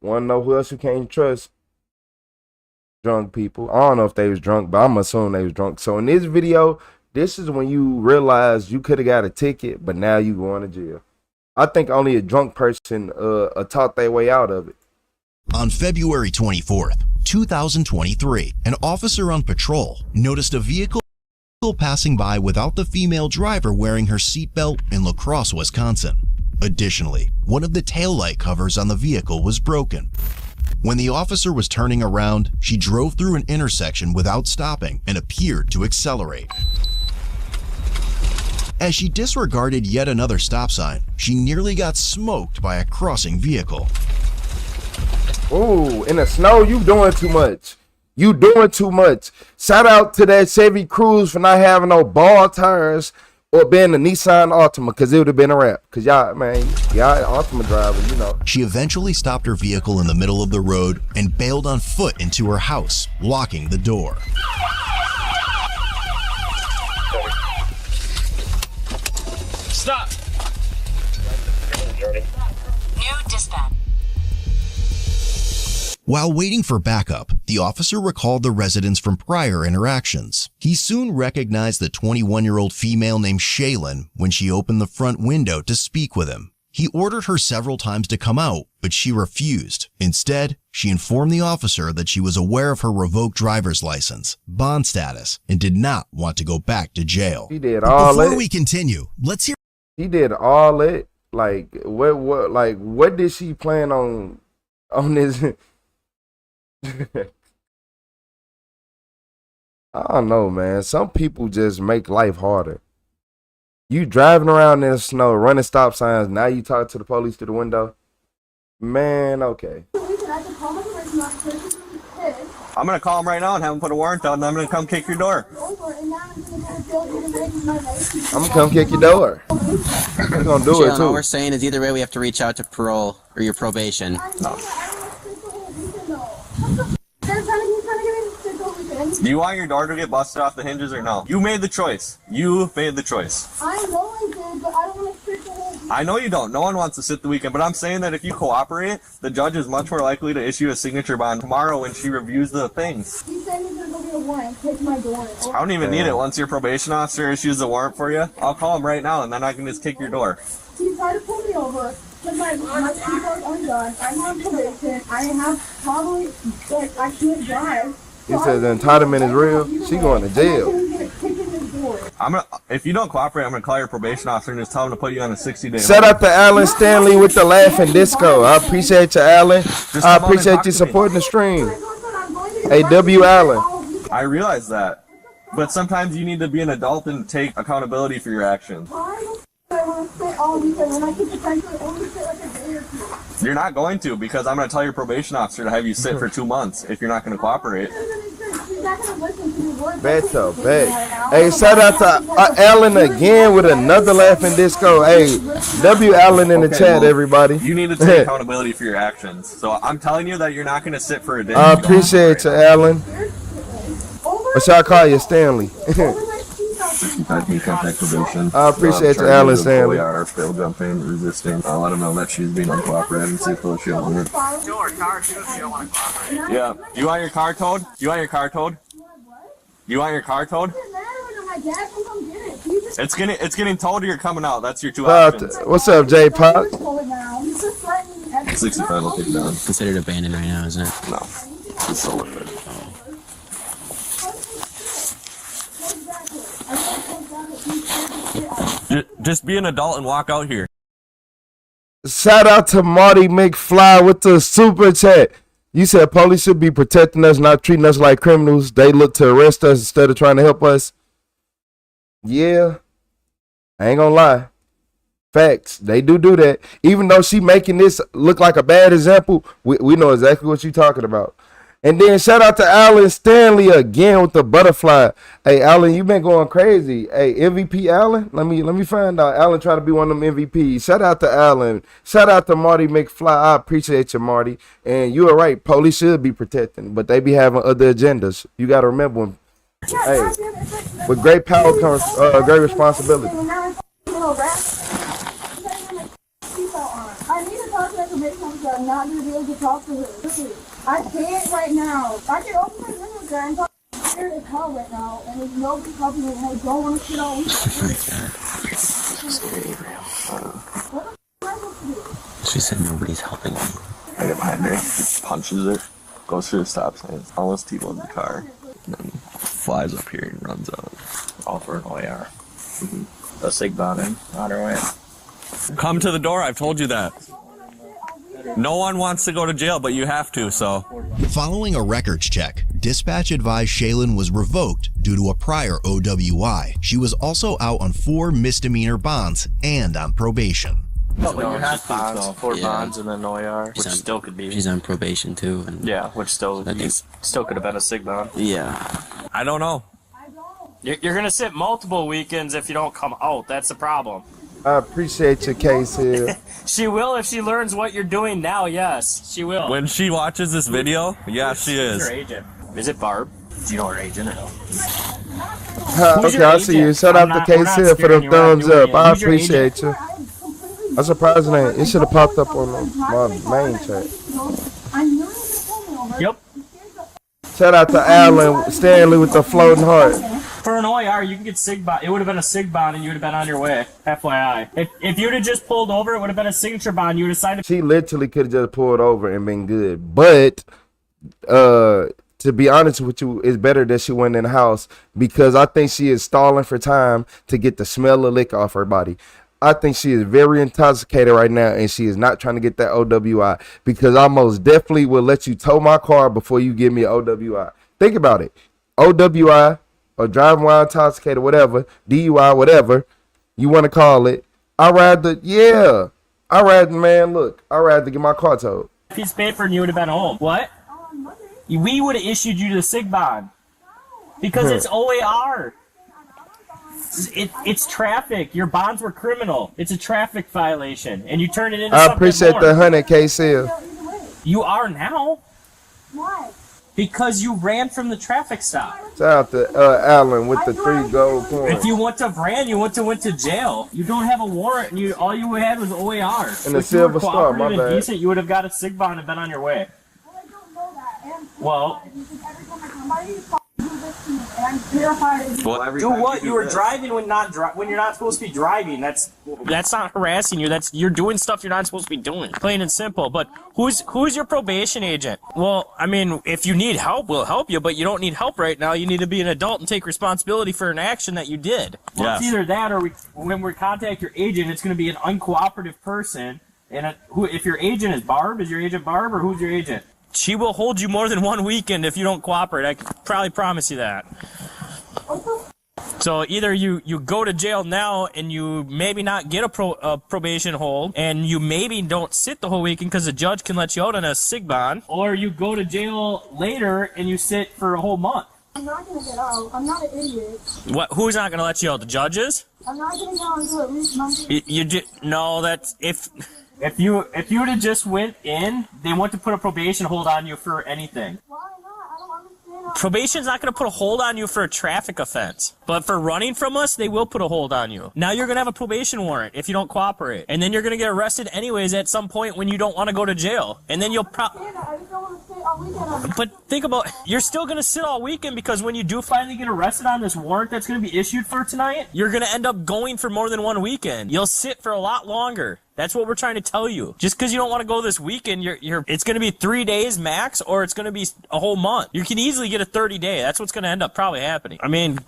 Want to know who else you can't trust? Drunk people. I don't know if they was drunk, but I'm assuming they was drunk. So in this video, this is when you realize you could have got a ticket, but now you going to jail. I think only a drunk person taught their way out of it. On February 24th, 2023, an officer on patrol noticed a vehicle passing by without the female driver wearing her seatbelt in La Crosse, Wisconsin. Additionally, one of the taillight covers on the vehicle was broken. When the officer was turning around, she drove through an intersection without stopping and appeared to accelerate. As she disregarded yet another stop sign, she nearly got smoked by a crossing vehicle. Ooh, in the snow, you doing too much. You doing too much. Shout out to that Chevy Cruze for not having no ball tires or being a Nissan Altima, because it would have been a wrap. Because y'all, man, y'all Altima driver, you know. She eventually stopped her vehicle in the middle of the road and bailed on foot into her house, locking the door. Stop! New dispatch. While waiting for backup, the officer recalled the residents from prior interactions. He soon recognized the 21-year-old female named Shaylin when she opened the front window to speak with him. He ordered her several times to come out, but she refused. Instead, she informed the officer that she was aware of her revoked driver's license, bond status, and did not want to go back to jail. He did all that. Before we continue, let's hear. He did all that. Like what did she plan on this? I don't know, man. Some people just make life harder. You driving around in the snow, running stop signs. Now you talk to the police through the window. Man, okay. I'm gonna call him right now and have him put a warrant out, and I'm gonna come kick your door. I'm gonna come kick your door. We're gonna do it too. All we're saying is either way we have to reach out to parole or your probation. No. Do you want your door to get busted off the hinges or no? You made the choice. You made the choice. I know I did, but I don't want to sit the whole weekend. I know you don't. No one wants to sit the weekend, but I'm saying that if you cooperate, the judge is much more likely to issue a signature bond tomorrow when she reviews the things. He said he's going to go get a warrant and take my door. I don't even need it. Once your probation officer issues the warrant for you, I'll call him right now and then I can just kick your door. He tried to pull me over. But my paper's undone. I'm on probation. I have probably, like, I can't drive. He says the entitlement is real. She going to jail. If you don't cooperate, I'm gonna call your probation officer and just tell him to put you on a 60-day. Shout out to Alan Stanley with the laughing disco. I appreciate you, Alan. I appreciate you supporting the stream. Hey, W. Allen. I realize that, but sometimes you need to be an adult and take accountability for your actions. You're not going to, because I'm going to tell your probation officer to have you sit for 2 months if you're not going to cooperate. Beto, bet. Hey, shout out to Allen again with another laughing disco. Hey, W. Allen in the chat, everybody. You need to take accountability for your actions. So I'm telling you that you're not going to sit for a day. I appreciate you, Allen. What shall I call you, Stanley? I appreciate you, Alan Stanley. Failed jumping, resisting. I'll let him know that she's being uncooperative and see if she'll want it. Yeah. You want your car towed? You want your car towed? You want your car towed? It's getting towed or you're coming out. That's your two options. What's up, J Pop? 65 will take it down. Considered abandoned right now, isn't it? No. It's so worth it. Just be an adult and walk out here. Shout out to Marty McFly with the super chat. You said police should be protecting us, not treating us like criminals. They look to arrest us instead of trying to help us. Yeah, I ain't gonna lie. Facts. They do that. Even though she making this look like a bad example, we know exactly what you talking about. And then shout out to Alan Stanley again with the butterfly. Hey, Alan, you been going crazy. Hey, MVP Alan, let me find out. Alan try to be one of them MVPs. Shout out to Alan. Shout out to Marty McFly. I appreciate you, Marty. And you are right. Police should be protecting, but they be having other agendas. You got to remember when. Hey, with great power comes great responsibility. I need to contact information officer. I'm not going to be able to talk to her. Listen, I can't right now. I can open my window there and talk. I'm scared as hell right now, and there's nobody helping me, and I don't want to sit all week. She said nobody's helping me. I get behind her, punches her, goes through the stop sign, almost T-boned the car, and then flies up here and runs out. All for an OAR. A sig bombing on her way. Come to the door, I've told you that. No one wants to go to jail, but you have to, so. Following a records check, dispatch advised Shaylin was revoked due to a prior OWI. She was also out on 4 misdemeanor bonds and on probation. No, but you have bonds, so. 4 Yeah. bonds, and then OAR, which She's on- still could be. She's on probation too. And Yeah, which still I think- still could have been a sig bond. yeah. I don't know. You're gonna sit multiple weekends if you don't come out. That's the problem. I appreciate your case here. She will if she learns what you're doing now. Yes, she will. When she watches this video, yeah, she Who's is. her agent? Is it Barb? Do you know her agent? Okay, your I see you. agent? Shout I'm out to not- we're Case not here for scaring the you, we're not thumbs doing up. it. I Who's your appreciate you. I'm surprised it should have popped up on my main chat. I knew you were going to pull me over. Yep. Shout out to Alan Stanley with the floating heart. For an OAR, you can get sig bond. It would have been a sig bond, and you would have been on your way. FYI. If you'd have just pulled over, it would have been a signature bond. You would have signed. She literally could have just pulled over and been good. But to be honest with you, it's better that she went in the house because I think she is stalling for time to get the smell of liquor off her body. I think she is very intoxicated right now, and she is not trying to get that OWI because I most definitely will let you tow my car before you give me an OWI. Think about it. OWI or driving while intoxicated, whatever, DUI, whatever you want to call it. I'd rather get my car towed. Piece of paper, and you would have been home. What? We would have issued you the sig bond because it's OAR. It's traffic. Your bonds were criminal. It's a traffic violation, and you turn it into I something appreciate more. the 100K sale. You are now Why? because you ran from the traffic stop. Shout out to Alan with the 3 gold coins. If you went to ran, you went to jail. You don't have a warrant, and all you had was OAR. And a If you were silver star, my cooperative and bad. decent, you would have got a sig bond and been on your way. I don't know that. And Well- because every time I come by you, do this to me, and I'm terrified of you. Do what? You were driving when you're not supposed to be driving. That's not harassing you. You're doing stuff you're not supposed to be doing. Plain and simple. But who's your probation agent? Well, I mean, if you need help, we'll help you. But you don't need help right now. You need to be an adult and take responsibility for an action that you did. Well, it's either that, or when we contact your agent, it's going to be an uncooperative person. And if your agent is Barb, is your agent Barb, or who's your agent? She will hold you more than 1 weekend if you don't cooperate. I can probably promise you that. So either you go to jail now and you maybe not get a probation hold, and you maybe don't sit the whole weekend because the judge can let you out on a sig bond, or you go to jail later and you sit for a whole month. I'm not going to get out. I'm not an idiot. What? Who's not going to let you out? The judges? I'm not going to get out until at least Monday. No. That's if you would have just went in, they want to put a probation hold on you for anything. Why not? I don't understand. Probation's not going to put a hold on you for a traffic offense. But for running from us, they will put a hold on you. Now you're going to have a probation warrant if you don't cooperate. And then you're going to get arrested anyways at some point when you don't want to go to jail. And then you'll I just don't want to stay all weekend. But think about, you're still going to sit all weekend because when you do finally get arrested on this warrant that's going to be issued for tonight, you're going to end up going for more than 1 weekend. You'll sit for a lot longer. That's what we're trying to tell you. Just because you don't want to go this weekend, it's going to be 3 days max, or it's going to be a whole month. You can easily get a 30-day. That's what's going to end up probably happening. I mean,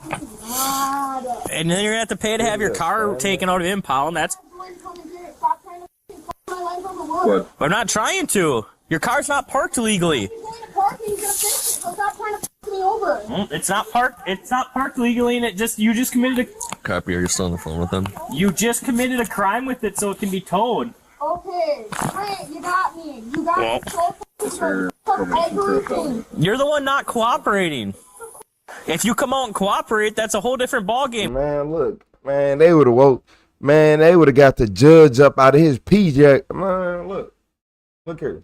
and then you're going to have to pay to have your car taken out of impound. That's. Stop trying to fuck my life on the wood. I'm not trying to. Your car's not parked legally. He's going to park and he's going to fix it, so stop trying to fuck me over. It's not parked. It's not parked legally, and you just committed a. Copy, are you still on the phone with them? You just committed a crime with it, so it can be towed. Okay, great, you got me. You got me so fucking everything. You're the one not cooperating. If you come out and cooperate, that's a whole different ballgame. Man, look, man, they would have got the judge up out of his PJ. Man, look here.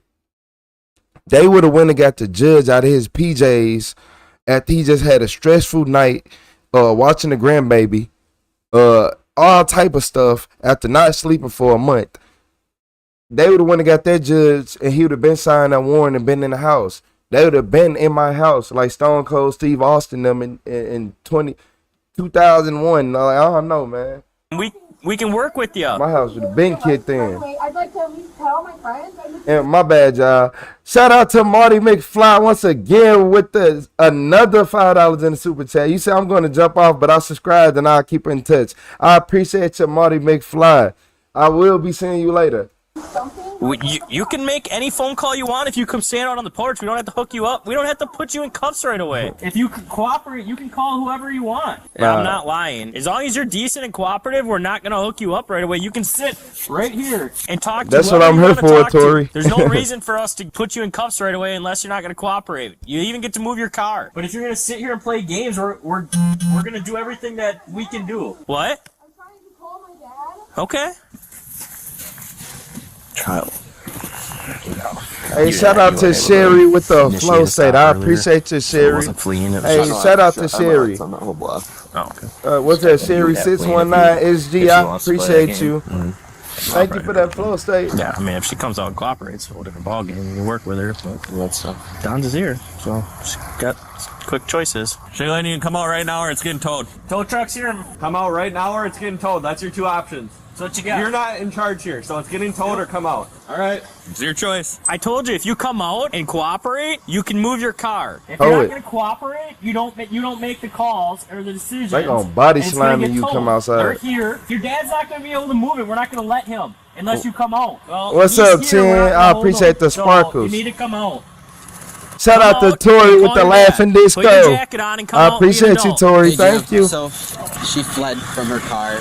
They would have went and got the judge out of his PJs after he just had a stressful night, watching the grandbaby, all type of stuff after not sleeping for a month. they would have went and got that judge, and he would have been signed that warrant and been in the house. They would have been in my house like Stone Cold Steve Austin them in 2001. Like, I don't know, man. We can work with you. My house would have been kicked in. I'd like to at least tell my friends. And my bad, y'all. Shout out to Marty McFly once again with another $5 in the super chat. You say I'm going to jump off, but I subscribed and I'll keep in touch. I appreciate you, Marty McFly. I will be seeing you later. You can make any phone call you want if you come stand out on the porch. We don't have to hook you up. We don't have to put you in cuffs right away. If you cooperate, you can call whoever you want. I'm not lying. As long as you're decent and cooperative, we're not going to hook you up right away. You can sit right here and talk to That's whoever what I'm you here wanna for, talk to. Tori. There's no reason for us to put you in cuffs right away unless you're not going to cooperate. You even get to move your car. But if you're going to sit here and play games, we're going to do everything that we can do. What? I'm trying to call my dad. Okay. Child. Hey, shout out to Sherry with the flow state. I appreciate you, Sherry. Hey, shout out to Sherry. What's that, Sherry 619 SG? I appreciate you. Thank you for that flow state. Yeah, I mean, if she comes out and cooperates, a different ballgame. You can work with her, but that's Don's is here, so she's got quick choices. Shayla, you can come out right now or it's getting towed. Tow truck's here. Come out right now or it's getting towed. That's your two options. So what you got? You're not in charge here, so it's getting towed or come out. All right. It's your choice. I told you, if you come out and cooperate, you can move your car. If Hold you're not it. going to cooperate, you don't make the calls or the decisions. They gonna body and it's gonna slam get you towed. come outside. We're here. Your dad's not going to be able to move it. We're not going to let him unless you come out. Well, What's he's up, here, we're not Chin? gonna I hold appreciate him. the So sparkles. you need to come out. Shout out to Tori with the laughing disco. Put your jacket on and come I out. appreciate you, Tori. Thank you. So she fled from her car.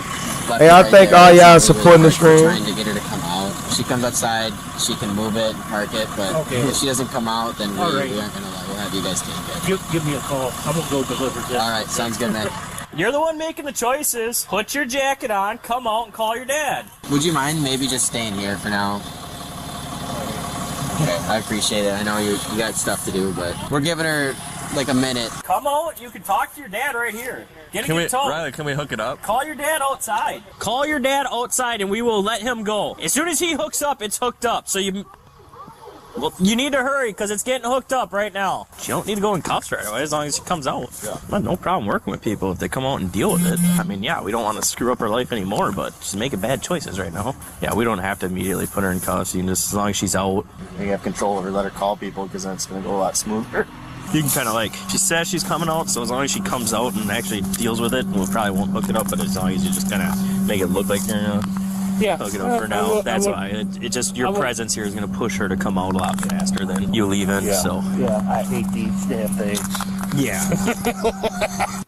Hey, I thank all y'all supporting the stream. Trying to get her to come out. She comes outside, she can move it, park it, but if she doesn't come out, then we aren't gonna let. We'll have you guys take it. Give me a call. I'm gonna go deliver this. All right, sounds good, man. You're the one making the choices. Put your jacket on, come out, and call your dad. Would you mind maybe just staying here for now? Okay, I appreciate it. I know you got stuff to do, but we're giving her like a minute. Come out. You can talk to your dad right here. Riley, can we hook it up? Call your dad outside. Call your dad outside, and we will let him go. As soon as he hooks up, it's hooked up. So you need to hurry because it's getting hooked up right now. You don't need to go in cuffs right away as long as she comes out. Yeah. I have no problem working with people if they come out and deal with it. I mean, yeah, we don't want to screw up her life anymore, but she's making bad choices right now. Yeah, we don't have to immediately put her in cuffs. You can just, as long as she's out, you have control over, let her call people because then it's going to go a lot smoother. You can kind of like, she says she's coming out, so as long as she comes out and actually deals with it, we probably won't hook it up, but as long as you just kind of make it look like you're hook it up for now. That's why. It just, your presence here is going to push her to come out a lot faster than you leaving, so. Yeah, I hate these damn things. Yeah.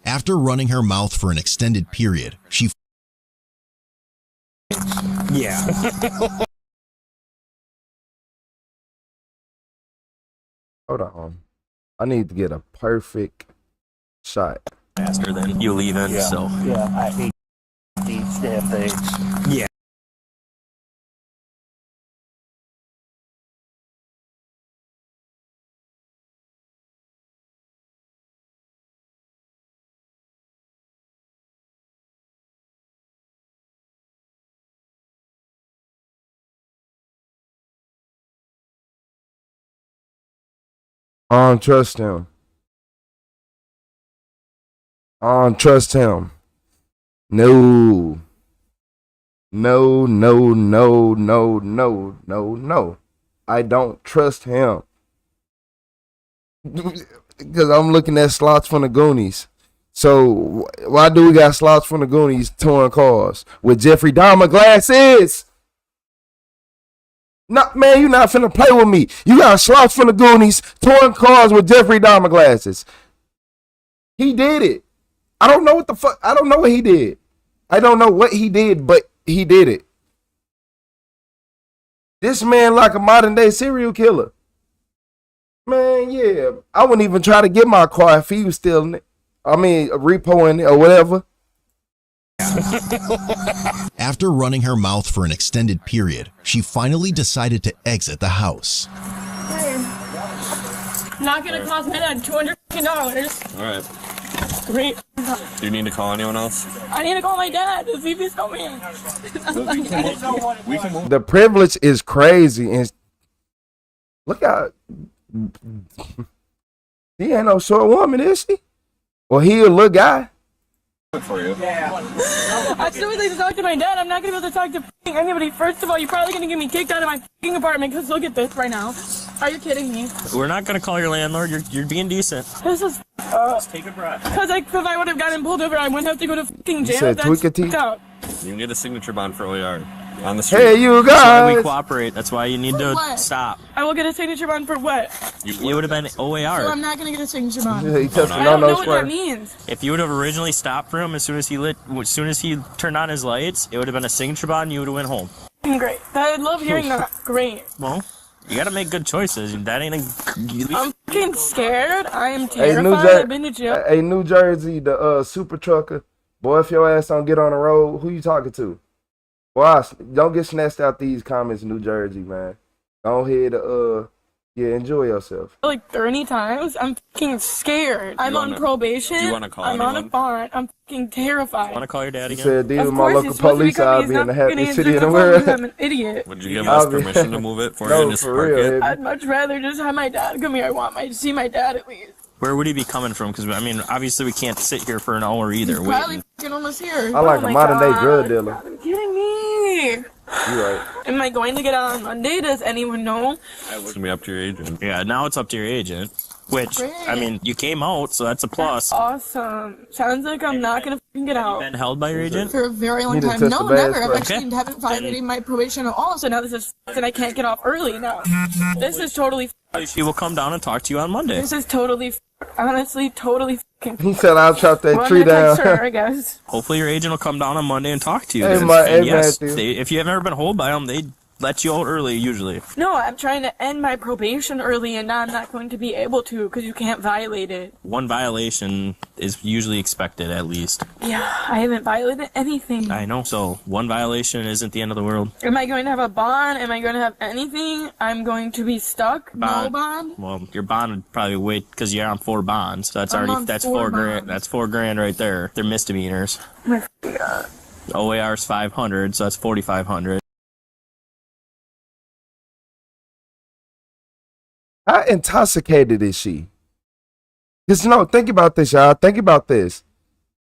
After running her mouth for an extended period, she Yeah. Hold on. I need to get a perfect shot. Faster than you leaving, so. Yeah, I hate these damn things. Yeah. I don't trust him. I don't trust him. No. No, no, no, no, no, no, no. I don't trust him. Because I'm looking at slots from the Goonies. So why do we got slots from the Goonies towing cars with Jeffrey Dahmer glasses? No, man, you're not finna play with me. You got slots from the Goonies towing cars with Jeffrey Dahmer glasses. He did it. I don't know what the fuck. I don't know what he did. I don't know what he did, but he did it. This man like a modern day serial killer. Man, yeah. I wouldn't even try to get my car if he was stealing it. I mean, repoing it or whatever. After running her mouth for an extended period, she finally decided to exit the house. Not gonna cost me that $200. All right. great. Do you need to call anyone else? I need to call my dad to see if he's coming. We can move. The privilege is crazy, and look out. He ain't no short woman, is she? Well, he a little guy. For you. I still would like to talk to my dad. I'm not gonna be able to talk to anybody. First of all, you're probably gonna get me kicked out of my apartment because look at this right now. Are you kidding me? We're not gonna call your landlord. You're being decent. This is. Just take a breath. Because if I would have gotten pulled over, I wouldn't have to go to fucking jail. said tweak a teeth? Out. You can get a signature bond for OER on the street. Hey, you That's why we guys. cooperate. That's why you need to what? stop. I will get a signature bond for what? You would have been OAR. So I'm not gonna get a signature bond. He testing I don't on know no what square. that means. If you would have originally stopped for him as soon as he turned on his lights, it would have been a signature bond. You would have went home. Great. I love hearing that. Great. Well, you gotta make good choices. That ain't a. I'm fucking scared. I am Hey, terrified. I've been to jail. Hey, New Jersey, the super trucker. Boy, if your ass don't get on the road, who you talking to? Boy, don't get snatched out these comments, New Jersey, man. Go ahead, yeah, enjoy yourself. Like 30 times. I'm fucking scared. I'm on probation. do you wanna call I'm on a anyone? bond. I'm fucking terrified. Want to call your dad He again? said, these Of are my course, local he's supposed to be police, coming. I'll He's be in not the fucking happiest answering city in the phone because world. I'm an idiot. Would you give I'll us be- permission to move it for you No, and just for park real. it? I'd much rather just have my dad come here. I want to see my dad at least. Where would he be coming from? Because I mean, obviously we can't sit here for an hour either. He's probably Waiting. fucking almost here. I like Oh a my modern-day God. drug dealer. Are you kidding me? You right. Am I going to get out on Monday? Does anyone know? It's gonna be up to your agent. Yeah, now it's up to your agent. Which Great. I mean, you came out, so that's a plus. Awesome. Sounds like I'm not gonna fucking get out. Been held by your agent? For a very long You didn't time. touch No, the bags never. I've first. actually haven't violated my probation at all. So now this is and I can't get off early now. This is totally. She will come down and talk to you on Monday. This is totally. Honestly, totally fucking. He said, I'll chop that Well, I'm tree gonna down. text her, I guess. Hopefully your agent will come down on Monday and talk to you. Hey, then. my- And hey, yes, Matthew. if you have never been held by them, they let you out early usually. No, I'm trying to end my probation early, and now I'm not going to be able to because you can't violate it. One violation is usually expected at least. Yeah, I haven't violated anything. I know. So one violation isn't the end of the world. Am I going to have a bond? Am I going to have anything? I'm going to be stuck. No bond. Well, your bond would probably wait because you're on 4 bonds. So that's I'm already on that's 4 4 grand. bonds. That's $4,000 right there. They're misdemeanors. My God. OAR is 500, so that's 4,500. How intoxicated is she? Because no, think about this, y'all. Think about this.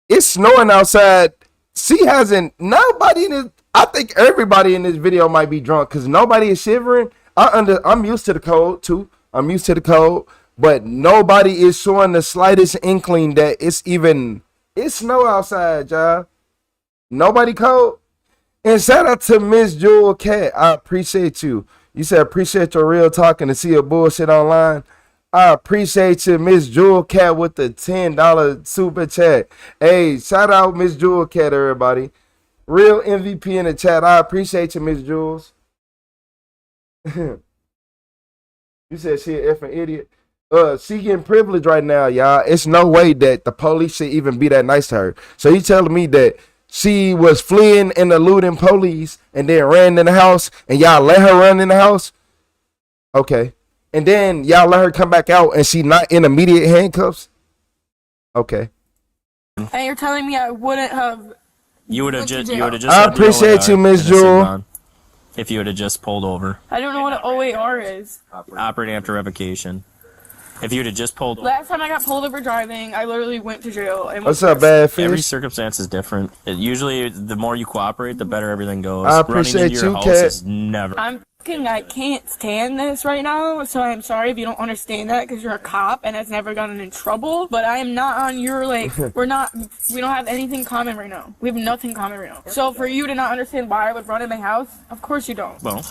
It's snowing outside. She hasn't. Nobody in this. I think everybody in this video might be drunk because nobody is shivering. I'm used to the cold too. I'm used to the cold, but nobody is showing the slightest inkling that it's snow outside, y'all. Nobody cold. And shout out to Miss Jewel Cat. I appreciate you. You said appreciate your real talking to see your bullshit online. I appreciate you, Miss Jewel Cat, with the $10 super chat. Hey, shout out Miss Jewel Cat, everybody. Real MVP in the chat. I appreciate you, Miss Jules. You said she an effing idiot. She getting privileged right now, y'all. It's no way that the police should even be that nice to her. So you telling me that she was fleeing and eluding police and then ran in the house and y'all let her run in the house? Okay. And then y'all let her come back out and she not in immediate handcuffs? Okay. And you're telling me I wouldn't have. You would have just. I appreciate you, Miss Jewel. If you would have just pulled over. I don't know what an OAR is. Operating after revocation. If you would have just pulled over. Last time I got pulled over driving, I literally went to jail. And What's up, bad fish? Every circumstance is different. Usually, the more you cooperate, the better everything goes. I appreciate Running into your you, house Kat. is never. I can't stand this right now, so I'm sorry if you don't understand that because you're a cop and has never gotten in trouble. But I am not on your, like, we don't have anything common right now. We have nothing common right now. So for you to not understand why I would run in my house, of course you don't. Well,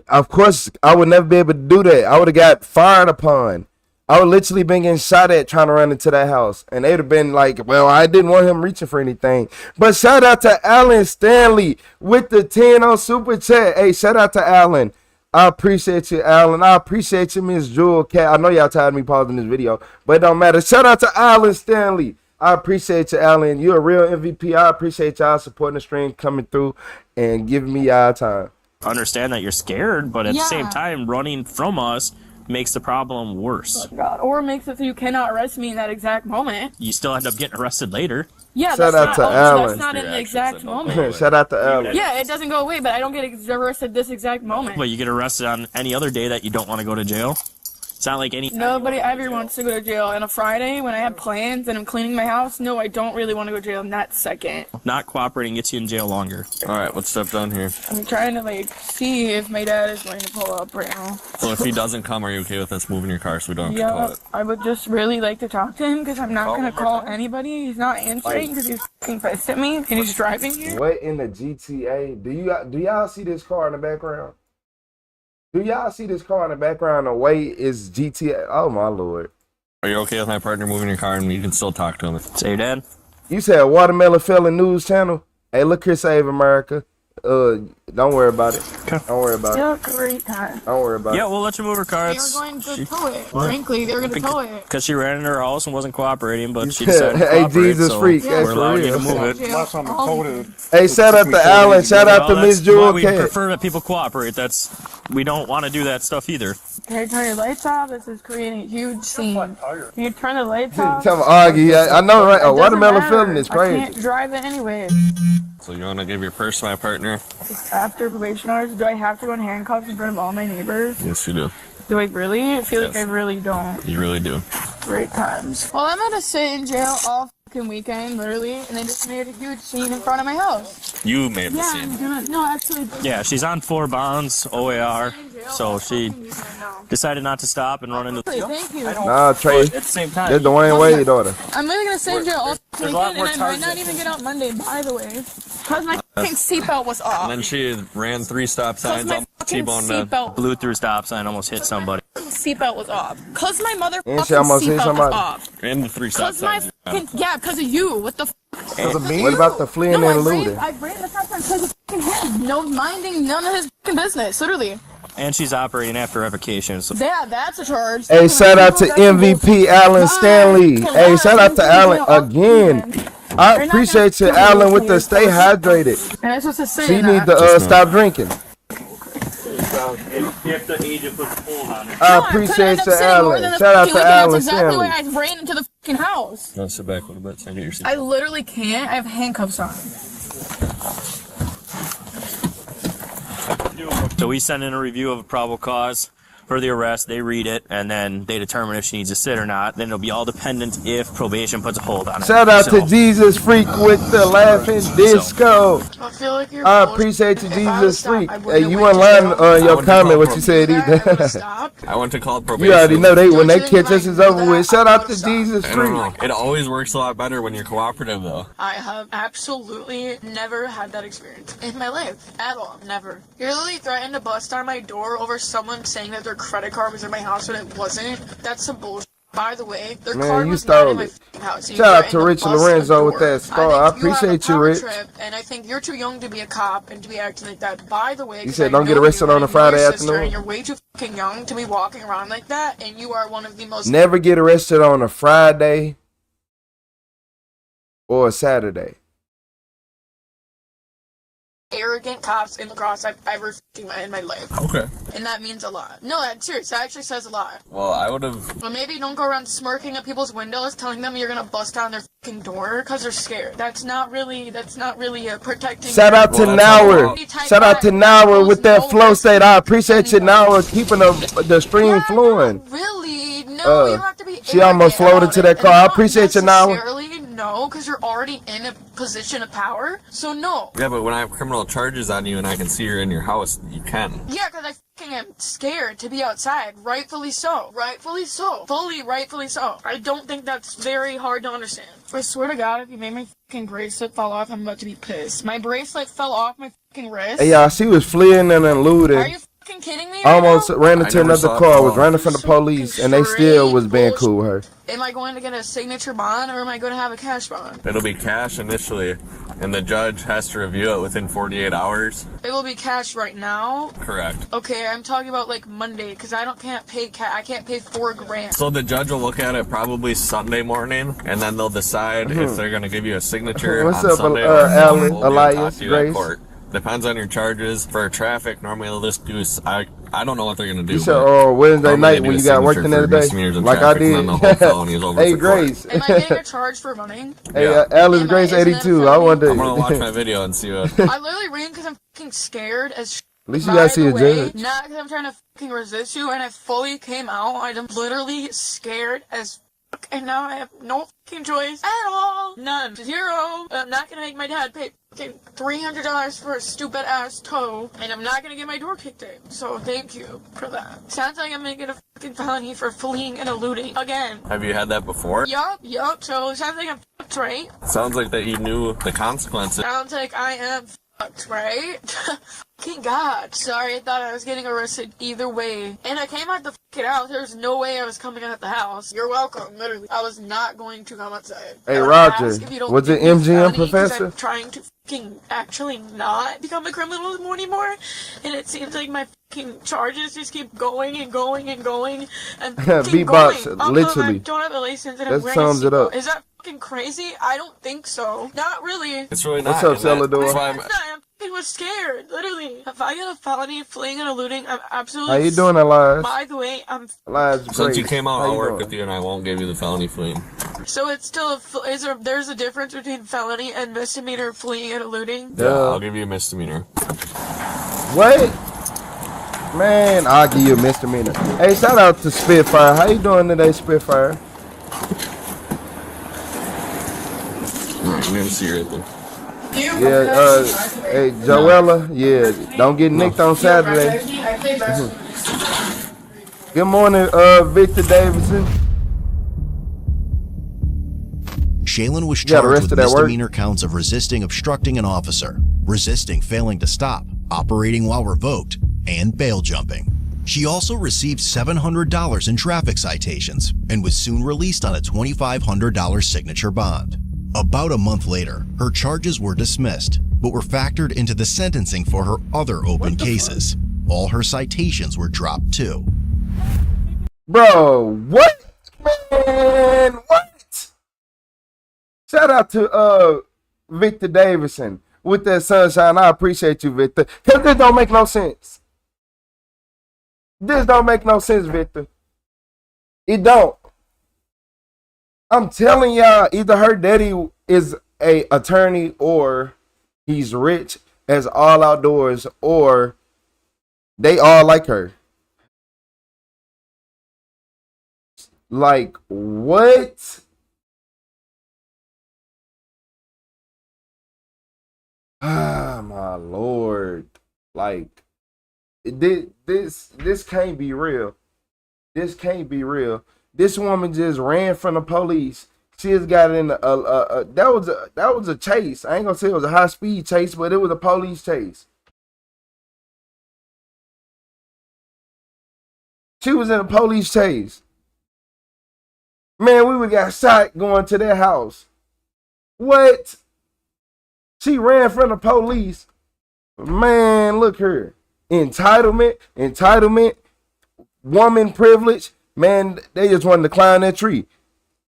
Of course, I would never be able to do that. I would have got fired upon. I would literally been getting shot at trying to run into that house. And they'd have been like, well, I didn't want him reaching for anything. But shout out to Alan Stanley with the 10 on Super Chat. Hey, shout out to Alan. I appreciate you, Alan. I appreciate you, Miss Jewel Cat. I know y'all tired of me pausing this video, but it don't matter. Shout out to Alan Stanley. I appreciate you, Alan. You're a real MVP. I appreciate y'all supporting the stream, coming through, and giving me y'all time. understand that you're scared, but at the same time, running from us makes the problem worse. Oh, God. Or makes it so you cannot arrest me in that exact moment. You still end up getting arrested later. Yeah, Shout out to Alan. That's not in the exact moment. Shout out to Alan. Yeah, it doesn't go away, but I don't get arrested this exact moment. But you get arrested on any other day that you don't want to go to jail. It's not like any... Nobody ever wants to go to jail. On a Friday, when I have plans and I'm cleaning my house, no, I don't really want to go to jail in that second. Not cooperating gets you in jail longer. All right, what's step done here? I'm trying to, like, see if my dad is going to pull up right now. So if he doesn't come, are you okay with us moving your car so we don't have to tow Yeah, it? I would just really like to talk to him because I'm not going to call anybody. He's not answering because he's f***ing pissed at me and he's driving here. What in the GTA? Do y'all see this car in the background? Do y'all see this car in the background? The way is GTA. Oh my lord. Are you okay with my partner moving your car and you can still talk to him? Say your dad. You said Watermelon Felon News Channel? Hey, look here, Save America. Don't worry about it. Don't worry about it. Yeah, great time. Don't worry about it. Yeah, we'll let you move her car. They were going to tow it. Frankly, they were going to tow it. Because she ran into her house and wasn't cooperating, but she decided to Hey, cooperate, Jesus so freak. we're That's allowing for you to real. move it. Hey, shout out to Alan. Shout out to Well, Miss that's why Jewel we Cat. prefer that people cooperate. We don't want to do that stuff either. Can you turn your lights off? This is creating a huge scene. Can you turn the lights off? Tell me, Augie. I know, right? A It doesn't Watermelon matter. Felon is I crazy. can't drive it anyway. So you want to give your purse to my partner? After probation hours, do I have to go in handcuffs in front of all my neighbors? Yes, you do. Do I really? I feel like I Yes. really don't. You really do. Great times. Well, I'm gonna sit in jail all fucking weekend, literally, and they just made a huge scene in front of my house. You made the Yeah, scene. I'm gonna. No, actually. Yeah, she's on 4 bonds, OAR, so she decided not to stop and run into... Thank you. Nah, Trey. At the same time, That's Dwayne Wade daughter. I'm really gonna sit in jail all there's a lot weekend, more and I might charges. not even get out Monday, by the way. Because my fucking seatbelt was off. And then she ran 3 stop signs, my almost fucking T-boned seatbelt blew through a stop sign, almost hit somebody. seatbelt was off. Cause my And she motherfucking almost hit seatbelt was somebody. off. and the 3 stop Cause my signs. fucking cause of you. What the? What about the fleeing No, and looting? I ran the stop sign because of fucking him. No minding none of his fucking business. Literally. And she's operating after revocation, so... Yeah, that's a charge. Hey, shout out to MVP Alan Stanley. Hey, shout out to Alan again. I appreciate you, Alan, with the stay hydrated. And I'm supposed to say She that. need to stop drinking. You have to age it with a hold on it. I appreciate you, Alan. Shout out to Alan That's exactly why Stanley. I ran into the fucking house. No, sit back a little bit so I get your seat. I literally can't. I have handcuffs on. So we send in a review of a probable cause for the arrest. They read it, and then they determine if she needs to sit or not. Then it'll be all dependent if probation puts a hold on it. Shout out to So- Jesus Freak with the laughing disco. I feel like you're I bullshit. appreciate you, If I was Jesus stopped, Freak. I Hey, wouldn't you have weren't went to lying jail. on your wouldn't comment, call what you said I would've either. stopped. I went to call You probation. already know they when they Don't you catch us, think it's if I over knew with. that, Shout I out to would've Jesus I don't Freak. know. It always works a lot better when you're cooperative, though. I have absolutely never had that experience in my life. At all. Never. You literally threatened to bust down my door over someone saying that their credit card was in my house when it wasn't. That's some bullshit. By the way, their Man, card you was not stole in my it. f***ing house. You Shout out to threatened Rich bust Lorenzo a with door. that scar. think I you have a appreciate you, power Rich. trip, and I think you're too young to be a cop and to be acting like that. By the way, You 'cause said I don't get know arrested you on a and Friday your sister, afternoon? And you're way too fucking young to be walking around like that, and you are one of the most Never get arrested on a Friday or a Saturday. arrogant cops in lacrosse I've ever in my life. Okay. And that means a lot. No, that's serious. That actually says a lot. Well, I would have. But maybe don't go around smirking at people's windows, telling them you're gonna bust down their fucking door because they're scared. That's not really protecting. Shout out to Well, that's Nauer. all. Shout out to Nauer with that flow state. I appreciate you, Nauer, keeping the stream flowing. Really? No, you don't have to be. She almost arrogant floated about to it. that And car. I not appreciate you, Nauer. necessarily, no, because you're already in a position of power. So no. Yeah, but when I have criminal charges on you and I can see you're in your house, you can. Yeah, because I fucking am scared to be outside. Rightfully so. Rightfully so. Fully rightfully so. I don't think that's very hard to understand. I swear to God, if you made my fucking bracelet fall off, I'm about to be pissed. My bracelet fell off my fucking wrist. Hey, y'all, she was fleeing and then Are looting. you fucking kidding me? Almost right ran I into never another saw it car, fall was off. running from the police, and they still was being cool with her. now? Am I going to get a signature bond or am I going to have a cash bond? It'll be cash initially, and the judge has to review it within 48 hours. It will be cash right now. Correct. Okay, I'm talking about like Monday because I can't pay I can't pay $4,000. So the judge will look at it probably Sunday morning, and then they'll decide if they're going to give you a signature What's on up, Sunday Alan, or we'll be able to Elias, talk to you at Grace? court. Depends on your charges. For traffic, normally they'll just do I don't know what they're gonna do. You said, Wednesday night when you got working the other day, like I did. Hey, Grace. Am I getting a charge for running? Hey, Alice Grace 82. I wonder. I'm gonna watch my video and see what. I literally ran because I'm fucking scared as. At least you guys see a judge. Not because I'm trying to fucking resist you, and I fully came out. I'm literally scared as fuck, and now I have no fucking choice at all. None. Zero. I'm not gonna make my dad pay fucking $300 for a stupid ass tow, and I'm not gonna get my door kicked in. So thank you for that. Sounds like I'm gonna get a fucking felony for fleeing and eluding again. Have you had that before? Yup. So it sounds like I'm fucked, right? Sounds like that you knew the consequences. Sounds like I am fucked, right? Fucking God. Sorry, I thought I was getting arrested either way. And I came out the fucking house. There's no way I was coming out the house. You're welcome, literally. I was not going to come outside. Hey, Roger, was it MGM professor? I'm trying to fucking actually not become a criminal anymore. And it seems like my fucking charges just keep going and going and going. And Beatbox, literally. I don't have a license and that I'm wearing sums it up. Is that fucking crazy? I don't think so. Not really. It's really not. What's up, Celador? I was scared, literally. If I get a felony fleeing and eluding, I'm absolutely. How you doing, Elias? By the way, I'm. Elias, since you came out, I'll work with you, and I won't give you the felony fleeing. So it's still there's a difference between felony and misdemeanor fleeing and eluding? Yeah, I'll give you a misdemeanor. What? Man, I'll give you a misdemeanor. Hey, shout out to Spitfire. How you doing today, Spitfire? Alright, I'm gonna see you right there. Yeah, hey, Joella, yeah, don't get nicked on Saturday. Good morning, Victor Davidson. Shaylin was charged with misdemeanor counts of resisting obstructing an officer, resisting failing to stop, operating while revoked, and bail jumping. She also received $700 in traffic citations and was soon released on a $2,500 signature bond. About a month later, her charges were dismissed, but were factored into the sentencing for her other open cases. All her citations were dropped too. Bro, what? Man, what? Shout out to Victor Davidson with that sunshine. I appreciate you, Victor. Cause this don't make no sense. This don't make no sense, Victor. It don't. I'm telling y'all, either her daddy is a attorney or he's rich as all outdoors, or they all like her. Like, what? Ah, my Lord. Like, this can't be real. This can't be real. This woman just ran from the police. She just got in that was a chase. I ain't gonna say it was a high speed chase, but it was a police chase. She was in a police chase. Man, we would got shot going to their house. What? She ran from the police. Man, look here. Entitlement, woman privilege. Man, they just wanted to climb that tree.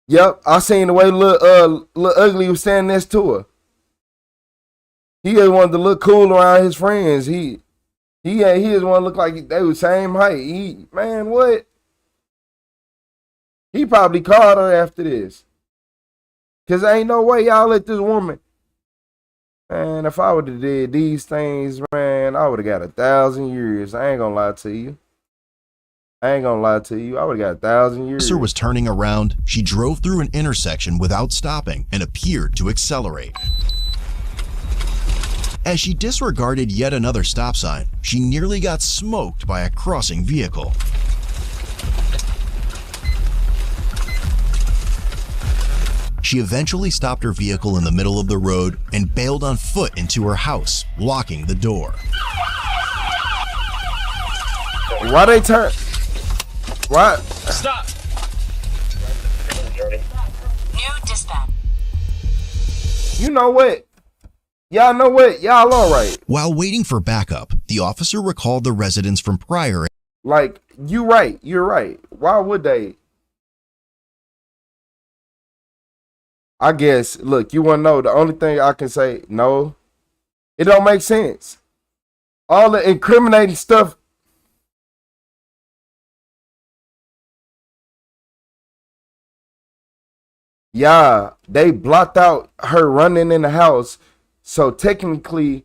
Yep, I seen the way little Ugly was standing next to her. He just wanted to look cool around his friends. He just want to look like they were same height. Man, what? He probably called her after this. Cause ain't no way y'all let this woman. Man, if I would have did these things, man, I would have got 1,000 years. I ain't gonna lie to you. I would have got 1,000 years. Officer was turning around. She drove through an intersection without stopping and appeared to accelerate. As she disregarded yet another stop sign, she nearly got smoked by a crossing vehicle. She eventually stopped her vehicle in the middle of the road and bailed on foot into her house, locking the door. Why they turn? What? Stop. New dispatch. You know what? Y'all know what? Y'all all right. While waiting for backup, the officer recalled the residents from prior. Like, you're right. Why would they? I guess, look, you want to know, the only thing I can say, no, it don't make sense. All the incriminating stuff, Yeah, they blocked out her running in the house. So technically,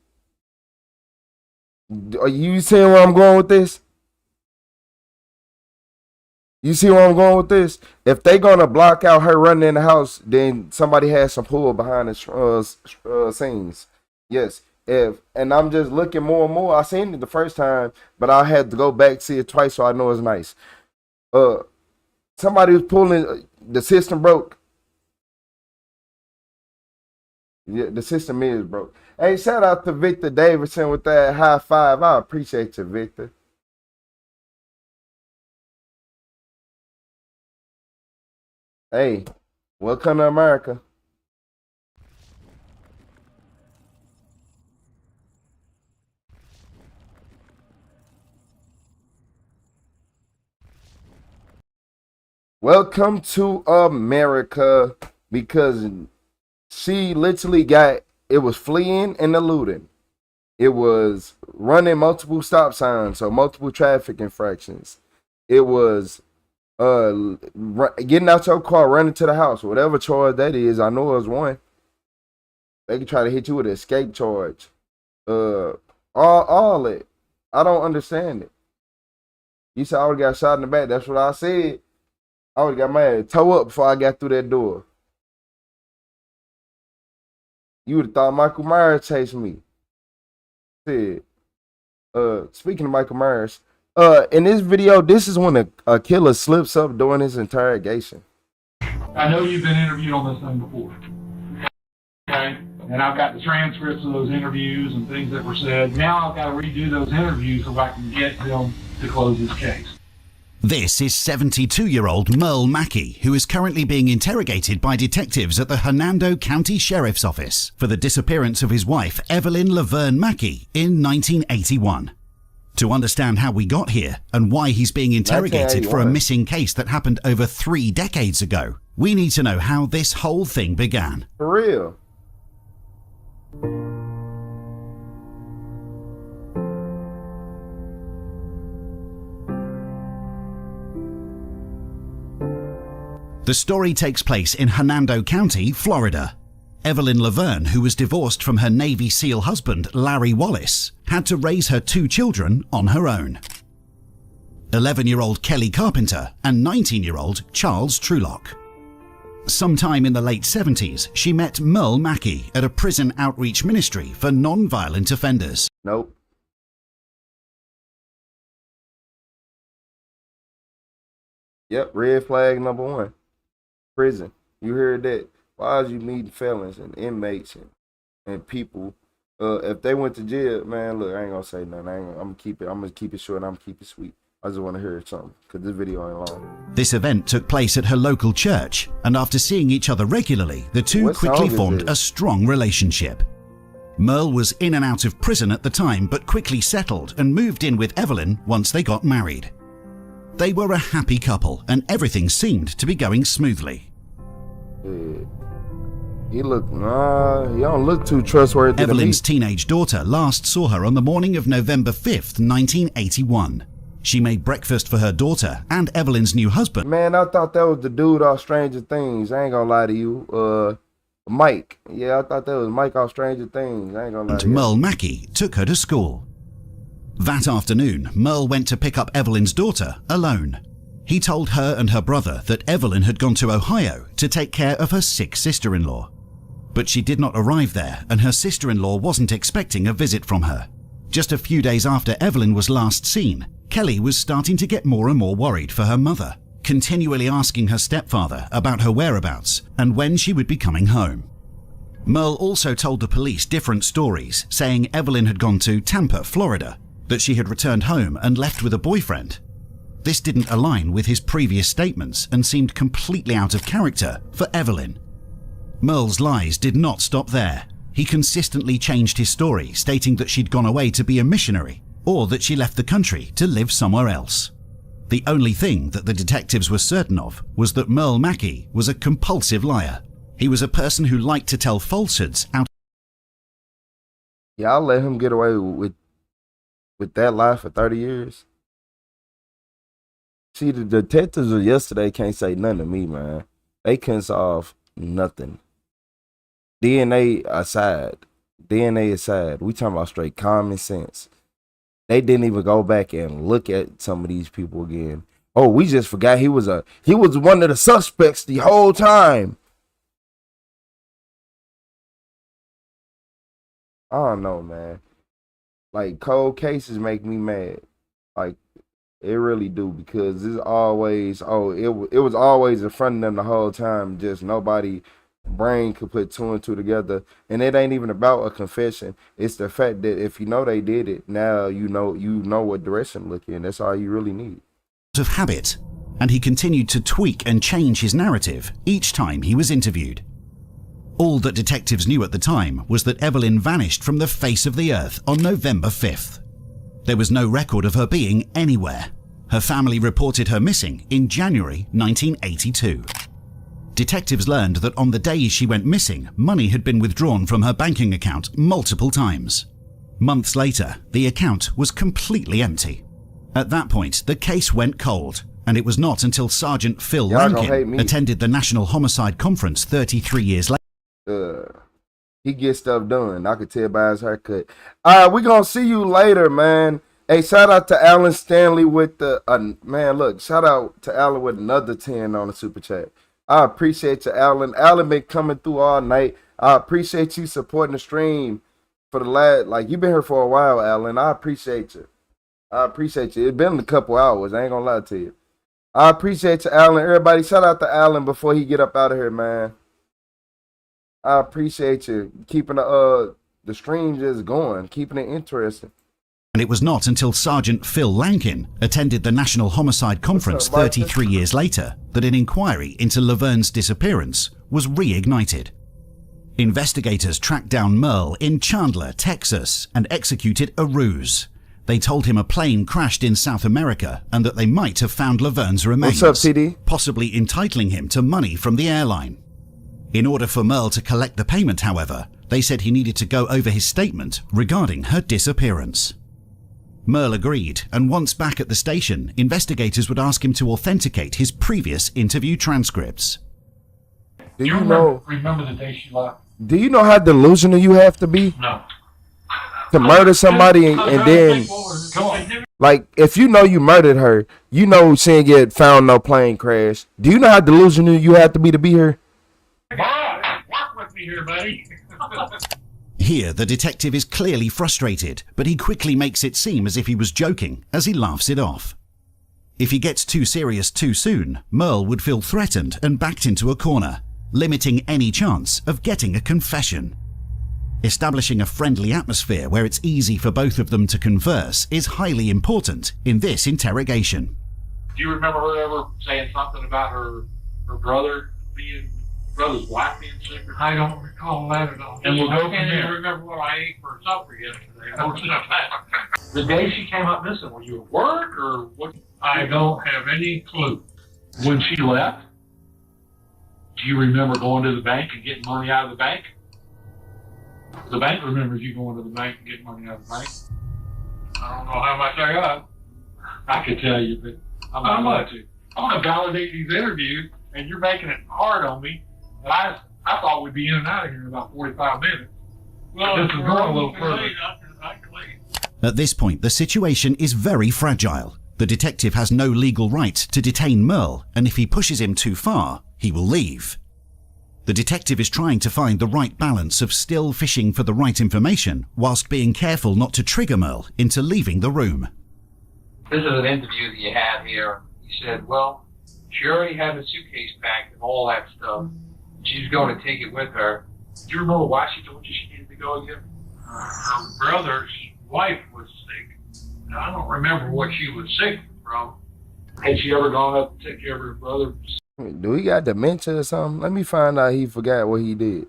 are you seeing where I'm going with this? You see where I'm going with this? If they gonna block out her running in the house, then somebody has some pull behind the scenes. Yes. And I'm just looking more and more. I seen it the first time, but I had to go back see it twice so I know it's nice. Somebody was pulling. The system broke. Yeah, the system is broke. Hey, shout out to Victor Davidson with that high five. I appreciate you, Victor. Hey, welcome to America. Welcome to America, because she literally it was fleeing and eluding. It was running multiple stop signs, so multiple traffic infractions. It was getting out your car, running to the house, whatever charge that is. I know it was one. They could try to hit you with an escape charge. All it. I don't understand it. You said I would got shot in the back. That's what I said. I would got my head toe up before I got through that door. You would have thought Michael Myers chased me. Said, speaking of Michael Myers, in this video, this is when a killer slips up during his interrogation. I know you've been interviewed on this thing before. Okay? And I've got the transcripts of those interviews and things that were said. Now I've got to redo those interviews so I can get them to close this case. This is 72-year-old Merle Mackey, who is currently being interrogated by detectives at the Hernando County Sheriff's Office for the disappearance of his wife, Evelyn Laverne Mackey, in 1981. To understand how we got here and why he's being interrogated for a missing case that happened over 3 decades ago, we need to know how this whole thing began. For real. The story takes place in Hernando County, Florida. Evelyn Laverne, who was divorced from her Navy SEAL husband, Larry Wallace, had to raise her 2 children on her own. 11-year-old Kelly Carpenter and 19-year-old Charles Trulock. Sometime in the late 70s, she met Merle Mackey at a prison outreach ministry for non-violent offenders. Nope. Yep, red flag number 1. Prison. You heard that. Why is you meeting felons and inmates and people? If they went to jail, man, look, I ain't gonna say nothing. I'm gonna keep it short and I'm gonna keep it sweet. I just want to hear something, because this video ain't long. This event took place at her local church, and after seeing each other regularly, the two quickly formed a strong relationship. Merle was in and out of prison at the time, but quickly settled and moved in with Evelyn once they got married. They were a happy couple, and everything seemed to be going smoothly. He don't look too trustworthy. Evelyn's teenage daughter last saw her on the morning of November 5th, 1981. She made breakfast for her daughter and Evelyn's new husband. Man, I thought that was the dude off Stranger Things. I ain't gonna lie to you. Mike. Yeah, I thought that was Mike off Stranger Things. I ain't gonna lie to you. Merle Mackey took her to school. That afternoon, Merle went to pick up Evelyn's daughter alone. He told her and her brother that Evelyn had gone to Ohio to take care of her sick sister-in-law. But she did not arrive there, and her sister-in-law wasn't expecting a visit from her. Just a few days after Evelyn was last seen, Kelly was starting to get more and more worried for her mother, continually asking her stepfather about her whereabouts and when she would be coming home. Merle also told the police different stories, saying Evelyn had gone to Tampa, Florida, that she had returned home and left with a boyfriend. This didn't align with his previous statements and seemed completely out of character for Evelyn. Merle's lies did not stop there. He consistently changed his story, stating that she'd gone away to be a missionary, or that she left the country to live somewhere else. The only thing that the detectives were certain of was that Merle Mackey was a compulsive liar. He was a person who liked to tell falsehoods out. Yeah, I'll let him get away with that lie for 30 years. See, the detectives of yesterday can't say nothing to me, man. They couldn't solve nothing. DNA aside, we talking about straight common sense. They didn't even go back and look at some of these people again. Oh, we just forgot he was one of the suspects the whole time. I don't know, man. Like, cold cases make me mad. Like, it really do, because it's always, it was always in front of them the whole time. Just nobody brain could put two and two together. And it ain't even about a confession. It's the fact that if you know they did it, now you know what direction to look in. That's all you really need. Of habit, and he continued to tweak and change his narrative each time he was interviewed. All that detectives knew at the time was that Evelyn vanished from the face of the earth on November 5th. There was no record of her being anywhere. Her family reported her missing in January 1982. Detectives learned that on the day she went missing, money had been withdrawn from her banking account multiple times. Months later, the account was completely empty. At that point, the case went cold, and it was not until Sergeant Phil Rankin attended the National Homicide Conference 33 years later. He gets stuff done. I could tell by his haircut. All right, we're going to see you later, man. Hey, shout out to Alan Stanley with the, man, look, shout out to Alan with another 10 on the super chat. I appreciate you, Alan. Alan been coming through all night. I appreciate you supporting the stream for the last, like, you've been here for a while, Alan. I appreciate you. It's been a couple hours. I ain't gonna lie to you. I appreciate you, Alan. Everybody, shout out to Alan before he get up out of here, man. I appreciate you keeping the stream just going, keeping it interesting. And it was not until Sergeant Phil Lankin attended the National Homicide Conference 33 years later that an inquiry into Laverne's disappearance was reignited. Investigators tracked down Merle in Chandler, Texas, and executed a ruse. They told him a plane crashed in South America and that they might have found Laverne's remains, what's up, TD? possibly entitling him to money from the airline. In order for Merle to collect the payment, however, they said he needed to go over his statement regarding her disappearance. Merle agreed, and once back at the station, investigators would ask him to authenticate his previous interview transcripts. Do you know? Remember the day she left? Do you know how delusional you have to be? No. To murder somebody and then, like, if you know you murdered her, you know she ain't get found no plane crash. Do you know how delusional you have to be here? Work with me here, buddy. Here, the detective is clearly frustrated, but he quickly makes it seem as if he was joking as he laughs it off. If he gets too serious too soon, Merle would feel threatened and backed into a corner, limiting any chance of getting a confession. Establishing a friendly atmosphere where it's easy for both of them to converse is highly important in this interrogation. Do you remember her ever saying something about her brother's wife being sick? I don't recall that at all. And we'll go from there. I can't even remember what I ate for supper yesterday. The day she came up missing, were you at work or what? I don't have any clue. When she left, do you remember going to the bank and getting money out of the bank? The bank remembers you going to the bank and getting money out of the bank. I don't know how much I got. I could tell you, but I'm not going to. I'm going to validate these interviews, and you're making it hard on me. And I thought we'd be in and out of here in about 45 minutes. Well, this is going a little further. At this point, the situation is very fragile. The detective has no legal right to detain Merle, and if he pushes him too far, he will leave. The detective is trying to find the right balance of still fishing for the right information whilst being careful not to trigger Merle into leaving the room. This is an interview that you had here. You said, well, she already had a suitcase packed and all that stuff. She's going to take it with her. Do you remember why she told you she needed to go again? Her brother's wife was sick. Now, I don't remember what she was sick from. Had she ever gone up to take care of her brother? Do he got dementia or something? Let me find out he forgot what he did.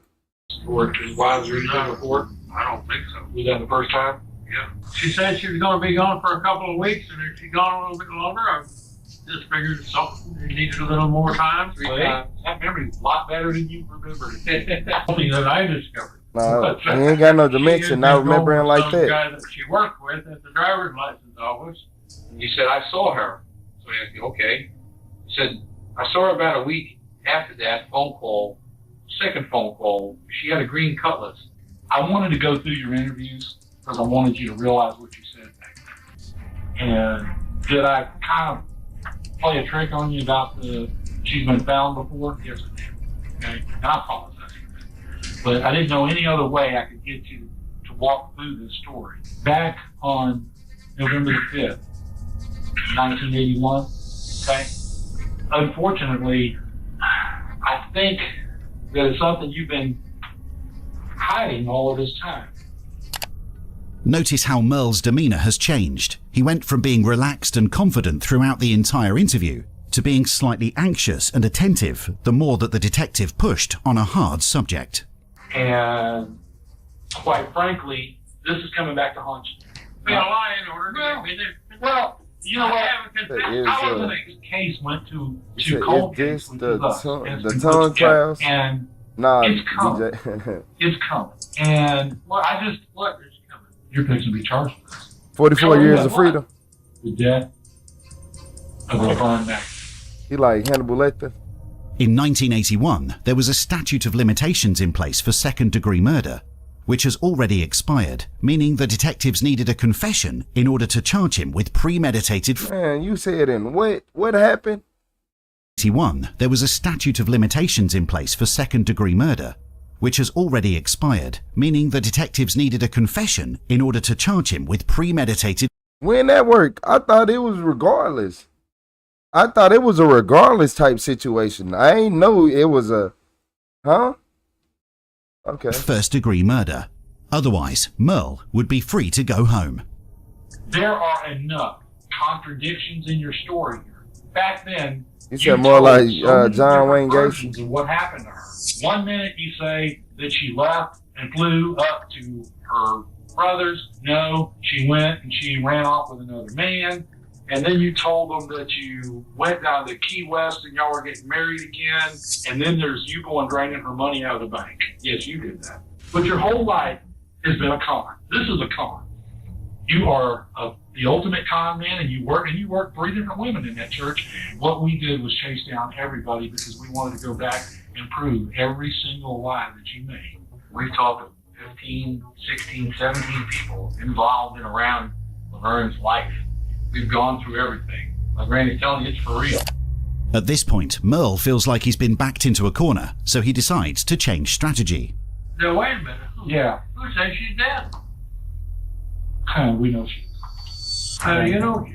Or his wives or anything before? I don't think so. Was that the first time? Yeah. She said she was going to be gone for a couple of weeks, and if she'd gone a little bit longer, I just figured something needed a little more time. That memory's a lot better than you remember. Something that I discovered. No, he ain't got no dementia, not remembering like that. Guy that she worked with at the driver's license office. And you said, I saw her. So I asked you, okay. You said, I saw her about a week after that phone call second phone call, she had a green cutlass. I wanted to go through your interviews because I wanted you to realize what you said back then. And did I kind of play a trick on you about she's been found before? Yes, I did. Okay? And I apologize for that. But I didn't know any other way I could get you to walk through this story. Back on November the 5th, 1981, okay? Unfortunately, I think that it's something you've been hiding all of this time. Notice how Merle's demeanour has changed. He went from being relaxed and confident throughout the entire interview to being slightly anxious and attentive the more that the detective pushed on a hard subject. And quite frankly, this is coming back to haunt you. We got a lie in order to get me there. Well, you know what? How the case went to cold case, the tongue trials? And nah, it's coming. DJ. It's coming. And well, there's coming. You're fixing to be charged with this. 44 years of freedom. The death of LeVern Mack. He like Hannibal Lecter. In 1981, there was a statute of limitations in place for second-degree murder, which has already expired, meaning the detectives needed a confession in order to charge him with premeditated... Man, you said in what happened? 1981, there was a statute of limitations in place for second-degree murder, which has already expired, meaning the detectives needed a confession in order to charge him with premeditated... When that work? I thought it was regardless. I thought it was a regardless type situation. I ain't know it was a... Huh? Okay. First-degree murder. Otherwise, Merle would be free to go home. There are enough contradictions in your story here. Back then, you said more like John Wayne Gacy. Of what happened to her. 1 minute you say that she left and flew up to her brother's. No, she went and she ran off with another man. And then you told them that you went down to Key West and y'all were getting married again. And then there's you going draining her money out of the bank. Yes, you did that. But your whole life has been a con. This is a con. You are the ultimate con man, and you work 3 different women in that church. What we did was chase down everybody because we wanted to go back and prove every single lie that you made. We've talked to 15, 16, 17 people involved and around LeVern's life. We've gone through everything. Like Randy's telling you, it's for real. At this point, Merle feels like he's been backed into a corner, so he decides to change strategy. Now, wait a minute. Yeah. Who says she's dead? We know she. How do you know?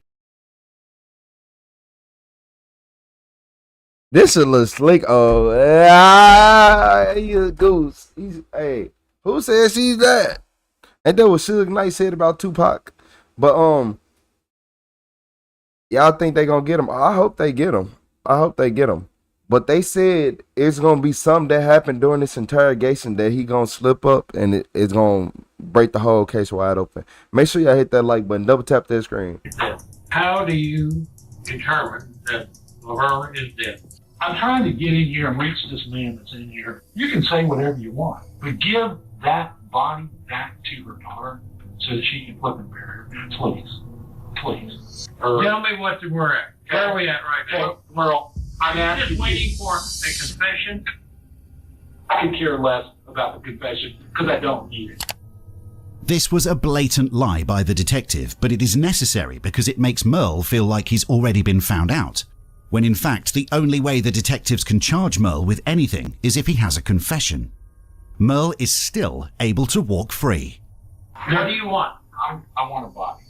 This is a little slick. Oh, he a goose. Hey, who says she's dead? And that was Suge Knight said about Tupac. But y'all think they gonna get him? I hope they get him. But they said it's gonna be something that happened during this interrogation that he gonna slip up and it's gonna break the whole case wide open. Make sure y'all hit that like button. Double tap that screen. How do you determine that LeVern is dead? I'm trying to get in here and reach this man that's in here. You can say whatever you want, but give that body back to her daughter so that she can flip and bury her. Please. Tell me what we're at. Where are we at right now? Merle, I'm just waiting for a confession. I could care less about the confession because I don't need it. This was a blatant lie by the detective, but it is necessary because it makes Merle feel like he's already been found out, when in fact the only way the detectives can charge Merle with anything is if he has a confession. Merle is still able to walk free. What do you want? I want a body.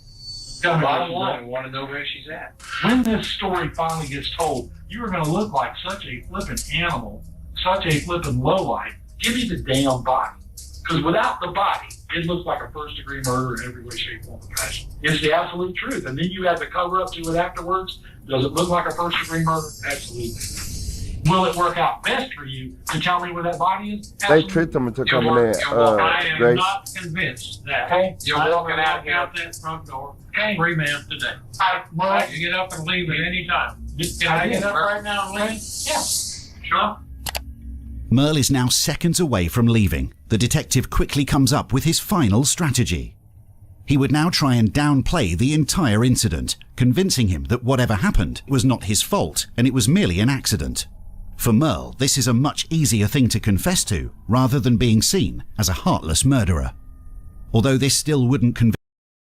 Bottom line, we want to know where she's at. When this story finally gets told, you are going to look like such a flippin' animal, such a flippin' lowlife. Give me the damn body. Because without the body, it looks like a first-degree murder in every way, shape, form, or fashion. It's the absolute truth. And then you have to cover up to it afterwards. Does it look like a first-degree murder? Absolutely. Will it work out best for you to tell me where that body is? Absolutely. They tricked them into coming in. I am Grace. not convinced that you're walking out that front door. Free man today. I can get up and leave at any time. Can I get up right now and leave? Yeah. Sure. Merle is now seconds away from leaving. The detective quickly comes up with his final strategy. He would now try and downplay the entire incident, convincing him that whatever happened was not his fault and it was merely an accident. For Merle, this is a much easier thing to confess to rather than being seen as a heartless murderer. Although this still wouldn't convince.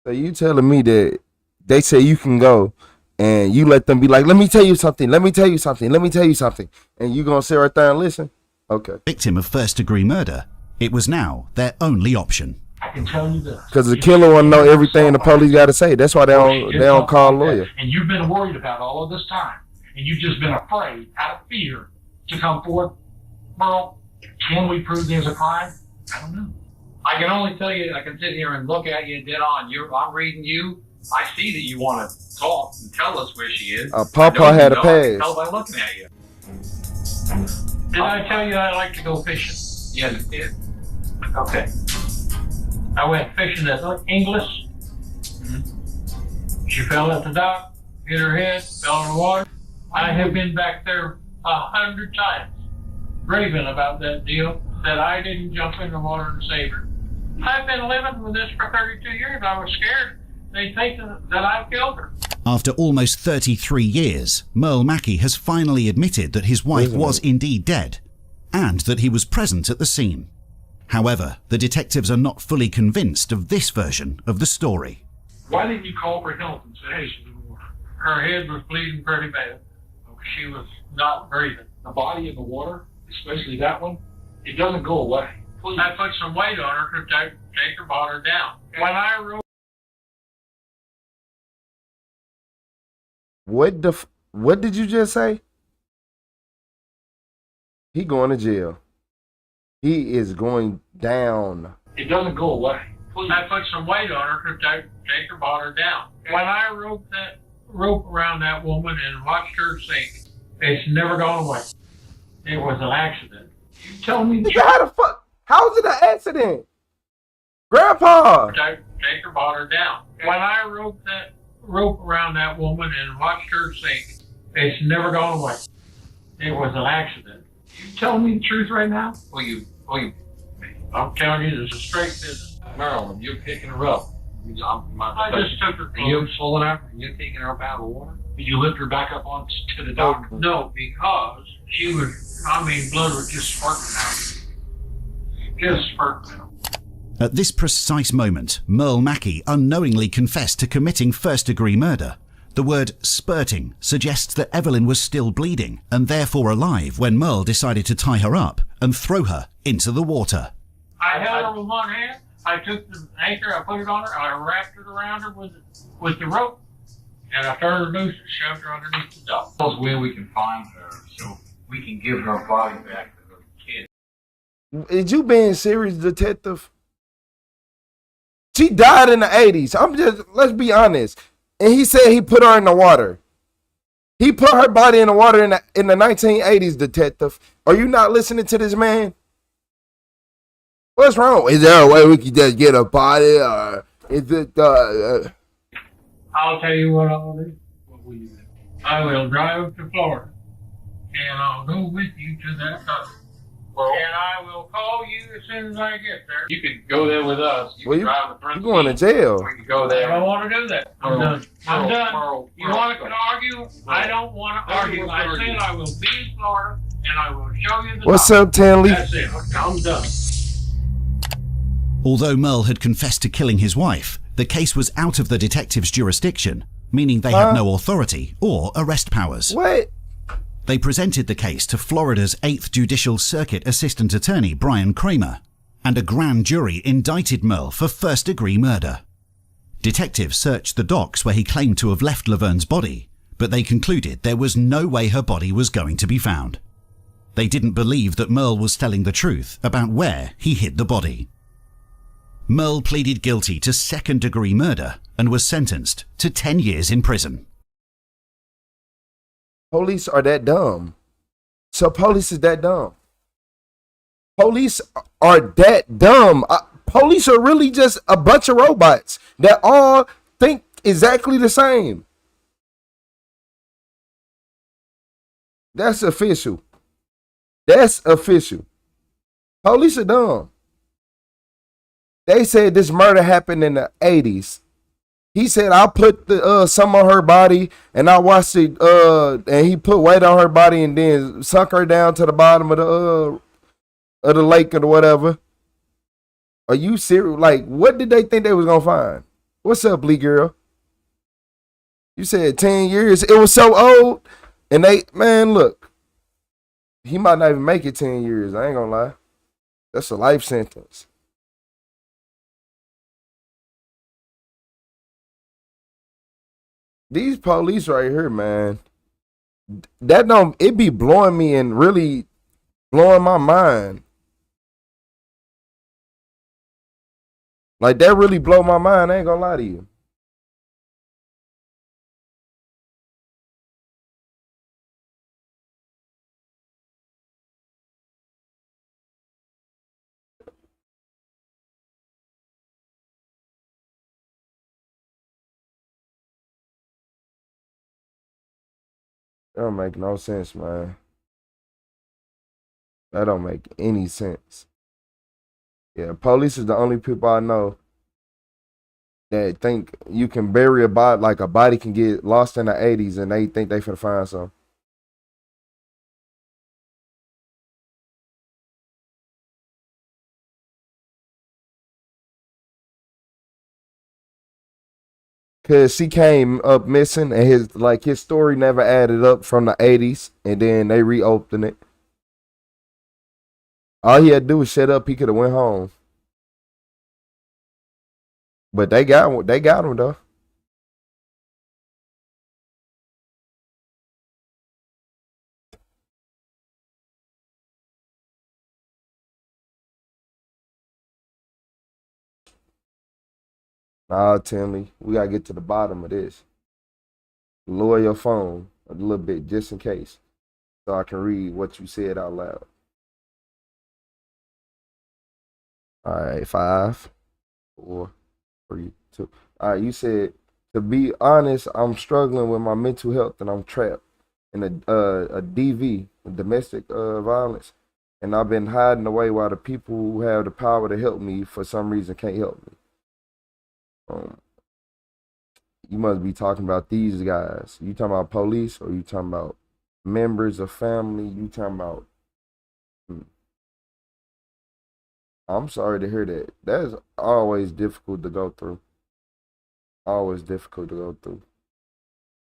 So you telling me that they say you can go and you let them be like, let me tell you something, let me tell you something, let me tell you something, and you gonna sit right there and listen? Okay. Victim of first-degree murder, it was now their only option. I can tell you this. Because the killer want to know everything the police got to say. That's why they don't call a lawyer. And you've been worried about all of this time, and you've just been afraid, out of fear, to come forth. Merle, can we prove there's a crime? I don't know. I can only tell you, I can sit here and look at you dead on. I'm reading you. I see that you want to talk and tell us where she is. Papa had a I pass. can tell by looking at you. Did I tell you I like to go fishing? Yes, you did. Okay. I went fishing at English. She fell at the dock, hit her head, fell in the water. I have been back there 100 times, raving about that deal, that I didn't jump in the water and save her. I've been living with this for 32 years. I was scared they think that I killed her. After almost 33 years, Merle Mackey has finally admitted that his wife was indeed dead and that he was present at the scene. However, the detectives are not fully convinced of this version of the story. Why didn't you call for help and say, hey, she's in the water? Her head was bleeding pretty bad. She was not breathing. The body in the water, especially that one, it doesn't go away. I put some weight on her to take her body down. When I wrote... What did you just say? He going to jail. He is going down. It doesn't go away. I put some weight on her to take her body down. When I roped that rope around that woman and watched her sink, it's never gone away. It was an accident. You tell me the how the fuck? How is it an accident? Grandpa! Take her body down. When I roped that rope around that woman and watched her sink, it's never gone away. It was an accident. You telling me the truth right now? I'm telling you, this is straight business. Marilyn, you're picking her up. I just took her. Are you pulling her and you're taking her up out of the water? Did you lift her back up to the dock? No, because she was, blood was just spurting out. Just spurting out. At this precise moment, Merle Mackey unknowingly confessed to committing first-degree murder. The word spurting suggests that Evelyn was still bleeding and therefore alive when Merle decided to tie her up and throw her into the water. I held her with one hand, I took the anchor, I put it on her, I wrapped it around her with the rope, and I turned her loose and shoved her underneath the dock. Tell us where we can find her so we can give her body back to her kid. Is you being serious, detective? She died in the 80s. Let's be honest. And he said he put her in the water. He put her body in the water in the 1980s, detective. Are you not listening to this man? What's wrong? Is there a way we can just get a body, or is it? I'll tell you what I'll do. What will you do? I will drive to Florida, and I'll go with you to that dock. And I will call you as soon as I get there. You could go there with us. You can drive the front You're going to jail. We could go there. I don't want to do that. I'm done. I'm done. You want to argue? I don't want to argue. I said I will be in Florida, and I will show you the What's dock. up, Tanley? That's it. I'm done. Although Merle had confessed to killing his wife, the case was out of the detective's jurisdiction, meaning they had no authority or arrest powers. What? They presented the case to Florida's 8th Judicial Circuit Assistant Attorney Brian Kramer, and a grand jury indicted Merle for first-degree murder. Detectives searched the docks where he claimed to have left Laverne's body, but they concluded there was no way her body was going to be found. They didn't believe that Merle was telling the truth about where he hid the body. Merle pleaded guilty to second-degree murder and was sentenced to 10 years in prison. Police are that dumb. So police is that dumb. Police are that dumb. Police are really just a bunch of robots that all think exactly the same. That's official. That's official. Police are dumb. They said this murder happened in the 80s. He said I put the some on her body and I watched it and he put weight on her body and then sunk her down to the bottom of the lake or whatever. Are you serious? Like, what did they think they was gonna find? What's up, Lee girl? You said 10 years. It was so old. And man, look, he might not even make it 10 years. I ain't gonna lie. That's a life sentence. These police right here, man, it be blowing me and really blowing my mind. Like, that really blow my mind. I ain't gonna lie to you. That don't make no sense, man. That don't make any sense. Yeah, police is the only people I know that think you can bury a body, like a body can get lost in the 80s and they think they finna find something. Cause she came up missing and his story never added up from the 80s and then they reopened it. All he had to do was shut up, he could have went home. But they got him though. Nah, Timmy, we gotta get to the bottom of this. Lower your phone a little bit just in case, so I can read what you said out loud. All right, 5, 4, 3, 2. All right, you said, to be honest, I'm struggling with my mental health and I'm trapped in a DV, domestic violence, and I've been hiding away while the people who have the power to help me for some reason can't help me. You must be talking about these guys. You talking about police or you talking about members of family? You talking about... I'm sorry to hear that. That is always difficult to go through. Always difficult to go through.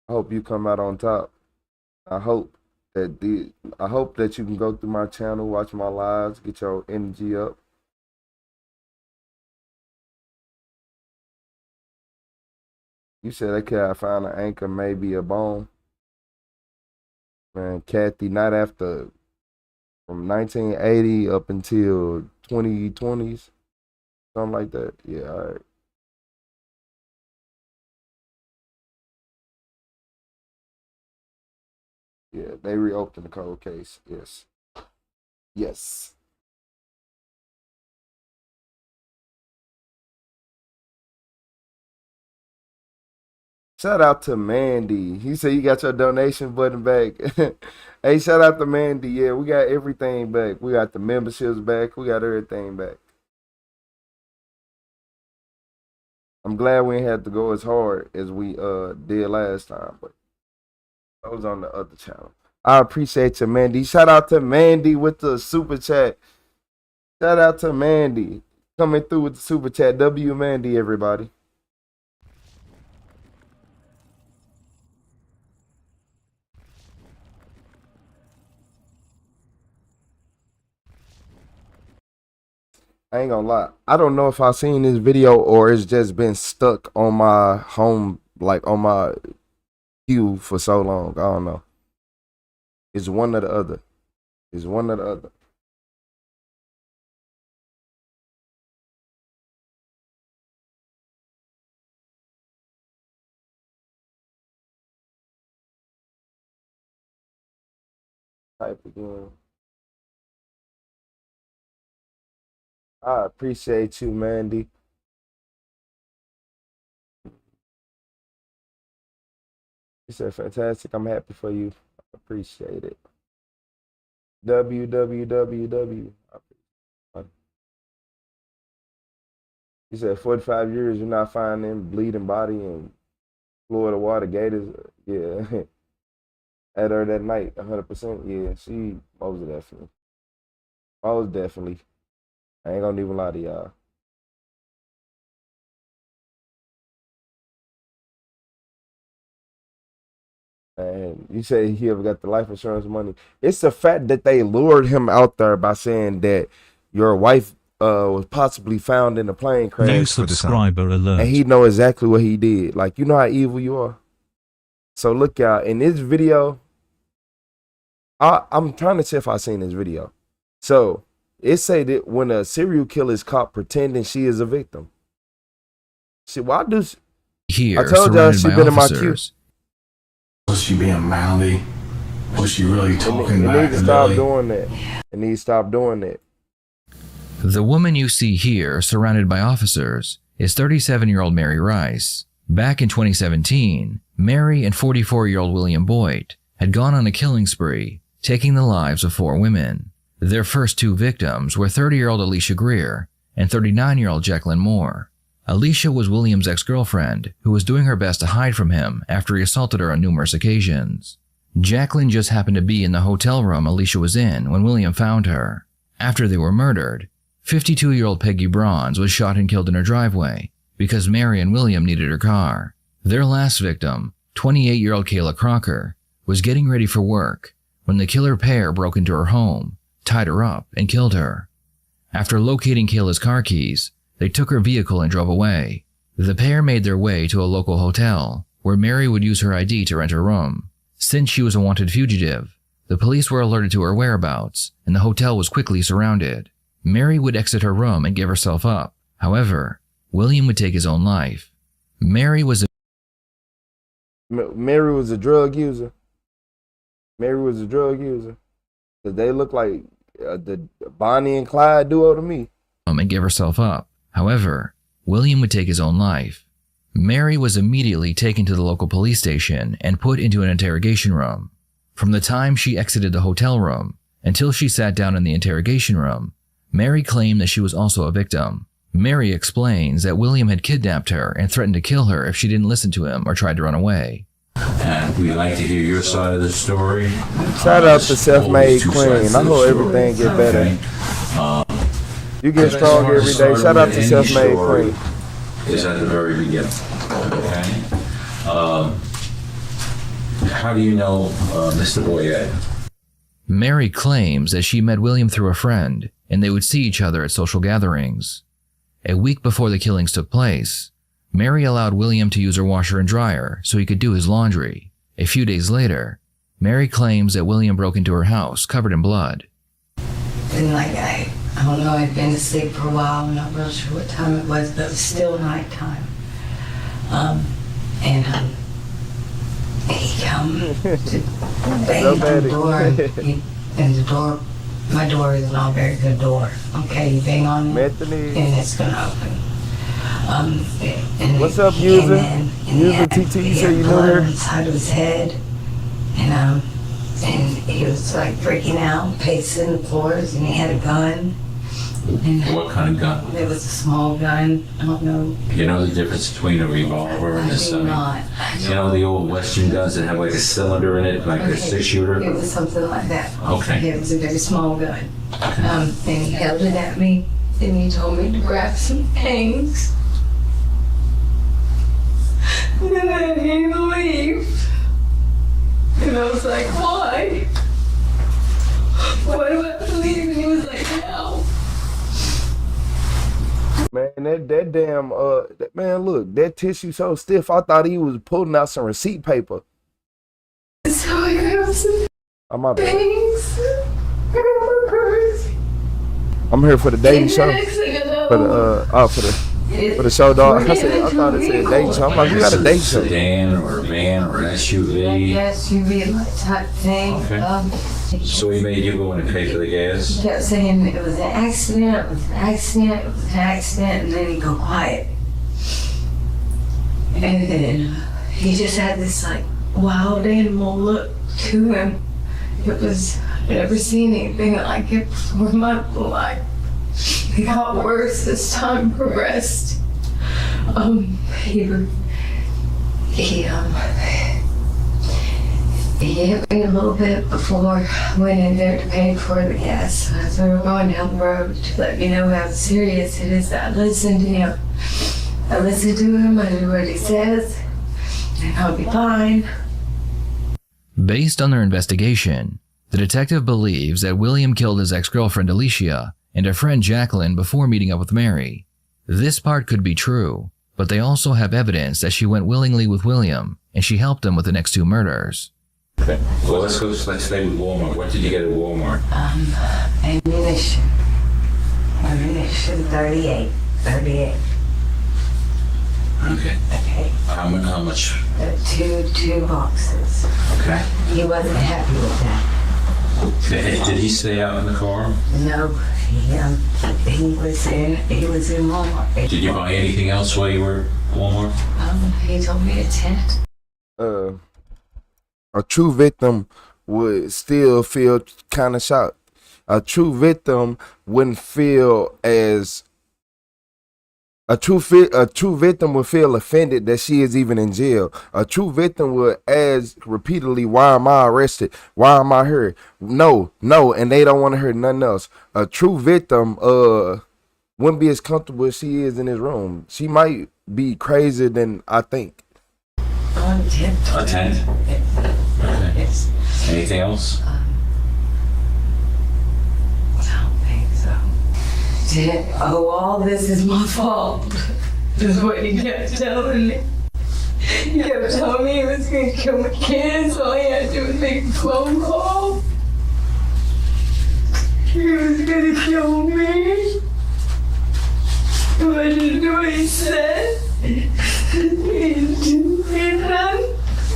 I hope you come out on top. I hope that you can go through my channel, watch my lives, get your energy up. You said they could have found an anchor, maybe a bone. Man, Kathy, not after from 1980 up until 2020s, something like that. Yeah, all right. Yeah, they reopened the cold case. Yes. Yes. Shout out to Mandy. He said you got your donation button back. Hey, shout out to Mandy. Yeah, we got everything back. We got the memberships back. We got everything back. I'm glad we ain't had to go as hard as we did last time, but I was on the other channel. I appreciate you, Mandy. Shout out to Mandy with the super chat. Shout out to Mandy coming through with the super chat. W Mandy, everybody. I ain't gonna lie. I don't know if I seen this video or it's just been stuck on my home, like on my queue for so long. I don't know. It's one or the other. It's one or the other. Type again. I appreciate you, Mandy. You said fantastic. I'm happy for you. I appreciate it. WWWW. You said 45 years, you're not finding bleeding body in Florida water gators. Yeah. At her that night, 100%. Yeah, she most definitely. Most definitely. I ain't gonna even lie to y'all. And you say he ever got the life insurance money. It's the fact that they lured him out there by saying that your wife was possibly found in a plane crash. No subscriber alert. And he know exactly what he did. Like, you know how evil you are. So look, y'all, in this video, I'm trying to see if I seen this video. So it say that when a serial killer is caught pretending she is a victim. See, why do here? I told y'all she been in my queue. Was she being mouthy? Was she really talking back? It needs to stop doing that. It needs to stop doing that. The woman you see here, surrounded by officers, is 37-year-old Mary Rice. Back in 2017, Mary and 44-year-old William Boyd had gone on a killing spree, taking the lives of 4 women. Their first 2 victims were 30-year-old Alicia Greer and 39-year-old Jacqueline Moore. Alicia was William's ex-girlfriend, who was doing her best to hide from him after he assaulted her on numerous occasions. Jacqueline just happened to be in the hotel room Alicia was in when William found her. After they were murdered, 52-year-old Peggy Bronze was shot and killed in her driveway because Mary and William needed her car. Their last victim, 28-year-old Kayla Crocker, was getting ready for work when the killer pair broke into her home, tied her up, and killed her. After locating Kayla's car keys, they took her vehicle and drove away. The pair made their way to a local hotel, where Mary would use her ID to rent a room. Since she was a wanted fugitive, the police were alerted to her whereabouts, and the hotel was quickly surrounded. Mary would exit her room and give herself up. However, William would take his own life. Mary was a drug user. Mary was a drug user. They look like the Bonnie and Clyde duo to me. And give herself up. However, William would take his own life. Mary was immediately taken to the local police station and put into an interrogation room. From the time she exited the hotel room until she sat down in the interrogation room, Mary claimed that she was also a victim. Mary explains that William had kidnapped her and threatened to kill her if she didn't listen to him or tried to run away. And we'd like to hear your side of the story. Shout out to Self-Made Queen. I hope everything get better. You get stronger every day. Shout out to Self-Made Queen. Is at the very beginning. Okay. How do you know Mr. Boyd? Mary claims that she met William through a friend, and they would see each other at social gatherings. A week before the killings took place, Mary allowed William to use her washer and dryer so he could do his laundry. A few days later, Mary claims that William broke into her house covered in blood. And I don't know, I'd been asleep for a while. I'm not real sure what time it was, but it was still nighttime. He come to bang on the door, and the door, my door is not a very good door. Okay, you bang on it, and it's gonna open. And what's up, user? User TT, you say you know her? Inside of his head, and he was like freaking out, pacing the floors, and he had a gun. And what kind of gun? It was a small gun. I don't know. You know the difference between a revolver and a semi? You know the old Western guns that have like a cylinder in it, like a 6-shooter? It was something like that. Okay. It was a very small gun. And he held it at me, and he told me to grab some things. And then I need to leave. And I was like, why? Why do I have to leave? And he was like, no. Man, that damn, man, look, that tissue so stiff, I thought he was pulling out some receipt paper. So I grabbed some things. I grabbed my purse. I'm here for the dating show. For the show, dog. I thought it said dating show. I'm like, we got a dating show. Sedan or a van or an SUV? SUV type thing. Okay. So he made you go in and pay for the gas? He kept saying it was an accident, it was an accident, it was an accident, and then he'd go quiet. And then he just had this like wild animal look to him. It was, I've never seen anything like it before in my life. It got worse as time progressed. He hit me a little bit before I went in there to pay for the gas. As we were going down the road to let me know how serious it is, I listened to him. I listen to him, I do what he says, and I'll be fine. Based on their investigation, the detective believes that William killed his ex-girlfriend Alicia and her friend Jacqueline before meeting up with Mary. This part could be true, but they also have evidence that she went willingly with William and she helped him with the next 2 murders. Okay. Well, let's stay with Walmart. What did you get at Walmart? Ammunition. Ammunition, 38. Okay. Okay. How much? Two boxes. Okay. He wasn't happy with that. Did he stay out in the car? No, he was in Walmart. Did you buy anything else while you were at Walmart? He told me a tent. A true victim would still feel kind of shocked. A true victim wouldn't feel as a true victim would feel offended that she is even in jail. A true victim would ask repeatedly, "Why am I arrested? Why am I here?" No, and they don't want to hear nothing else. A true victim wouldn't be as comfortable as she is in his room. She might be crazier than I think. A tent. A tent? Okay. Yes. Anything else? I don't think so. Oh, all this is my fault. Is what he kept telling me. He kept telling me he was going to kill my kids. All he had to do was make a phone call. He was going to kill me. If I didn't do what he said. He done.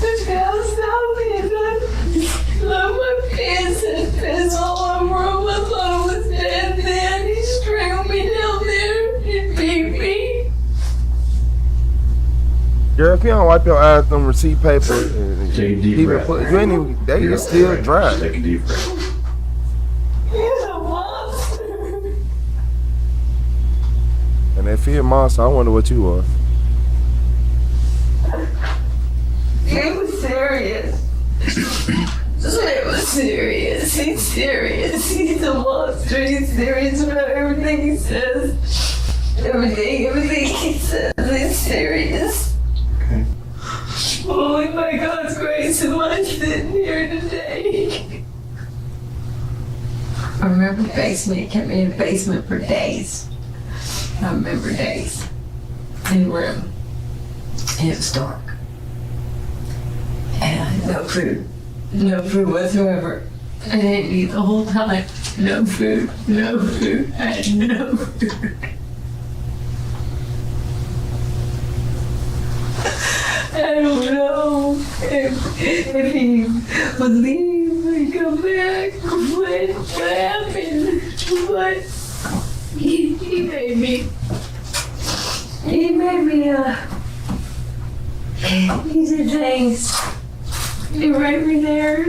The house now, he done. Love my pants and piss all over him. I thought I was dead then. He strangled me down there. He beat me. Girl, if you don't wipe your eyes with them receipt paper and Take a deep breath. you ain't even, they is still dry. Take a deep breath. He's a monster. And if you're a monster, I wonder what you are. He was serious. It was serious. He's serious. He's a monster. He's serious about everything he says. Everything he says. He's serious. Okay. Only by God's grace am I sitting here today. I remember the basement. He kept me in the basement for days. I remember days. In the room. And it was dark. And I had no food. No food whatsoever. I didn't eat the whole time. No food. No food. I had no food. I don't know if he would leave and come back. What happened? But he made me. He made me. He did things. He right me there.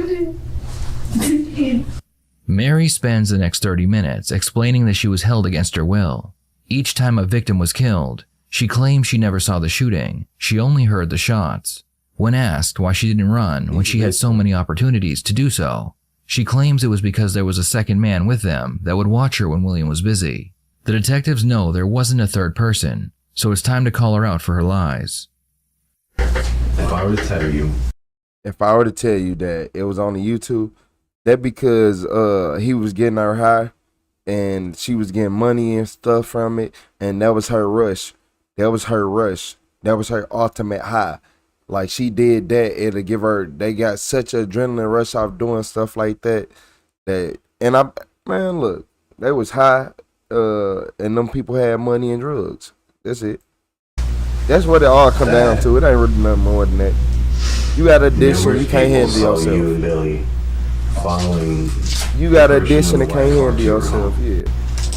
Mary spends the next 30 minutes explaining that she was held against her will. Each time a victim was killed, she claims she never saw the shooting. She only heard the shots. When asked why she didn't run when she had so many opportunities to do so, she claims it was because there was a second man with them that would watch her when William was busy. The detectives know there wasn't a third person, so it's time to call her out for her lies. If I were to tell you that it was on the YouTube, that because he was getting her high and she was getting money and stuff from it, and that was her rush. That was her rush. That was her ultimate high. Like, she did that, it'll give her, they got such an adrenaline rush off doing stuff like that. Man, look, they was high, and them people had money and drugs. That's it. That's what it all come down to. It ain't really nothing more than that. You got addiction, you can't handle yourself. You and Billy following. You got addiction and can't handle yourself, yeah.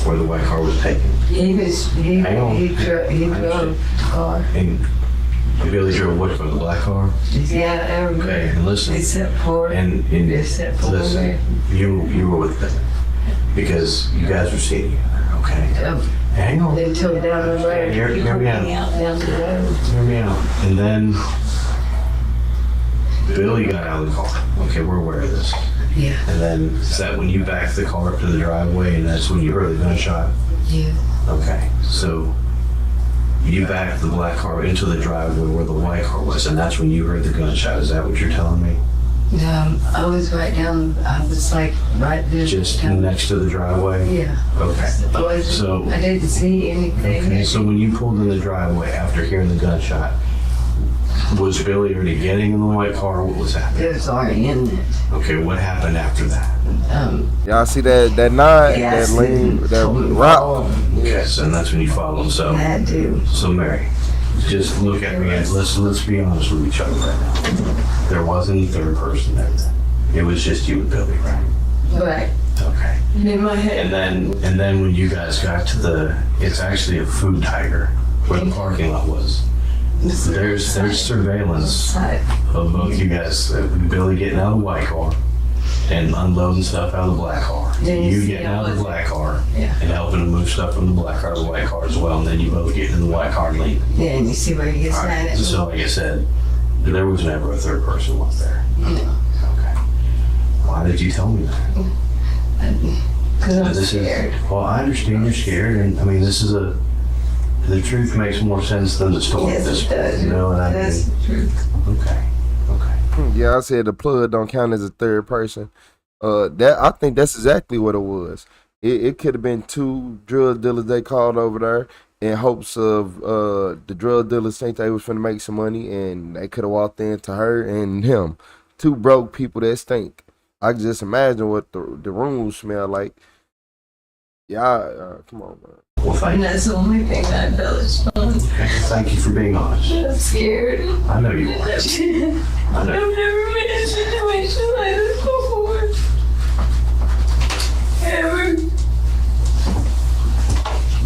Where the white car was taken. He drove the car. And Billy drove what for the black car? Yeah, everybody. Okay, and listen. Except for listen, you were with them because you guys were senior. Okay. Hang on. Until down the road. Hear me out. Down the road. Hear me out. And then Billy got out of the car. Okay, we're aware of this. Yeah. And then is that when you backed the car up to the driveway and that's when you heard the gunshot? Yeah. Okay, so you backed the black car into the driveway where the white car was, and that's when you heard the gunshot. Is that what you're telling me? I was right down, I was like right there. Just next to the driveway? Yeah. Okay. So I didn't see anything. okay, so when you pulled in the driveway after hearing the gunshot, was Billy already getting in the white car, or what was happening? It was already in it. Okay, what happened after that? Y'all see that nod, Yeah, that lean, that rock? Yes, and that's when you follow him. So, I do. So Mary, just look at me and let's be honest with each other right now. There wasn't a third person there then. It was just you and Billy, right? Right. Okay. In my head. And then when you guys got to it's actually a food tiger where the parking lot was. There's surveillance of both you guys, Billy getting out of the white car and unloading stuff out of the black car. You getting out of the black car and helping to move stuff from the black car to the white car as well, and then you both get in the white car and leave. Yeah, and you see where he gets at. So like I said, there was never a third person was there. No. Okay. Why did you tell me that? Because I'm scared. Well, I understand you're scared, and I mean, the truth makes more sense than the story. Yes, it does. You know what I mean? That's the truth. Okay. Yeah, I said the plug don't count as a third person. I think that's exactly what it was. It could have been two drug dealers they called over there in hopes of the drug dealers think they was finna make some money, and they could have walked into her and him. Two broke people that stink. I can just imagine what the room would smell like. Yeah, come on, man. Well, And that's the only thing that I felt is fun. Thank you for being honest. I'm scared. I know you are. I've never been in a situation like this before. Ever.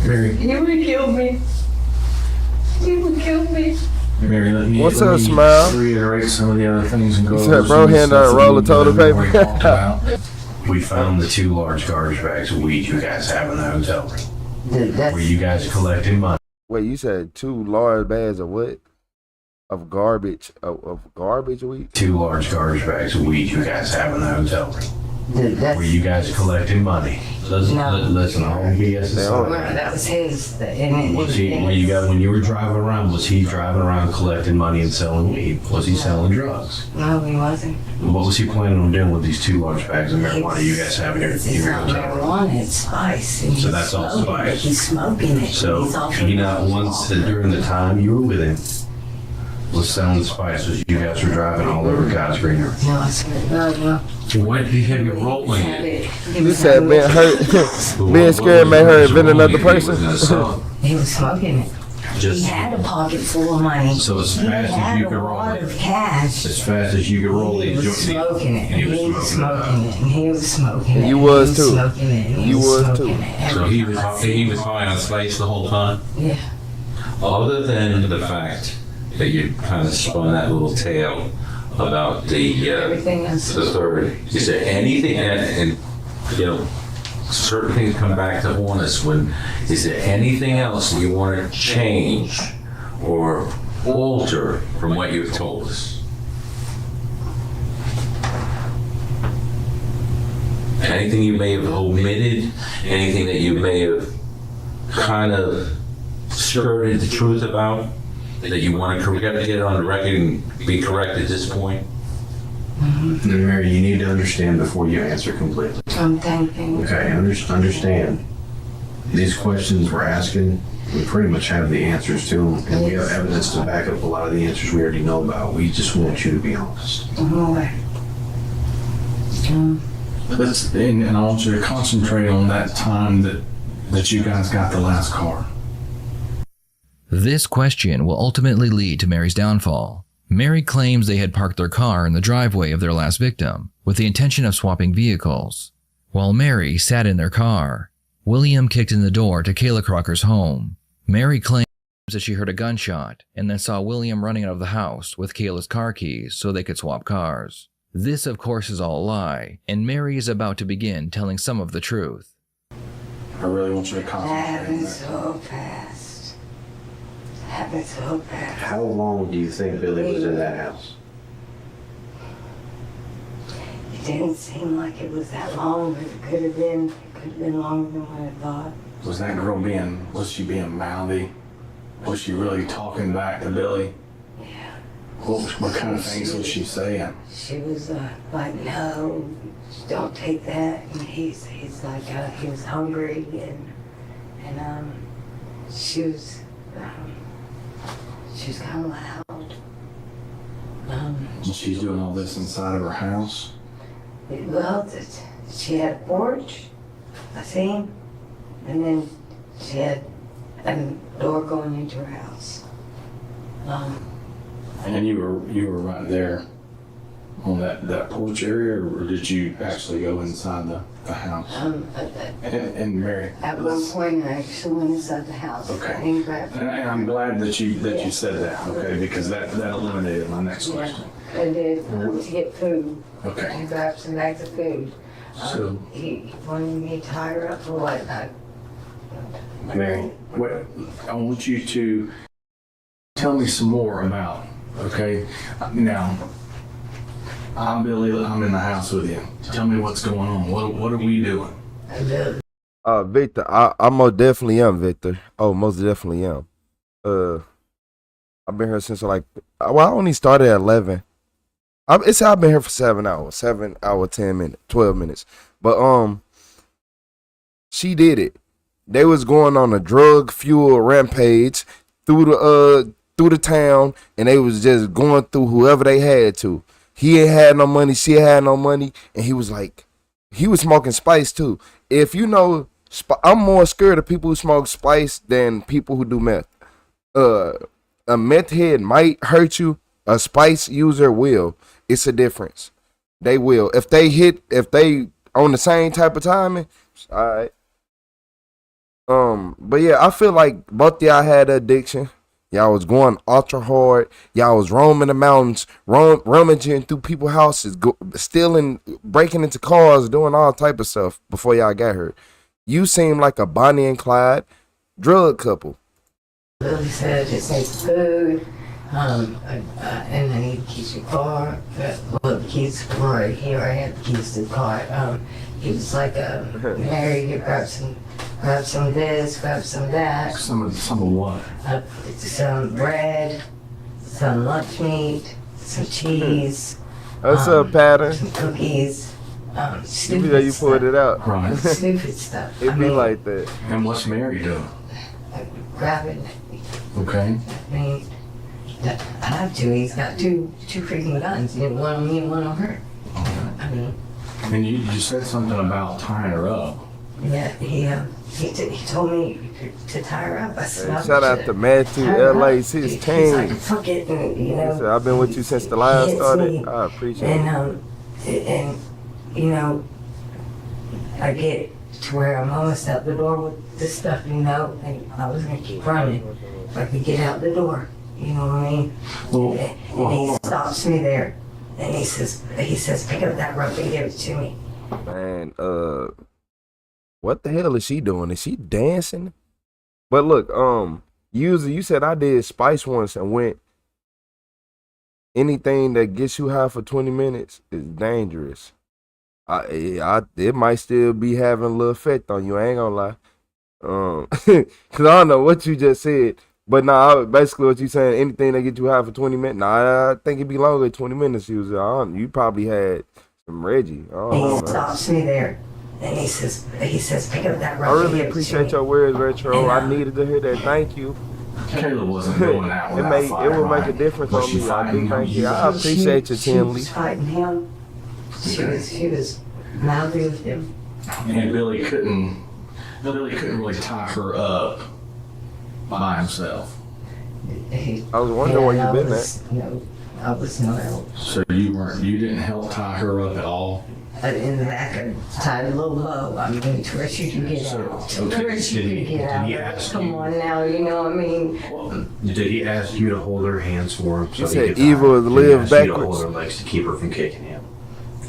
Mary. He would kill me. He would kill me. Mary, let me What's up, Smile? reiterate some of the other things and go You over said, bro, some of the hand stuff out a that roll we of toilet already paper. talked about. We found the 2 large garbage bags of weed you guys have in the hotel room. Were you guys collecting money? Wait, you said 2 large bags of what? Of garbage? Of garbage weed? 2 large garbage bags of weed you guys have in the hotel room. Were you guys collecting money? Listen, all BS aside. That was his. Was he, when you were driving around, was he driving around collecting money and selling weed? Was he selling drugs? No, he wasn't. What was he planning on doing with these 2 large bags of marijuana you guys have in your It's not hotel room? marijuana, it's spice. And So that's all spice. He's smoking it. So He's also he not once during the time you were with him was selling spice as you guys were driving all over God's green earth. No, I swear. No. So why did he have you rolling it? You said being hurt, being scared made her invent another person. He was smoking it. Just He had a pocket full of money. so as He fast as had you a could roll lot it, of cash. as fast as you could roll He these was joints, smoking it. and he was smoking it. And he was smoking it. You was too. Smoking it. And he You was smoking too. it. So he was high on spice the whole time? Yeah. Other than the fact that you kind of spun that little tale about the Everything else. the third, is there anything, and you know, certain things come back to haunt us, is there anything else you want to change or alter from what you've told us? Anything you may have omitted, anything that you may have kind of skirted the truth about, that you want to get it on the record and be correct at this point? Mary, you need to understand before you answer completely. I'm thinking. Okay, understand. These questions we're asking, we pretty much have the answers to them, and we have evidence to back up a lot of the answers we already know about. We just want you to be honest. And I want you to concentrate on that time that you guys got the last car. This question will ultimately lead to Mary's downfall. Mary claims they had parked their car in the driveway of their last victim with the intention of swapping vehicles. While Mary sat in their car, William kicked in the door to Kayla Crocker's home. Mary claims that she heard a gunshot and then saw William running out of the house with Kayla's car keys so they could swap cars. This, of course, is all a lie, and Mary is about to begin telling some of the truth. I really want you to That concentrate. happened so fast. Happened so fast. How long do you think Billy was in that house? It didn't seem like it was that long, but it could have been. It could have been longer than what I thought. Was that girl was she being mouthy? Was she really talking back to Billy? Yeah. What kind of things was she saying? She was like, no, don't take that. And he's like, he was hungry and she was kind of loud. And she's doing all this inside of her house? Well, she had a porch, I think, and then she had a door going into her house. And you were right there on that porch area, or did you actually go inside the house? And Mary. At one point, I actually went inside the house. Okay. And I'm glad that you said that. Okay, because that eliminated my next question. I did to get food. Okay. And grab some bags of food. So He wanted me to tie her up for what? Mary, I want you to tell me some more about. Okay. Now, I'm Billy. I'm in the house with you. Tell me what's going on. What are we doing? Victor, I most definitely am, Victor. Oh, most definitely am. I've been here since I only started at 11. I've been here for 7 hours, 7 hours, 10 minutes, 12 minutes. But she did it. They was going on a drug fuel rampage through the town, and they was just going through whoever they had to. He ain't had no money, she had no money, and he was smoking spice too. If you know, I'm more scared of people who smoke spice than people who do meth. A meth head might hurt you. A spice user will. It's a difference. They will. If they on the same type of timing, all right. But yeah, I feel like both y'all had addiction. Y'all was going ultra hard. Y'all was roaming the mountains, rummaging through people's houses, stealing, breaking into cars, doing all type of stuff before y'all got hurt. You seem like a Bonnie and Clyde drug couple. Billy said, just need food, and I need keys to the car. Well, the keys right here, I had the keys to the car. He was like, Mary, you grab some of this, grab some of that. Some of what? Some bread, some lunch meat, some cheese. What's up, Pattern? Some cookies. Stupid Yeah, you pulled it out. Right. Stupid stuff. It be like that. And what's Mary doing? Grabbing. Okay. I mean, I have to. He's got two freaking guns. One on me and one on her. I mean. And you said something about tying her up. Yeah, he told me to tie her up. I said, hey, shout out to Matthew, LA 16. Like, fuck it, and, you know. Said, I've been with you since the line started. I appreciate it. And you know, I get to where I'm almost out the door with this stuff, you know, and I was gonna keep running if I could get out the door. You know what I mean? And he stops me there, and he says, pick up that rope and give it to me. Man, what the hell is she doing? Is she dancing? But look, user, you said I did spice once and went. Anything that gets you high for 20 minutes is dangerous. It might still be having a little effect on you. I ain't gonna lie. Cause I don't know what you just said, but nah, basically what you saying, anything that get you high for 20 minutes. Nah, I think it'd be longer than 20 minutes. You probably had some Reggie. He stops me there, and he says, pick up that rope. I really appreciate your words, Retro. I needed to hear that. Thank you. Kayla wasn't going out without fighting, it would make a difference on me. I do thank you. I appreciate you, Tim Lee. She was fighting him. She was mouthy with him. And Billy couldn't really tie her up by himself. I was wondering where you been at. No, I was not help. So you didn't help tie her up at all? In the back, I tied a little bow. I mean, to where she could get out. To where she could get out. Come on now, you know what I mean? Did he ask you to hold her hands for him? You said evil is live backwards. To hold her legs to keep her from kicking him?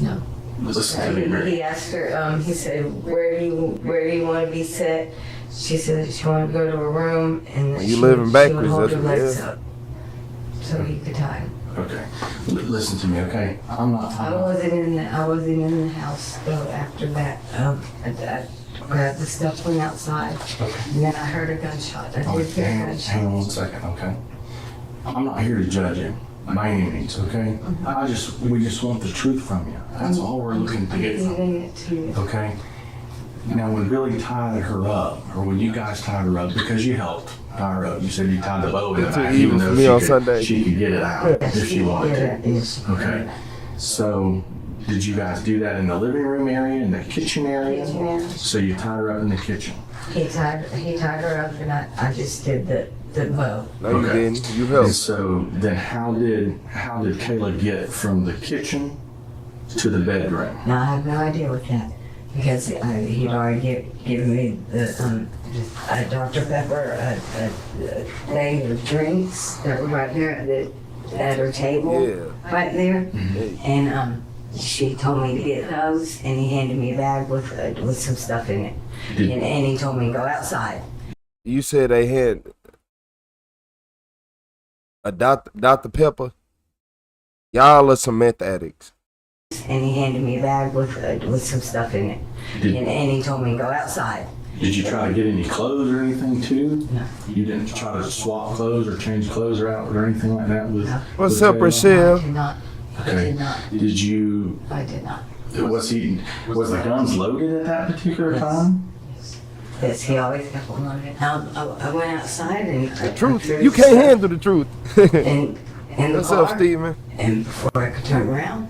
No. Listen to me, Mary. He asked her, he said, where do you want to be set? She said she wanted to go to a room and you living backwards, she would hold her that's- legs yeah. up so he could tie him. Okay. Listen to me, okay? I'm not. I wasn't in the house though after that. I grabbed the stuff, went outside, and then I heard a gunshot. I did hear a gunshot. Hang on 1 second, okay? I'm not here to judge you by any means, okay? We just want the truth from you. That's all we're looking to get from you. Okay? Now, when Billy tied her up, or when you guys tied her up, because you helped tie her up, you said you tied the bow in the back, even though she could get it out if she wanted to. Okay? So, did you guys do that in the living room area, in the kitchen area? So you tied her up in the kitchen? He tied her up, and I just did the bow. No, you didn't. You helped. And so then how did Kayla get from the kitchen to the bedroom? Now I have no idea what that, because he'd already given me the Dr. Pepper, a thing of drinks that were right there at her table, right there, and she told me to get those, and he handed me a bag with some stuff in it, and he told me to go outside. You said they had a Dr. Pepper. Y'all are some meth addicts. And he handed me a bag with some stuff in it, and he told me to go outside. Did you try to get any clothes or anything too? No. You didn't try to swap clothes or change clothes or out or anything like that with? What's with up, Kayla? Rochelle? I did not. Okay. I did not. Did you? I did not. Was the guns loaded at that particular time? Yes, he always kept them loaded. I went outside and the truth. You can't handle the truth. in the What's car, up, Steven? And before I could turn around,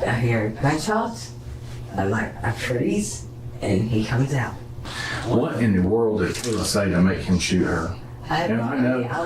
I hear gunshots. I freeze, and he comes out. What in the world did Kayla say to make him shoot her? I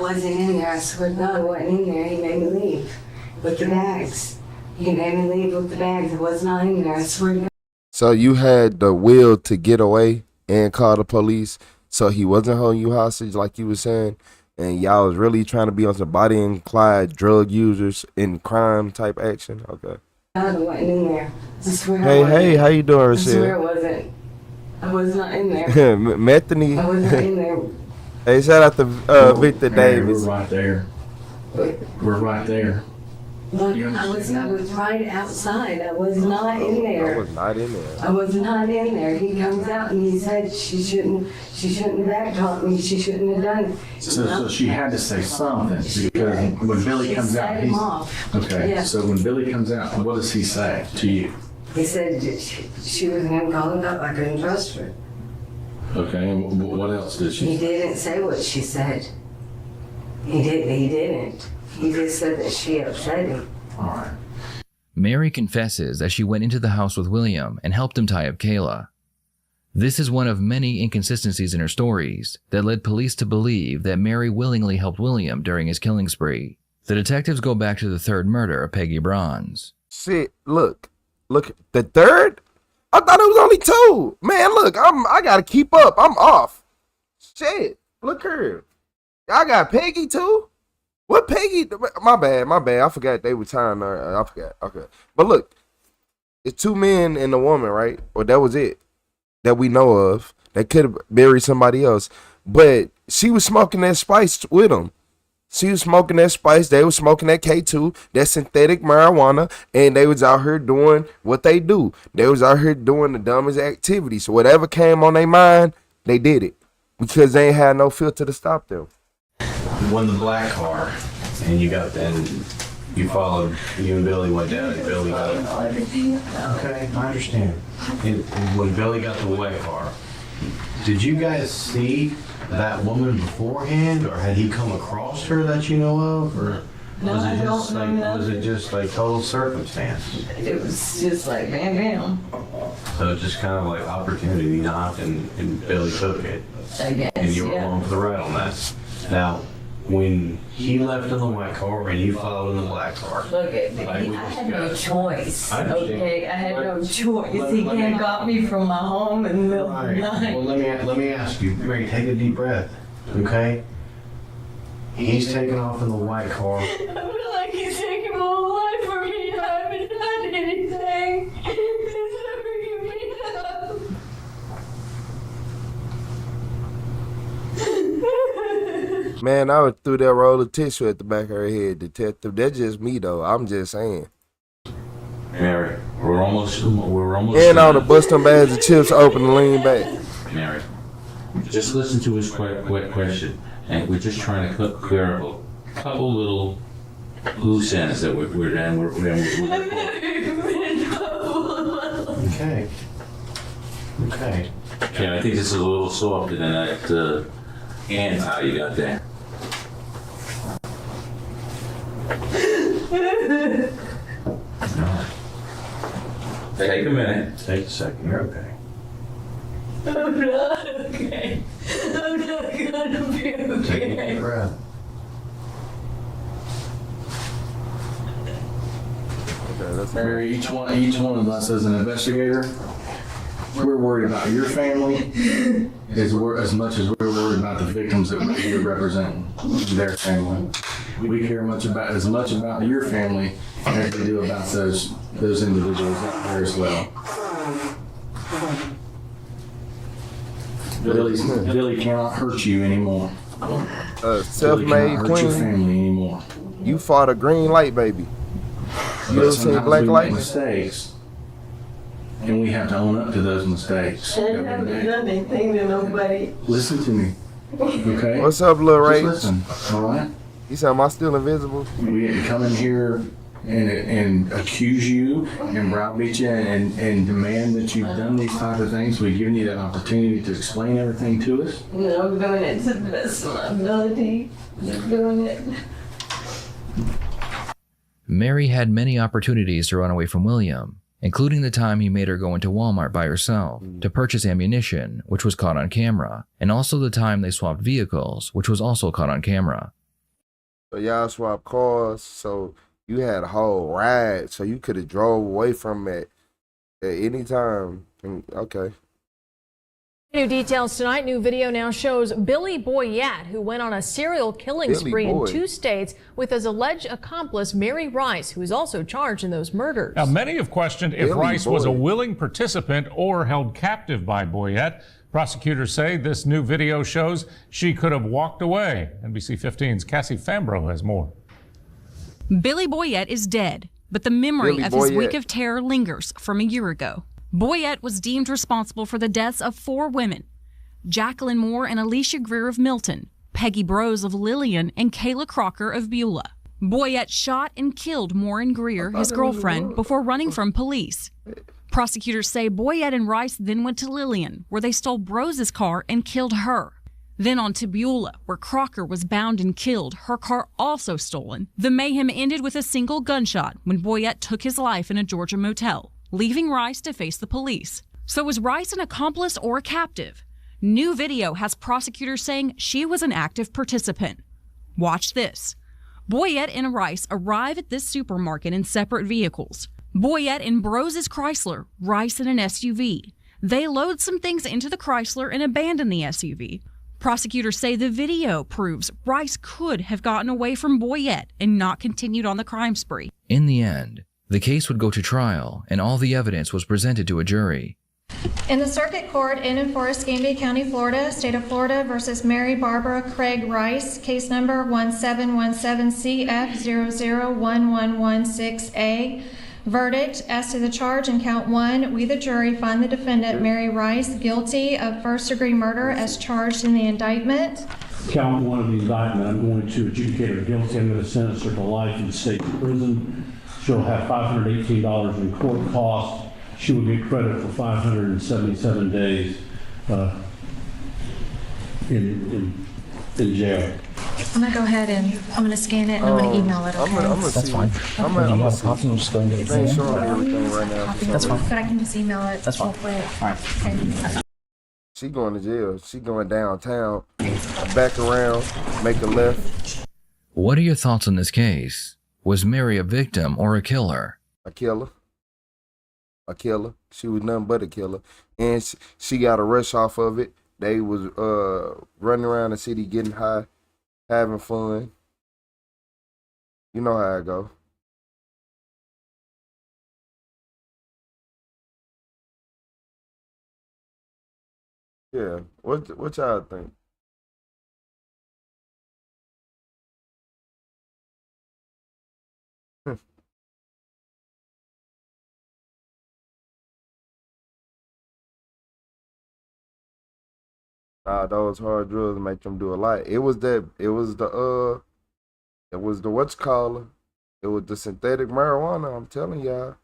wasn't in there. I swear to God, I wasn't in there. He made me leave with the bags. He made me leave with the bags. I was not in there. I swear to God. So you had the will to get away and call the police. So he wasn't holding you hostage like you were saying. And y'all was really trying to be on some Bonnie and Clyde drug users in crime type action. Okay. I wasn't in there. I swear I Hey, wasn't. hey, how you doing, I swear I Rochelle? wasn't. I was not in there. Methany. I wasn't in there. Hey, shout out to Victor Davis. We're right there. We're right there. Look, I was right outside. I was not in there. I was not in there. I was not in there. He comes out and he said she shouldn't have backtalked me. She shouldn't have done it. So she had to say something because when Billy comes out, set him off. okay. Yeah. So when Billy comes out, what does he say to you? He said she was going to call him up. I couldn't trust her. Okay. And what else did she? He didn't say what she said. He didn't. He just said that she upset him. All right. Mary confesses that she went into the house with William and helped him tie up Kayla. This is one of many inconsistencies in her stories that led police to believe that Mary willingly helped William during his killing spree. The detectives go back to the third murder of Peggy Bronze. Shit, look, the third? I thought it was only two. Man, look, I gotta keep up. I'm off. Shit, look here. I got Peggy too. What Peggy? My bad. I forgot they were tying her. I forgot. Okay, but look, it's two men and a woman, right? Or that was it that we know of. That could have buried somebody else, but she was smoking that spice with them. She was smoking that spice. They were smoking that K2, that synthetic marijuana, and they was out here doing what they do. They was out here doing the dumbest activities. So whatever came on their mind, they did it because they ain't had no filter to stop them. When the black car and you followed, you and Billy went down and Billy got okay, I understand. And when Billy got the white car, did you guys see that woman beforehand, or had he come across her that you know of, or was it just like total circumstance? It was just like bam, bam. So it's just kind of like opportunity knocked and Billy took it. I guess, and you were yeah. along for the ride on that. Now, when he left in the white car and you followed in the black car. Look at me. I had no choice. I understand. Okay, I had no choice. He came got me from my home in the middle of the night. Well, let me ask you, Mary, take a deep breath, okay? He's taking off in the white car. I feel like he's taking my whole life from me. I haven't done anything. Please never give me up. Man, I would threw that roll of tissue at the back of her head, detective. That's just me though. I'm just saying. Mary, we're almost. And all the busting bags of chips open and lean back. Mary, just listen to his question, and we're just trying to clear up a couple little loose ends that we're Okay. Okay. Yeah, I think this is a little softer than that hand how you got there. Take a minute. Take a second. You're okay. I'm not okay. I'm not gonna be okay. Take a deep breath. Mary, each one of us as an investigator, we're worried about your family as much as we're worried about the victims that you're representing, their family. We care as much about your family as we do about those individuals out there as well. Billy cannot hurt you anymore. Self-made hurt queen. Your family anymore. You fought a green light, baby. You ever seen Sometimes black we light? make mistakes, and we have to own up to those mistakes. I haven't done anything to nobody. Listen to me, okay? What's up, Lil Ray? Just listen, all right? You said, am I still invisible? We had to come in here and accuse you and browbeat you and demand that you've done these type of things. We've given you that opportunity to explain everything to us. No, I'm doing it to the best of my ability. Just doing it. Mary had many opportunities to run away from William, including the time he made her go into Walmart by herself to purchase ammunition, which was caught on camera, and also the time they swapped vehicles, which was also caught on camera. So y'all swapped cars, so you had a whole ride, so you could have drove away from it at any time. Okay. New details tonight. New video now shows Billy Boyette, who went on a serial killing spree in 2 states with his alleged accomplice, Mary Rice, who is also charged in those murders. Now, many have questioned if Rice was a willing participant or held captive by Boyette. Prosecutors say this new video shows she could have walked away. NBC 15's Cassie Fambro has more. Billy Boyette is dead, but the memory of his week of terror lingers from a year ago. Boyette was deemed responsible for the deaths of 4 women, Jacqueline Moore and Alicia Greer of Milton, Peggy Brose of Lillian, and Kayla Crocker of Beulah. Boyette shot and killed Moore and Greer, his girlfriend, before running from police. Prosecutors say Boyette and Rice then went to Lillian, where they stole Brose's car and killed her. Then on to Beulah, where Crocker was bound and killed, her car also stolen. The mayhem ended with a single gunshot when Boyette took his life in a Georgia motel, leaving Rice to face the police. So was Rice an accomplice or a captive? New video has prosecutors saying she was an active participant. Watch this. Boyette and Rice arrive at this supermarket in separate vehicles. Boyette in Brose's Chrysler, Rice in an SUV. They load some things into the Chrysler and abandon the SUV. Prosecutors say the video proves Rice could have gotten away from Boyette and not continued on the crime spree. In the end, the case would go to trial and all the evidence was presented to a jury. In the Circuit Court in and for Escambia County, Florida, State of Florida versus Mary Barbara Craig Rice, case number 1717CF0011116A. Verdict as to the charge in count 1, we the jury find the defendant Mary Rice guilty of first-degree murder as charged in the indictment. Count 1 of the indictment, I'm going to adjudicate her guilty. I'm going to sentence her to life in state prison. She'll have $518 in court costs. She will get credit for 577 days in jail. I'm gonna go ahead and I'm gonna scan it and I'm gonna email it. Okay? That's fine. I'm gonna see. I'm just going to get it. Showing everything right now. That's fine. But I can just email it. That's fine. Real quick. All right. Okay. She going to jail. She going downtown, back around, make a left. What are your thoughts on this case? Was Mary a victim or a killer? A killer. A killer. She was nothing but a killer. And she got a rush off of it. They was running around the city getting high, having fun. You know how it go. Yeah. What y'all think? Nah, those hard drugs make them do a lot. It was the what's called. It was the synthetic marijuana. I'm telling y'all.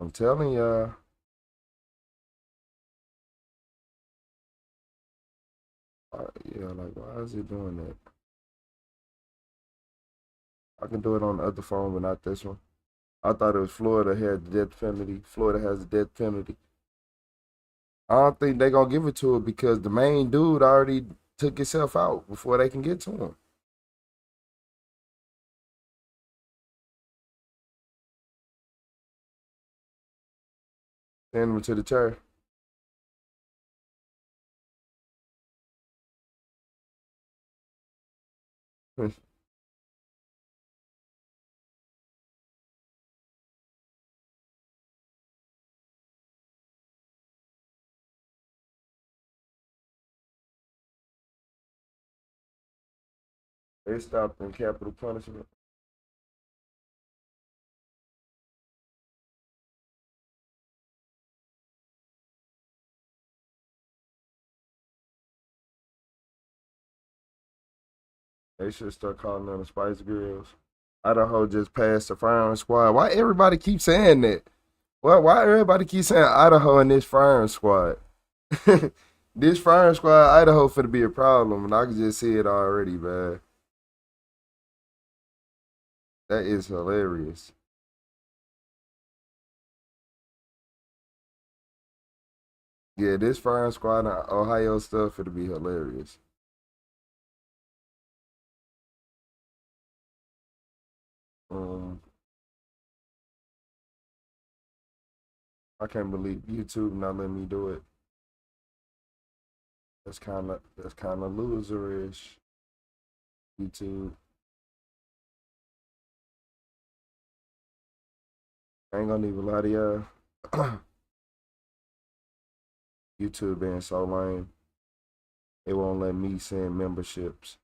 I'm telling y'all. Yeah, like why is it doing that? I can do it on the other phone, but not this one. I thought it was Florida had the death penalty. Florida has the death penalty. I don't think they gonna give it to it because the main dude already took himself out before they can get to him. Send him to the chair. They stopped in capital punishment. They should start calling them the Spice Girls. Idaho just passed the firing squad. Why everybody keep saying that? Well, why everybody keep saying Idaho and this firing squad? This firing squad, Idaho finna be a problem, and I can just see it already, man. That is hilarious. Yeah, this firing squad and Ohio stuff it'll be hilarious. Um, I can't believe YouTube not letting me do it. That's kind of loserish. YouTube. I ain't gonna even lie to y'all. YouTube being so lame. It won't let me send memberships.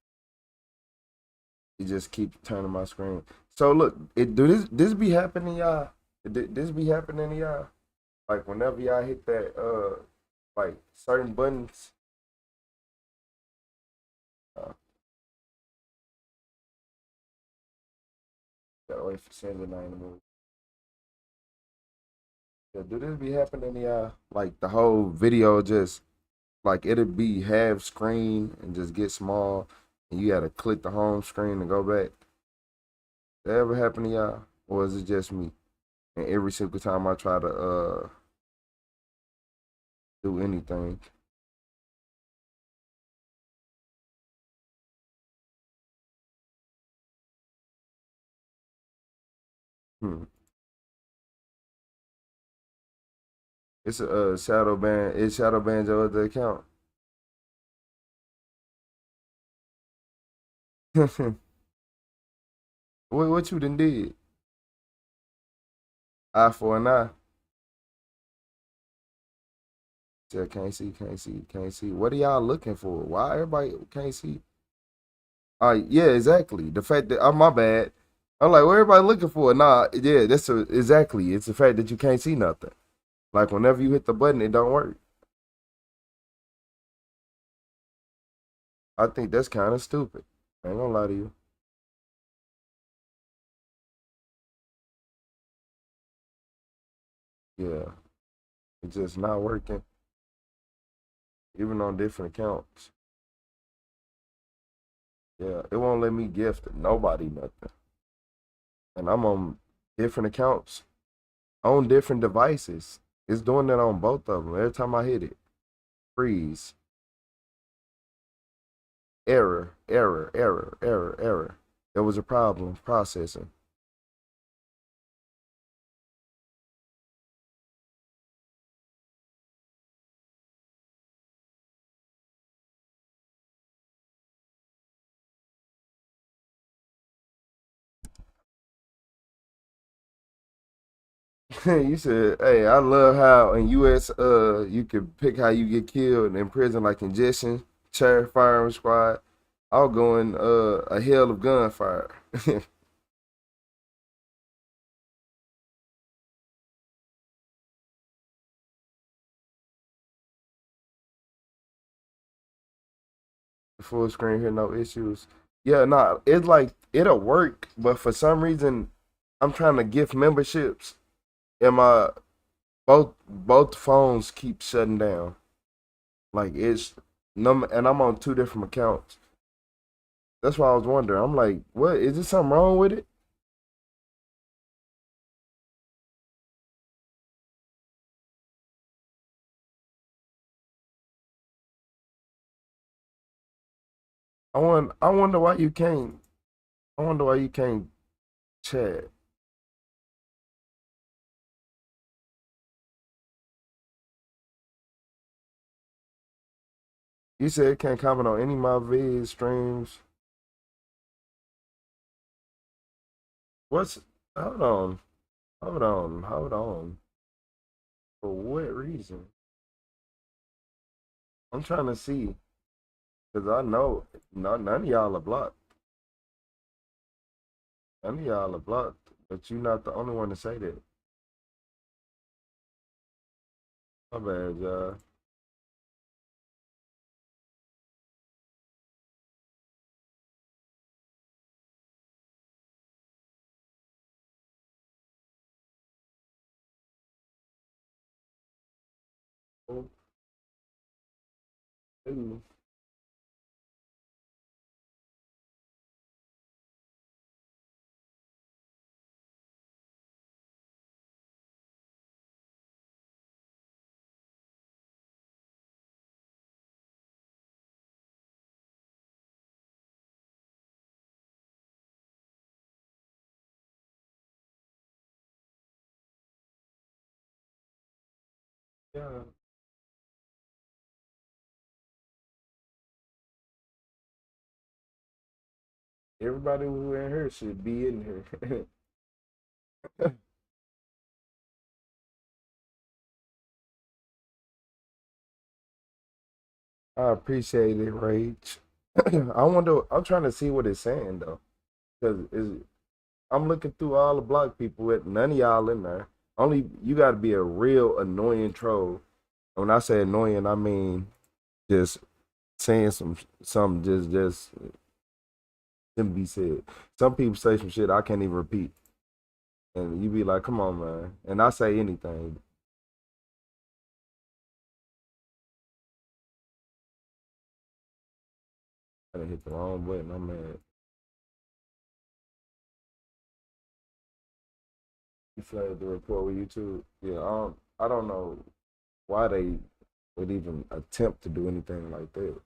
It just keeps turning my screen. So look, this be happening, y'all? This be happening to y'all? Like whenever y'all hit that like certain buttons. Gotta wait for Sandra Nine to move. Yeah, do this be happening to y'all? Like the whole video just like it'll be half screen and just get small and you gotta click the home screen and go back. That ever happen to y'all? Or is it just me? And every single time I try to do anything. Hmm. It's a shadow ban. It's shadow banned your other account. What you done did? Eye for an eye. Yeah, can't see, can't see, can't see. What are y'all looking for? Why everybody can't see? Yeah, exactly. The fact that my bad. I'm like, what everybody looking for? Nah, yeah, exactly. It's the fact that you can't see nothing. Like whenever you hit the button, it don't work. I think that's kind of stupid. I ain't gonna lie to you. Yeah, it's just not working. Even on different accounts. Yeah, it won't let me gift nobody nothing. And I'm on different accounts, on different devices. It's doing that on both of them. Every time I hit it, freeze, error, error, error, error, error. There was a problem processing. You said, hey, I love how in US you can pick how you get killed in prison, like ingestion, chair, firing squad. I'll go in a hell of gunfire. Full screen here, no issues. Yeah, nah, it's like it'll work, but for some reason I'm trying to gift memberships and my both phones keep shutting down. Like it's and I'm on two different accounts. That's why I was wondering. I'm like, what is there something wrong with it? I wonder why you can't. I wonder why you can't chat. You said it can't comment on any of my vids, streams. What's hold on. Hold on. Hold on. For what reason? I'm trying to see. Cause I know none of y'all are blocked. None of y'all are blocked. But you're not the only one to say that. My bad, y'all. Ooh. Yeah. Everybody who in here should be in here. I appreciate it, Rach. I wonder. I'm trying to see what it's saying though, because I'm looking through all the block people with none of y'all in there. Only you got to be a real annoying troll. And when I say annoying, I mean just saying some just didn't be said. Some people say some shit I can't even repeat, and you be like, "Come on, man," and I say anything. I done hit the wrong button. I'm mad. You flagged the report with YouTube. Yeah, I don't know why they would even attempt to do anything like that.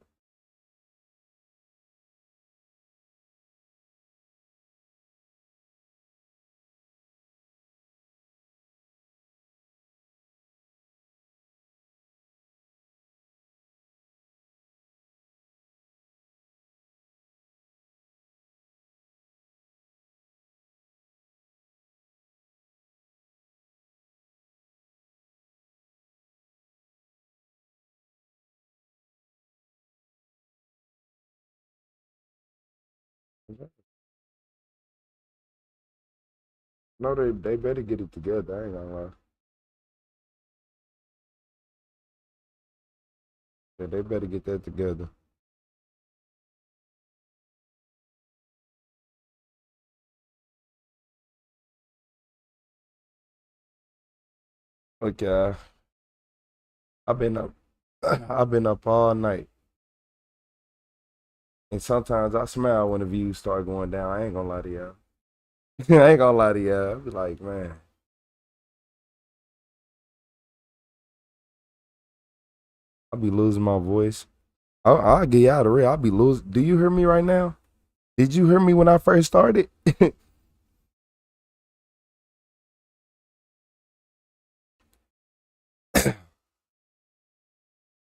No, they better get it together. I ain't gonna lie. Yeah, they better get that together. Okay, I've been up. I've been up all night, and sometimes I smile when the views start going down. I ain't gonna lie to y'all. I ain't gonna lie to y'all. I be like, man, I be losing my voice. I'll get you out of real. I'll be losing. Do you hear me right now? Did you hear me when I first started?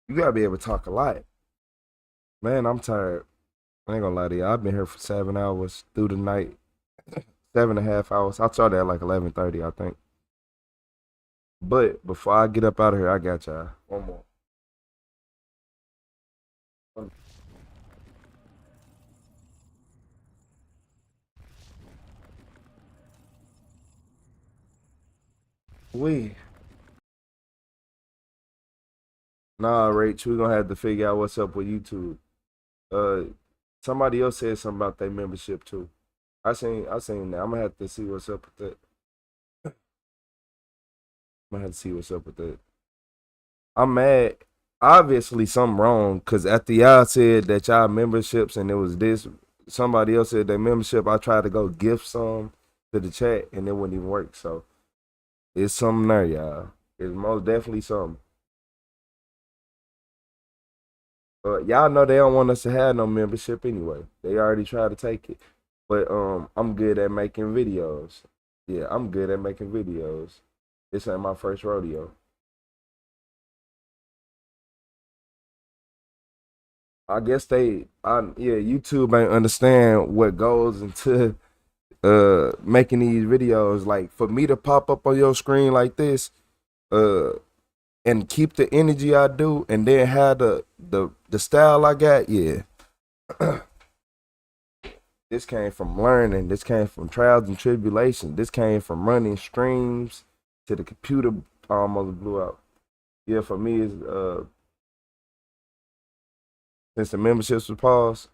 You gotta be able to talk a lot. Man, I'm tired. I ain't gonna lie to you. I've been here for 7 hours through the night. 7.5 hours. I started at like 11:30, I think. But before I get up out of here, I got y'all one more. Nah, Rach, we're gonna have to figure out what's up with YouTube. Somebody else said something about their membership too. I seen that. I'm gonna have to see what's up with that. I'm gonna have to see what's up with that. I'm mad. Obviously something wrong, cause after y'all said that y'all memberships and it was this, somebody else said their membership. I tried to go gift some to the chat and it wouldn't even work. So it's something there, y'all. It's most definitely something. Y'all know they don't want us to have no membership anyway. They already tried to take it. But I'm good at making videos. Yeah, I'm good at making videos. This ain't my first rodeo. I guess YouTube ain't understand what goes into making these videos. Like for me to pop up on your screen like this, and keep the energy I do, and then have the style I got, yeah. This came from learning. This came from trials and tribulations. This came from running streams to the computer almost blew out. Yeah, for me, it's since the memberships was paused,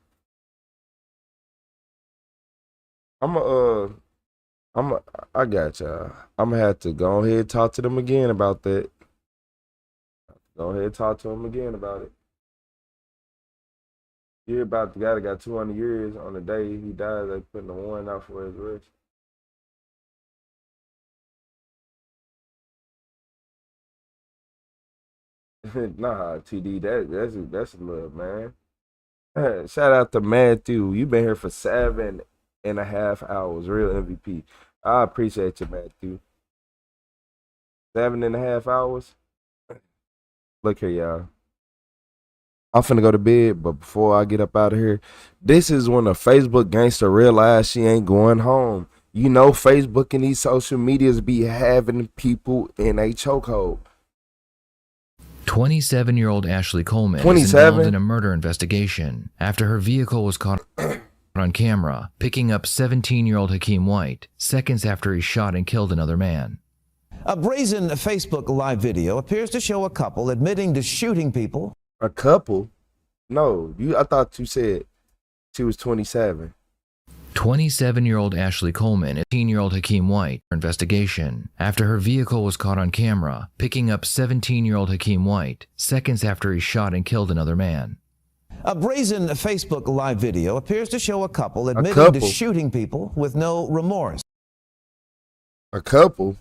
I got y'all. I'm gonna have to go ahead and talk to them again about that. Go ahead and talk to them again about it. Hear about the guy that got 200 years on the day he died. They putting the warrant out for his arrest. Nah, TD, that's love, man. Shout out to Matthew. You been here for 7.5 hours. Real MVP. I appreciate you, Matthew. 7.5 hours. Look here, y'all. I'm finna go to bed, but before I get up out of here, this is when a Facebook gangster realized she ain't going home. You know, Facebook and these social medias be having people in a chokehold. 27-year-old Ashley Coleman is 27? involved in a murder investigation after her vehicle was caught on camera picking up 17-year-old Hakeem White seconds after he shot and killed another man. A brazen Facebook live video appears to show a couple admitting to shooting people. A couple? No, I thought you said she was 27. 27-year-old Ashley Coleman and 18-year-old Hakeem White investigation after her vehicle was caught on camera picking up 17-year-old Hakeem White seconds after he shot and killed another man. A brazen Facebook live video appears to show a couple admitting to shooting people with no remorse. A couple?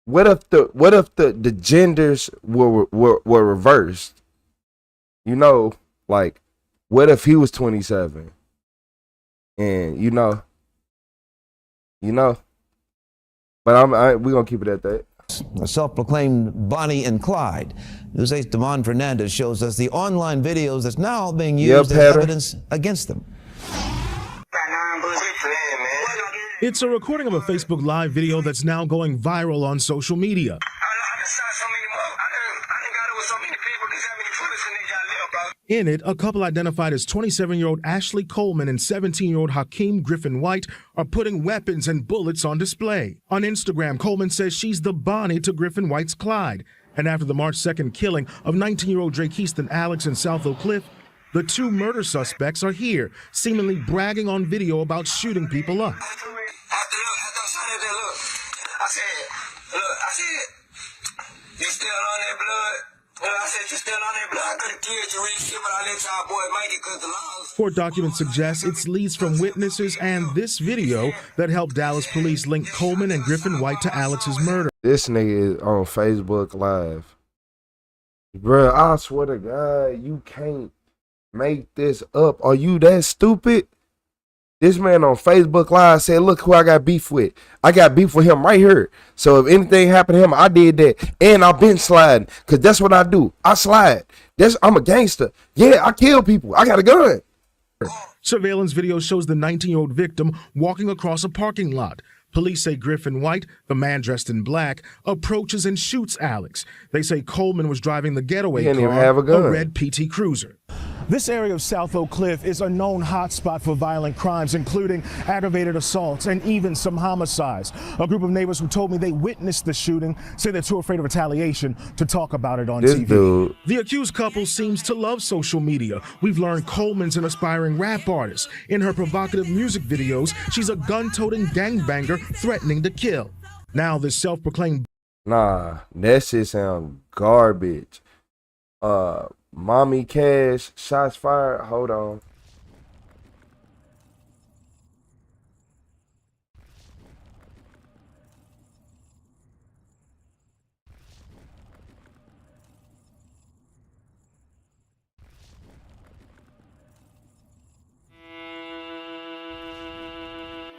What if the genders were reversed? You know, like, what if he was 27? And you know. But we're gonna keep it at that. A self-proclaimed Bonnie and Clyde. News 8's Damon Fernandez shows us the online videos that's now being used as evidence against them. It's a recording of a Facebook Live video that's now going viral on social media. In it, a couple identified as 27-year-old Ashley Coleman and 17-year-old Hakeem Griffin White are putting weapons and bullets on display. On Instagram, Coleman says she's the Bonnie to Griffin White's Clyde. And after the March 2nd killing of 19-year-old Drake Easton Alex in South Oak Cliff, the two murder suspects are here, seemingly bragging on video about shooting people up. You still on that blood? I said, you still on that blood? I could have killed you, Reese, but I let y'all boy make it because the laws. Court documents suggest it's leads from witnesses and this video that helped Dallas police link Coleman and Griffin White to Alex's murder. This nigga is on Facebook Live. Bruh, I swear to God, you can't make this up. Are you that stupid? This man on Facebook Live said, look who I got beef with. I got beef with him right here. So if anything happened to him, I did that. And I've been sliding. Because that's what I do. I slide. I'm a gangster. Yeah, I kill people. I got a gun. Surveillance video shows the 19-year-old victim walking across a parking lot. Police say Griffin White, the man dressed in black, approaches and shoots Alex. They say Coleman was driving the getaway car, a red PT Cruiser. This area of South Oak Cliff is a known hotspot for violent crimes, including aggravated assaults and even some homicides. A group of neighbors who told me they witnessed the shooting say they're too afraid of retaliation to talk about it on TV. Dude. The accused couple seems to love social media. We've learned Coleman's an aspiring rap artist. In her provocative music videos, she's a gun-toting gangbanger threatening to kill. Now this self-proclaimed... Nah, that shit sound garbage. Mommy Cash, shots fired. Hold on.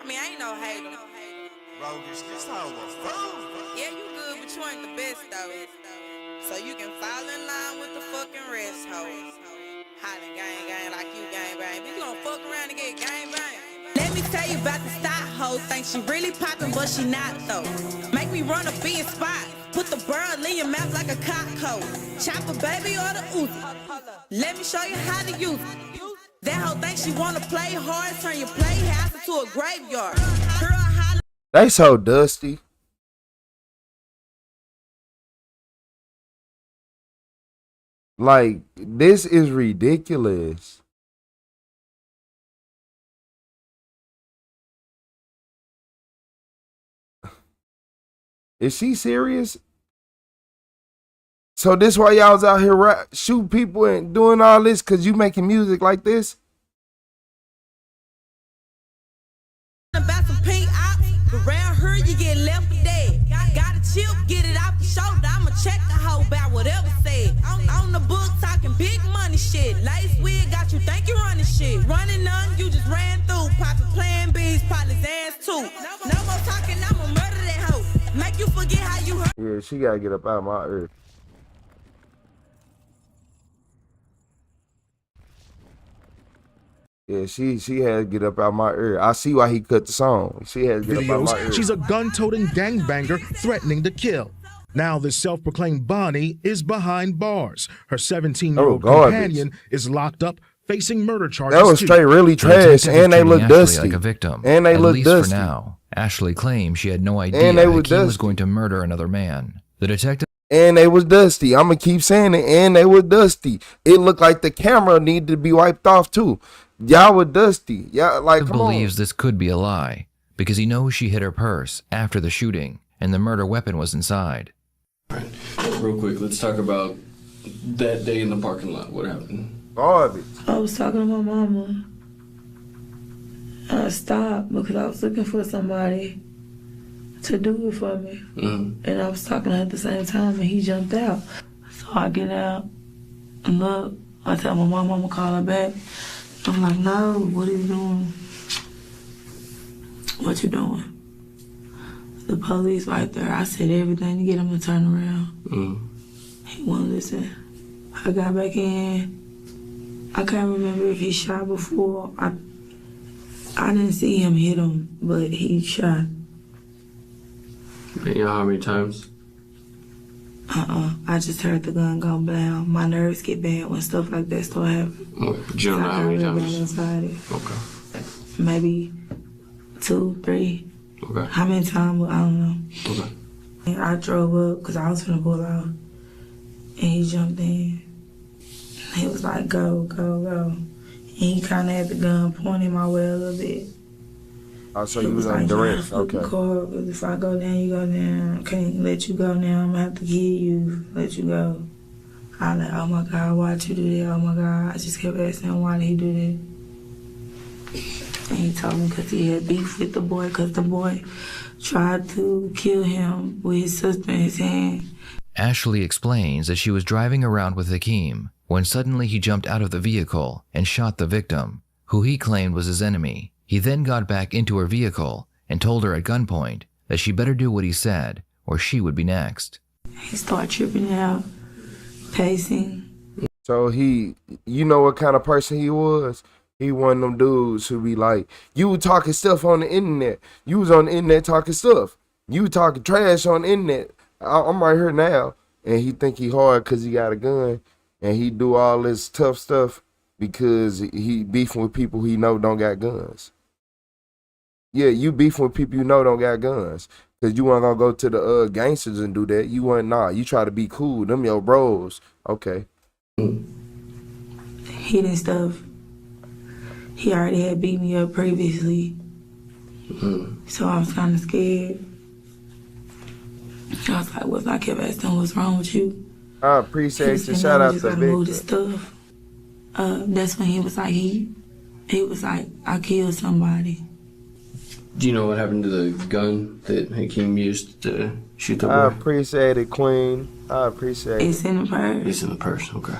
I mean, I ain't no hater. Roguish, this hoe was food. Yeah, you good, but you ain't the best, though. So you can fall in line with the fucking rest, hoes. Hollin' gang gang like you gang bang. But you gon' fuck around and get gang bang. Let me tell you about the style hoe. Think she really poppin', but she not, though. Make me run a big spot. Put the bird in your mouth like a cock hoe. Chop a baby or the Uzi. Let me show you how to use it. That hoe thinks she wanna play hard, turn your playhouse into a graveyard. They so dusty. Like, this is ridiculous. Is she serious? So this why y'all was out here shooting people and doing all this because you making music like this? About some pink out, around her you get left for dead. Got a chip, get it off the shoulder. I'ma check the hoe about whatever said. On the book talking big money shit. Lace wig got you think you running shit. Running none, you just ran through. Poppin' playing bees, probably ass too. No more talking, I'ma murder that hoe. Make you forget how you hurt. Yeah, she gotta get up out of my ear. Yeah, she had to get up out my ear. I see why he cut the song. She had to get up out my ear. She's a gun-toting gangbanger threatening to kill. Now this self-proclaimed Bonnie is behind bars. Her 17-year-old companion is locked up facing murder charges. That was straight really trash, and they look dusty. Like a victim. And they look dusty. For now, Ashley claims she had no idea Hakeem was going to murder another man. The detective. And they was dusty. I'm gonna keep saying it. And they were dusty. It looked like the camera needed to be wiped off too. Y'all were dusty. Y'all like come believes this could be a lie because he knows she hid her purse after the shooting and the murder weapon was inside. All right, real quick, let's talk about that day in the parking lot. What happened? Garbage. I was talking to my mama. And I stopped because I was looking for somebody to do it for me. And I was talking to her at the same time, and he jumped out. So I get out and look. I tell my mom I'm gonna call her back. I'm like, no, what are you doing? What you doing? The police right there. I said everything to get him to turn around. He won't listen. I got back in. I can't remember if he shot before. I didn't see him hit him, but he shot. You know how many times? I just heard the gun go down. My nerves get bad when stuff like that start happening. But you don't know how many times? Okay. Maybe 2, 3. Okay. How many times? I don't know. Okay. And I drove up because I was finna pull out. And he jumped in. He was like, go, go, go. And he kind of had the gun pointing my way a little bit. Oh, so you was on direct, okay. If I go down, you go down. I can't let you go now. I'm gonna have to kill you, let you go. I like, oh my God, why'd you do that? Oh my God. I just kept asking him, why did he do that? And he told me because he had beef with the boy, because the boy tried to kill him with his sister in his hand. Ashley explains that she was driving around with Hakeem when suddenly he jumped out of the vehicle and shot the victim, who he claimed was his enemy. He then got back into her vehicle and told her at gunpoint that she better do what he said or she would be next. He started tripping out, pacing. So you know what kind of person he was? He one of them dudes who be like, you were talking stuff on the internet. You was on the internet talking stuff. You talking trash on the internet. I'm right here now. And he think he hard because he got a gun. And he do all this tough stuff because he beefing with people he know don't got guns. Yeah, you beefing with people you know don't got guns. Because you weren't going to go to the gangsters and do that. You weren't, you try to be cool. Them your bros. Okay. Hidden stuff. He already had beat me up previously. So I was kind of scared. I was like, I kept asking, what's wrong with you? I appreciate you. Shout out to Victor. Move this stuff. That's when he was like, I killed somebody. Do you know what happened to the gun that Hakeem used to shoot the boy? I appreciate it, Queen. I appreciate it. It's in the purse. It's in the purse, okay.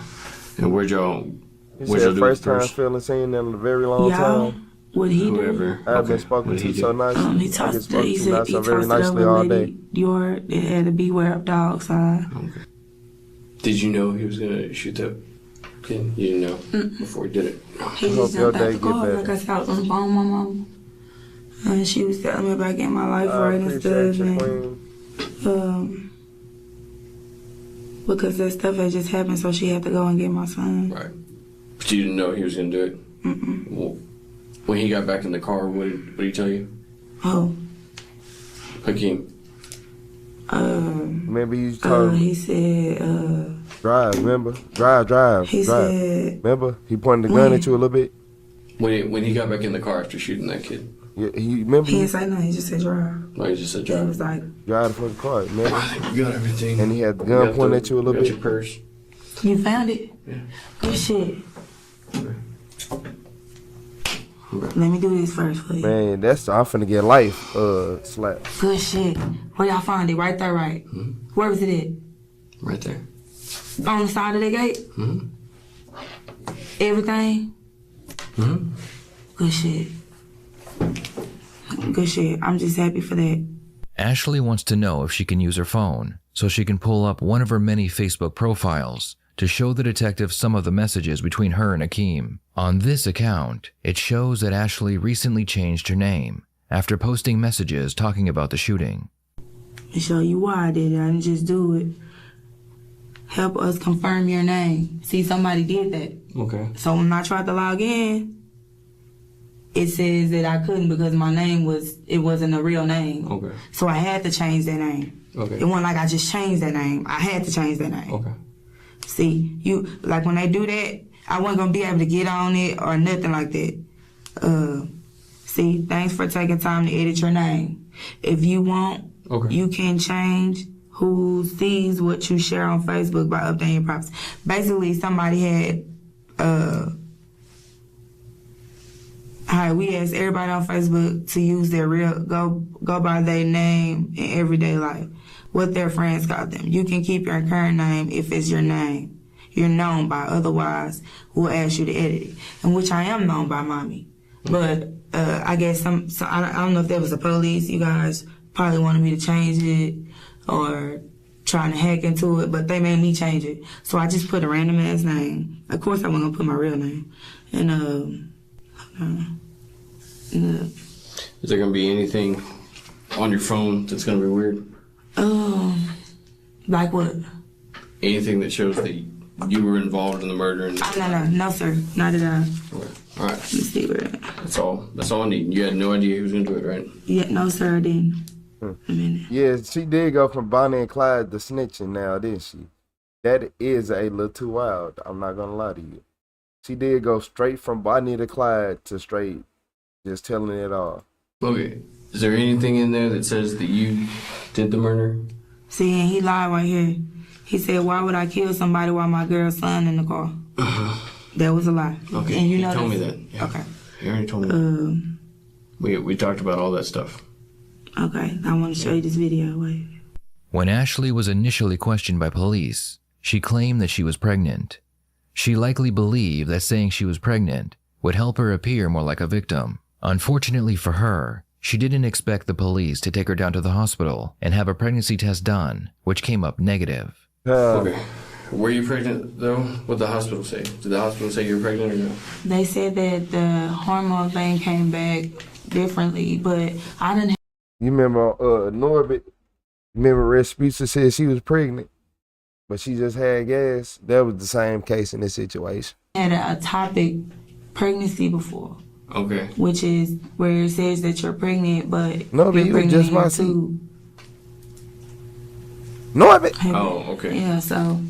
And where'd y'all do first time feeling seen in a very long time? What he Whoever. I've been spoken to so nice. He talked to very nicely all day. It had a beware of dog sign. Okay. Did you know he was gonna shoot that kid? You didn't know before he did it? He just jumped out the car. Like I said, I was on the phone with my mom. And she was telling me about getting my life right and stuff. Because that stuff had just happened, so she had to go and get my son. Right. But you didn't know he was going to do it? Well, when he got back in the car, what did he tell you? Oh. Hakeem. Remember you told him? He said, drive, remember? Drive. He said... Remember? He pointed the gun at you a little bit? When he got back in the car after shooting that kid? Yeah, he remember? He didn't say nothing, he just said drive. No, he just said drive. He was like... Drive the fucking car, remember? I think you got everything. And he had the gun pointed at you a little bit? Your purse. You found it? Yeah. Good shit. Okay. Let me do this first for you. Man, I'm finna get life slap. Good shit. Where y'all find it? Right there, right? Where was it at? Right there. On the side of the gate? Everything? Good shit. Good shit. I'm just happy for that. Ashley wants to know if she can use her phone so she can pull up one of her many Facebook profiles to show the detective some of the messages between her and Hakeem. On this account, it shows that Ashley recently changed her name after posting messages talking about the shooting. To show you why I did it. I didn't just do it. Help us confirm your name. See, somebody did that. Okay. So when I tried to log in, it says that I couldn't because my name wasn't a real name. Okay. So I had to change that name. Okay. It wasn't like I just changed that name. I had to change that name. Okay. See, like when they do that, I wasn't gonna be able to get on it or nothing like that. See, thanks for taking time to edit your name. If you want, you can change who sees what you share on Facebook by updating your props. Basically, somebody had, we asked everybody on Facebook to use their go by their name in everyday life, what their friends call them. You can keep your current name if it's your name you're known by, otherwise we'll ask you to edit it. And which I am known by Mommy. But I guess I don't know if there was the police, you guys probably wanted me to change it or trying to hack into it, but they made me change it. So I just put a random ass name. Of course I wasn't gonna put my real name. And is there gonna be anything on your phone that's gonna be weird? Like what? Anything that shows that you were involved in the murder? No, sir, not at all. Okay. All right. Let's see where. That's all I need. You had no idea who was gonna do it, right? Yeah, no, sir, I didn't. Yeah, she did go from Bonnie and Clyde to snitching now, didn't she? That is a little too wild. I'm not gonna lie to you. She did go straight from Bonnie to Clyde to straight just telling it all. Okay. Is there anything in there that says that you did the murder? See, and he lied right here. He said, why would I kill somebody while my girl's son in the car? That was a lie. Okay, and you told me that. Yeah. Okay. You already told me that. We talked about all that stuff. Okay, I want to show you this video. Wait. When Ashley was initially questioned by police, she claimed that she was pregnant. She likely believed that saying she was pregnant would help her appear more like a victim. Unfortunately for her, she didn't expect the police to take her down to the hospital and have a pregnancy test done, which came up negative. Okay. Were you pregnant though? What did the hospital say? Did the hospital say you were pregnant or no? They said that the hormone thing came back differently, but I didn't. You remember Norbit? Remember Rasputia said she was pregnant, but she just had gas? That was the same case in this situation. Had a ectopic pregnancy before. Okay. Which is where it says that you're pregnant, but No, but you was just my too. Norbit. Oh, okay. Yeah, so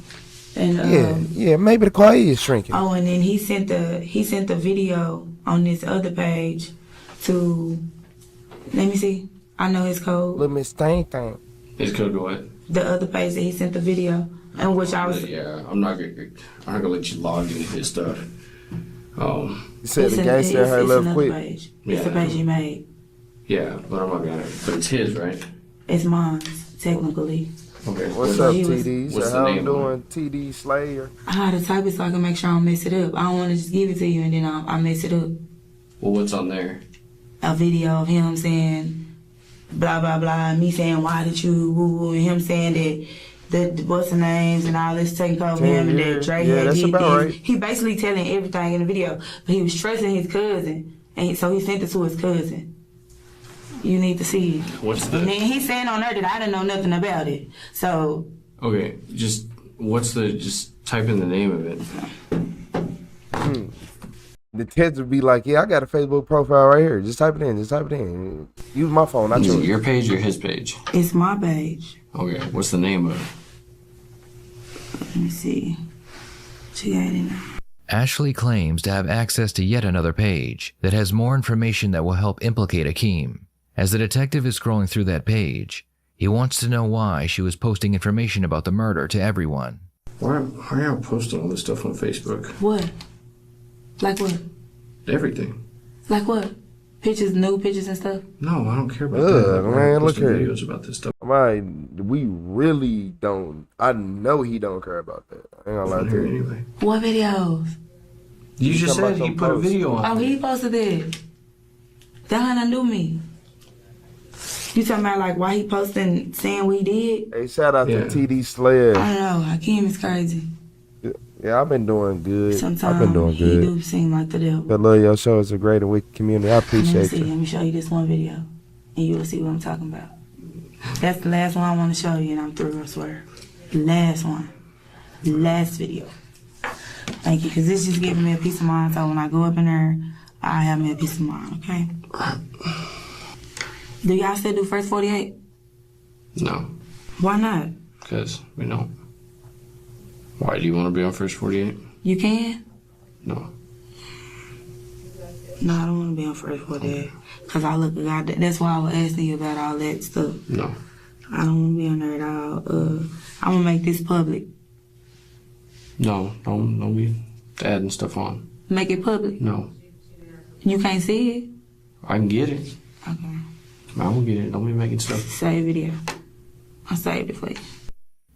and yeah, maybe the car is shrinking. Oh, and then he sent the video on this other page to, let me see. I know his code. Little Miss Thing. His code to what? The other page that he sent the video, and which I was. Yeah, I'm not gonna let you log into his stuff. You said the gangster had left quick. Page. It's the page he made. Yeah, but I'm not gonna. But it's his, right? It's mine, technically. Okay. What's up, TD? What's how the you name? Doing, TD Slayer? I had to type it so I can make sure I don't mess it up. I don't want to just give it to you and then I mess it up. Well, what's on there? A video of him saying blah blah blah, and me saying why did you woo, and him saying that the what's the names and all this taking care of him and that Dre had that's did about this. right. He basically telling everything in the video, but he was stressing his cousin, and so he sent it to his cousin. You need to see it. What's the? And then he's saying on there that I didn't know nothing about it. So Okay, just type in the name of it. The kids would be like, yeah, I got a Facebook profile right here. Just type it in. Use my phone, not Is yours. it your page or his page? it's my page. Okay, what's the name of it? Let me see. She got it now. Ashley claims to have access to yet another page that has more information that will help implicate Akeem. As the detective is scrolling through that page, he wants to know why she was posting information about the murder to everyone. Why are y'all posting all this stuff on Facebook? What? Like what? Everything. Like what? Pictures, new pictures and stuff? No, I don't care about that. Man, look Posting here. videos about this stuff. We really don't. I know he don't care about that. I ain't gonna lie to you. Anyway. What videos? You just said about he put a posts. video on. Oh, he posted that. That how I knew me. You talking about like why he posting saying what he did? Hey, shout out to TD Slayer. I don't know. Hakeem is crazy. Yeah, I've been doing good. Sometimes I've been doing he good. do seem like the devil. I love your show. It's a great and wicked community. I Let me appreciate see. you. Let me show you this one video, and you will see what I'm talking about. That's the last one I want to show you, and I'm through. I swear. Last one. Last video. Thank you, because this just giving me a peace of mind. So when I go up in there, I have me a peace of mind. Okay. Do y'all still do first 48? No, Why not? because we don't. Why do you want to be on First 48? You can? No. No, I don't want to be on first 48. Because I look at God. That's why I was asking you about all that stuff. No. I don't want to be on there at all. I'm going to make this public. No, don't be adding stuff on. Make it public? No. You can't see it? I can get it. Okay. I will get it. Don't be making stuff. Save video. I saved it for you.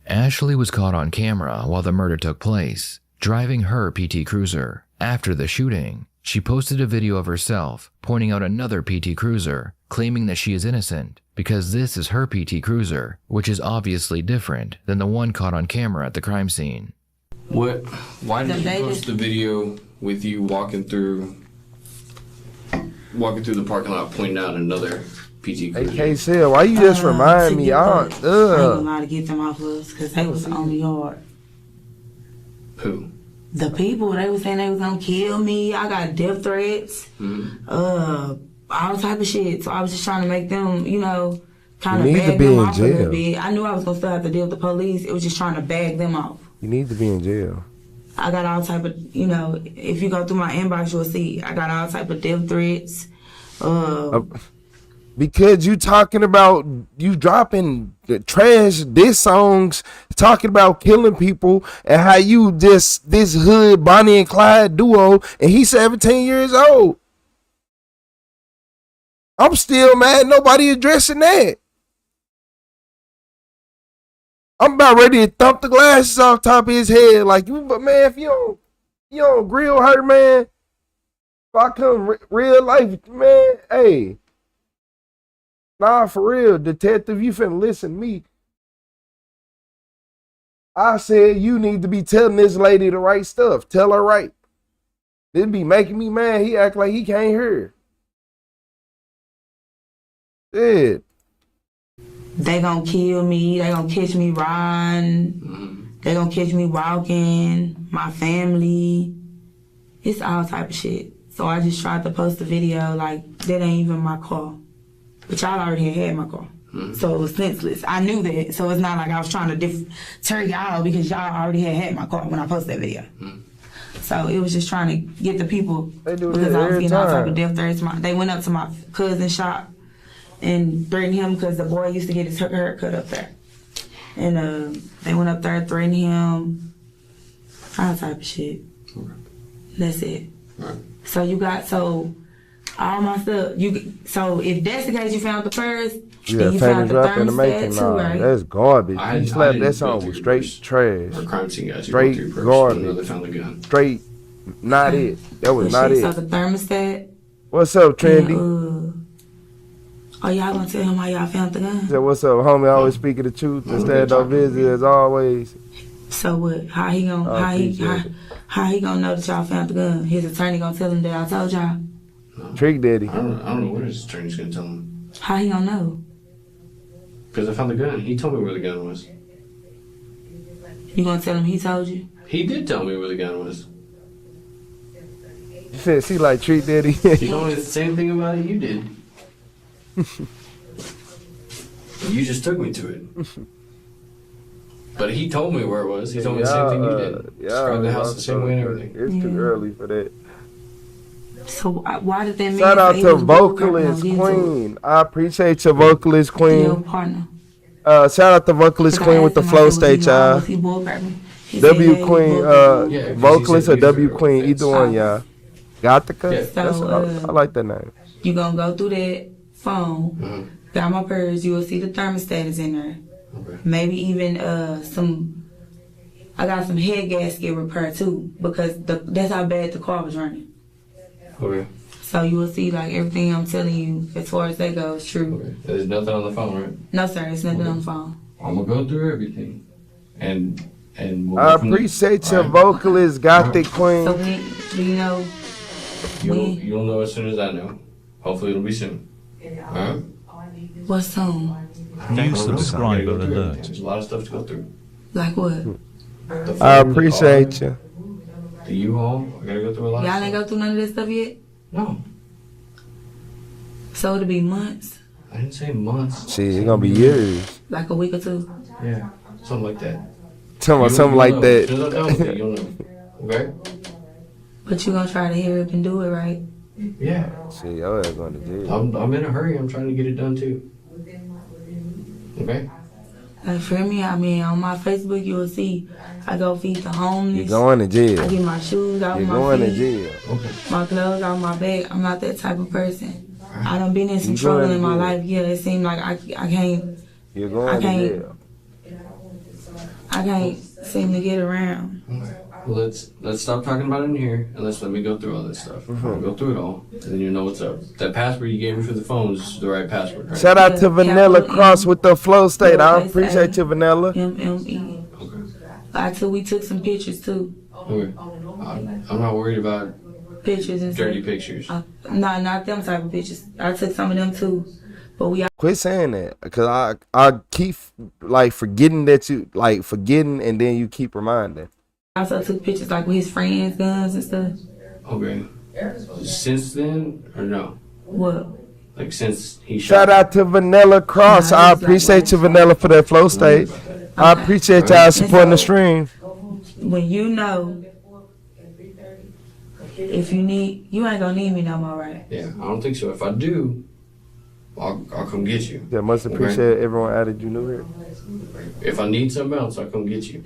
Ashley was caught on camera while the murder took place, driving her PT Cruiser. After the shooting, she posted a video of herself pointing out another PT Cruiser, claiming that she is innocent because this is her PT Cruiser, which is obviously different than the one caught on camera at the crime scene. What? Why did you post the video with you walking through the parking lot, pointing out another PT Cruiser? Hey, K-Cell, why you just remind me? I ain't gonna lie to get them off us because they was on me hard. Who? The people, they was saying they was gonna kill me. I got death threats. All type of shit. So I was just trying to make them, kind of bag them off a little bit. I knew I was gonna still have to deal with the police. It was just trying to bag them off. You need to be in jail. I got all type of, if you go through my inbox, you'll see I got all type of death threats. Because you talking about you dropping the trash diss songs, talking about killing people, and how you just this hood Bonnie and Clyde duo, and he's 17 years old. I'm still mad nobody addressing that. I'm about ready to thump the glasses off top of his head, like you. But man, if you don't grill her, man. If I come real life, man, hey. Nah, for real, detective, you finna listen to me. I said, you need to be telling this lady the right stuff. Tell her right. This be making me mad. He act like he can't hear. Shit. They gonna kill me. They gonna catch me riding. They gonna catch me walking. My family. It's all type of shit. So I just tried to post a video like, that ain't even my car. But y'all already had my car. So it was senseless. I knew that. So it's not like I was trying to deter y'all because y'all already had my car when I posted that video. So it was just trying to get the people, because I was getting all type of death threats. They went up to my cousin's shop and threatened him because the boy used to get his haircut up there. And they went up there, threatened him, all type of shit. That's it. So you got, all my stuff, so if that's the case, you found the purse, Yeah, you found found the drop in the making. thermostat Nah, too, right? that's garbage. I You slapped that didn't song go with through straight trash. Or crime scene guys. Straight garbage. Found the gun. Straight, not it. That was not So it. the thermostat. What's up, Trendy? Oh, y'all gonna tell him how y'all found the gun? So what's up, homie? Always speaking the truth. The stand up busy as always. So what? How he gonna how he gonna know that y'all found the gun? His attorney gonna tell him that I told y'all? Trick Daddy. I don't know what his attorney's gonna tell him. How he gonna know? Because I found the gun. He told me where the gun was. You gonna tell him he told you? He did tell me where the gun was. You said she like Trick Daddy. You told me the same thing about it you did. You just took me to it. But he told me where it was. He told me the same thing you did. Described the house the same way and everything. It's too early for that. So why did that man Shout out say to he was Vocalist Queen. I appreciate your Vocalist Queen. Your partner. Shout out to Vocalist Queen with the flow state, y'all. W Queen, Vocalist or W Queen, either one, y'all. Got the cut? I like that name. You gonna go through that phone, got my purse, you will see the thermostat is in there. Maybe even I got some head gasket repair too, because that's how bad the car was running. Okay. So you will see like everything I'm telling you as far as that goes true. Okay. There's nothing on the phone, right? No sir, it's nothing on the phone. I'm gonna go through everything. And we'll I appreciate your Vocalist Gothic Queen. So do you know? You'll know as soon as I know. Hopefully it'll be soon. Alright? What soon? New subscriber alert. There's a lot of stuff to go through. Like what? I appreciate you. The U-Haul, I gotta go through a lot. Y'all ain't go through none of this stuff yet? No. So it'll be months? I didn't say months. Shit, it's gonna be years. Like a week or two? Yeah, something like that. Something like that. As soon as I'm done with it, you'll know. Okay? But you gonna try to hurry up and do it, right? Yeah. See, y'all ain't going to jail. I'm in a hurry. I'm trying to get it done too. Okay? Like for me, I mean, on my Facebook, you will see I go feed the homeless. You're going to jail. I get my shoes out You're my going to feet. jail. Okay. My clothes out my bag. I'm not that type of person. I done been in some You trouble going in to my jail. life. Yeah, it seemed like I can't. You're going I to can't. jail. I can't seem to get around. Well, let's stop talking about it in here and let me go through all this stuff. I'll go through it all, and then you know what's up. That password you gave me for the phone is the right password, right? Shout out to Vanilla Cross with the flow state. I appreciate you, Vanilla. MME. We took some pictures too. Okay. I'm not worried about Pictures and dirty stuff. pictures. No, not them type of pictures. I took some of them too. But we Quit saying that, because I keep like forgetting and then you keep reminding. also took pictures like with his friends' guns and stuff. Okay. Since then, or no? What? Like since he Shout out to Vanilla Cross. I appreciate you, Vanilla, for that flow state. I appreciate y'all supporting the stream. When you know, if you need, you ain't gonna need me no more, right? Yeah, I don't think so. If I do, I'll come get you. Yeah, must appreciate everyone added you new here. If I need something else, I'll come get you.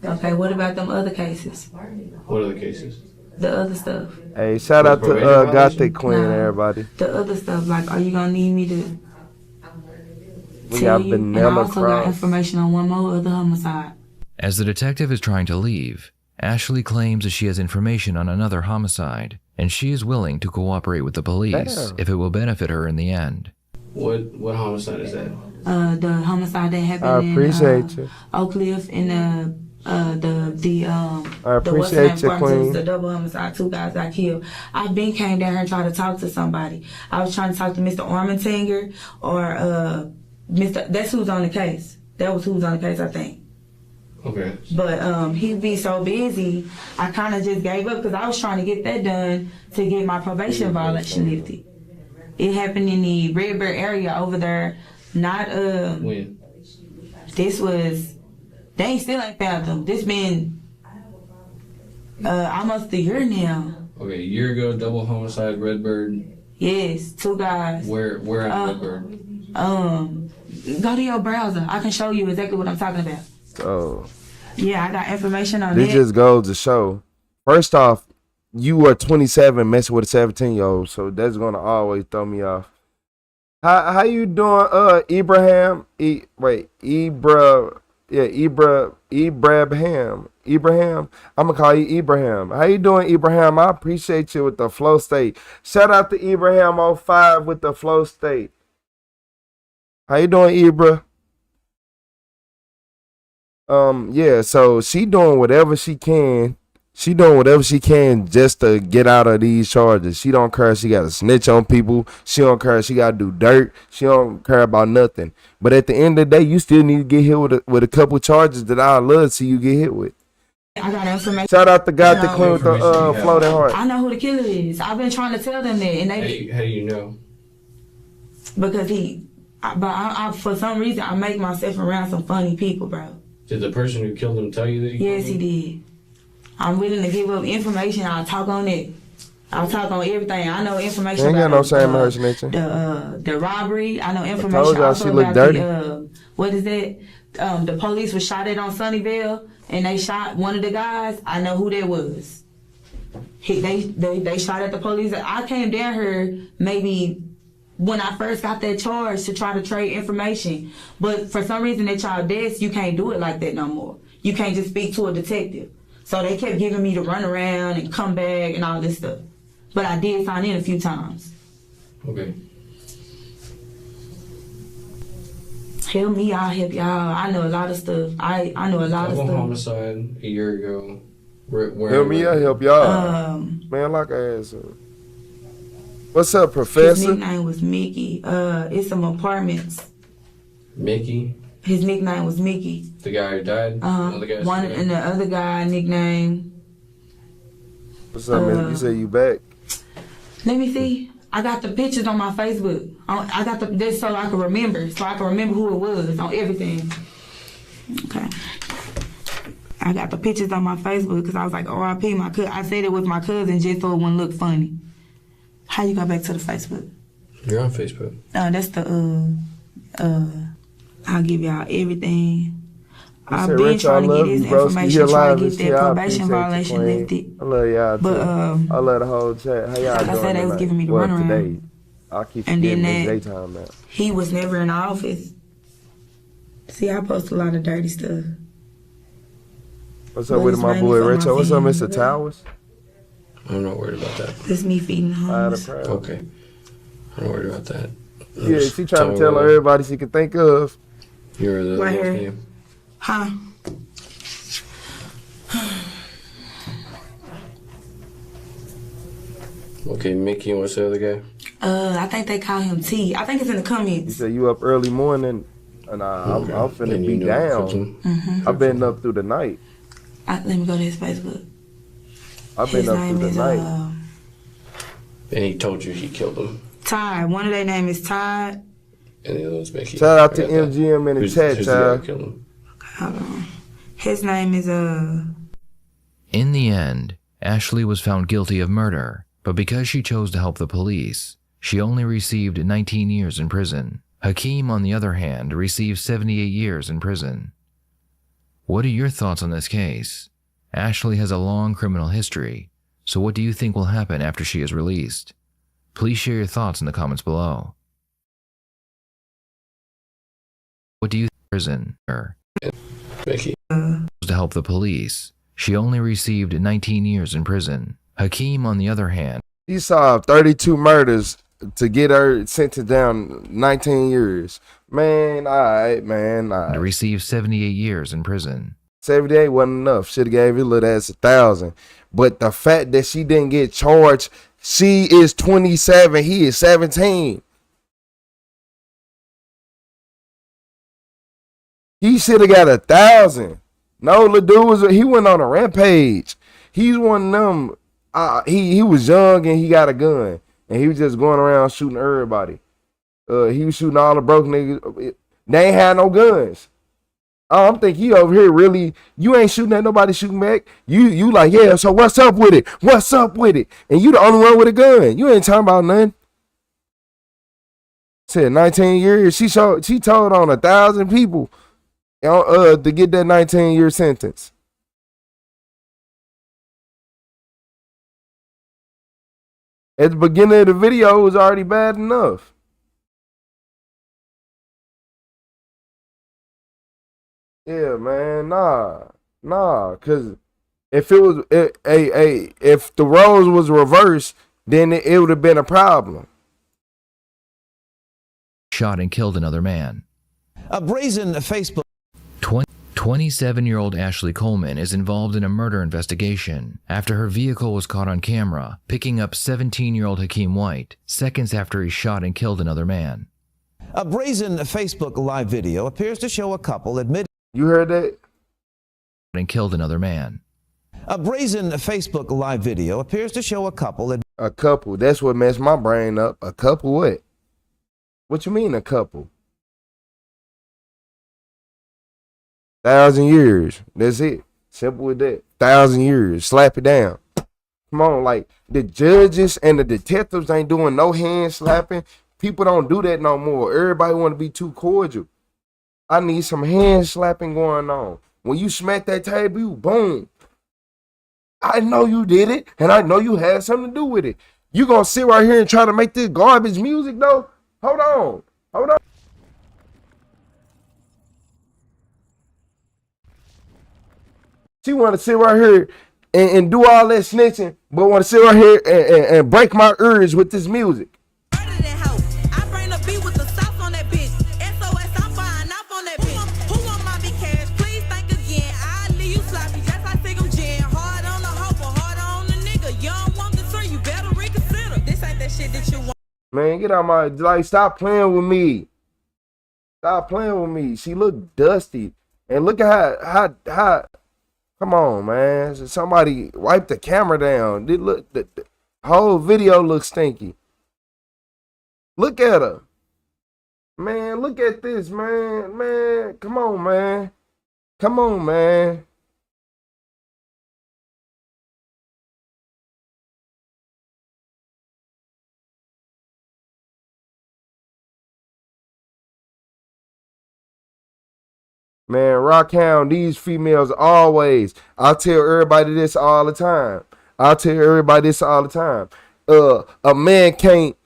Okay, what about them other cases? What other cases? The other stuff. Hey, shout out to Gothic Queen and everybody. The other stuff, like, are you gonna need me to We tell got you? And I Vanilla also got Cross. information on one more other homicide. As the detective is trying to leave, Ashley claims that she has information on another homicide, and she is willing to cooperate with the police if it will benefit her in the end. What homicide is that? The homicide that happened I appreciate in you. Oak Cliff and appreciate you, Queen. The double homicide, 2 guys got killed. I've been came down here and tried to talk to somebody. I was trying to talk to Mr. Armentinger or Mr. That's who's on the case. That was who's on the case, I think. Okay. But he'd be so busy, I kind of just gave up because I was trying to get that done to get my probation violation lifted. It happened in the Redbird area over there. Not when? This was. They still ain't found them. This been almost a year now. Okay, a year ago, double homicide, Redbird. Yes, 2 guys. Where in Redbird? Go to your browser. I can show you exactly what I'm talking about. Oh. Yeah, I got information on This that. just goes to show. First off, you are 27 messing with a 17-year-old, so that's gonna always throw me off. How you doing, Ibrahim? Ibrahim. I'm gonna call you Ibrahim. How you doing, Ibrahim? I appreciate you with the flow state. Shout out to Ibrahim 05 with the flow state. How you doing, Ibra? Yeah, so she doing whatever she can. She doing whatever she can just to get out of these charges. She don't care if she got to snitch on people. She don't care if she got to do dirt. She don't care about nothing. But at the end of the day, you still need to get hit with a couple charges that I love to see you get hit with. I got information. Shout out to God the Queen with the floating heart. I know who the killer is. I've been trying to tell them that, and they. How do you know? Because I for some reason I make myself around some funny people, bro. Did the person who killed him tell you that he killed him? Yes, he did. I'm willing to give up information. I'll talk on it. I'll talk on everything. I know information ain't about got no shame in her nature. the robbery. I know information told y'all also she look about dirty. what is that? The police was shot at on Sunnyvale, and they shot one of the guys. I know who that was. They shot at the police. I came down here maybe when I first got that charge to try to trade information, but for some reason at y'all desk you can't do it like that no more. You can't just speak to a detective. So they kept giving me to run around and come back and all this stuff. But I did sign in a few times. Okay. Help me, I'll help y'all. I know a lot of stuff. I know a lot of Double stuff. homicide a year ago. Help me, I help y'all. Man, like I ass. What's up, Professor? His nickname was Mickey. It's some apartments. Mickey? His nickname was Mickey. The guy who died? And the other guy nickname. What's up, man? You say you back? Let me see. I got the pictures on my Facebook. I got this so I can remember. So I can remember who it was on everything. Okay. I got the pictures on my Facebook because I was like, R.I.P. my cousin. I said it with my cousin just so it wouldn't look funny. How you got back to the Facebook? You're on Facebook. That's the I'll give y'all everything. I've been trying to get this information, trying to get that probation violation lifted. I love y'all too. But I love the whole chat. How y'all like doing? I said, they was giving me the runaround. Today. I keep And then forgetting that it's daytime now. he was never in the office. See, I post a lot of dirty stuff. What's up with my boy Retro? What's up, Mr. Towers? I'm not worried about that. This me feeding homeless. Okay. I'm not worried about that. Yeah, she trying to tell everybody she can think of. You're the Right last here. name. Huh? Okay, Mickey, and what's the other guy? I think they call him T. I think it's in the You comments. said you up early morning, and I'm finna And be you know down. Mhm. I've been up through the night. Let me go to his Facebook. I've been His up name through the is night. And he told you he killed him. Todd. One of their name is Todd. And the other one's Mickey. Shout out to I got that. MGM in the Who's chat, the guy who y'all. killed him? Hold on. His name is In the end, Ashley was found guilty of murder, but because she chose to help the police, she only received 19 years in prison. Hakeem, on the other hand, received 78 years in prison. What are your thoughts on this case? Ashley has a long criminal history, so what do you think will happen after she is released? Please share your thoughts in the comments below. What do you think? Prison? Mickey. To help the police, she only received 19 years in prison. Hakeem, on the other hand, He saw 32 murders to get her sentenced down 19 years. Man, all right, man, all right. received 78 years in prison. 78 wasn't enough. Should have gave his little ass 1,000. But the fact that she didn't get charged, she is 27. He is 17. He should have got 1,000. No, the dude he went on a rampage. He's one of them. He was young and he got a gun. And he was just going around shooting everybody. He was shooting all the broke niggas. They ain't had no guns. I'm thinking he over here really, you ain't shooting at nobody shooting back. You like, yeah, so what's up with it? What's up with it? And you the only one with a gun. You ain't talking about nothing. Said 19 years. She told on 1,000 people to get that 19-year sentence. At the beginning of the video, it was already bad enough. Yeah, man, nah, cause if it was if the roles was reversed, then it would have been a problem. Shot and killed another man. A brazen Facebook. 27-year-old Ashley Coleman is involved in a murder investigation after her vehicle was caught on camera picking up 17-year-old Hakeem White seconds after he shot and killed another man. A brazen Facebook live video appears to show a couple admitting. You heard that? And killed another man. A brazen Facebook live video appears to show a couple. A couple. That's what messed my brain up. A couple what? What you mean a couple? 1,000 years. That's it. Simple with that. 1,000 years. Slap it down. Come on, like the judges and the detectives ain't doing no hand slapping. People don't do that no more. Everybody want to be too cordial. I need some hand slapping going on. When you smack that table, you boom. I know you did it, and I know you had something to do with it. You gonna sit right here and try to make this garbage music though? Hold on. She want to sit right here and do all that snitching, but want to sit right here and break my ears with this music. Man, get out my, stop playing with me. Stop playing with me. She look dusty. And look at how come on, man. Somebody wipe the camera down. The whole video looks stinky. Look at her. Man, look at this, man. Man, come on, man. Come on, man. Man, Rockhound, these females always. I tell everybody this all the time. A man can't.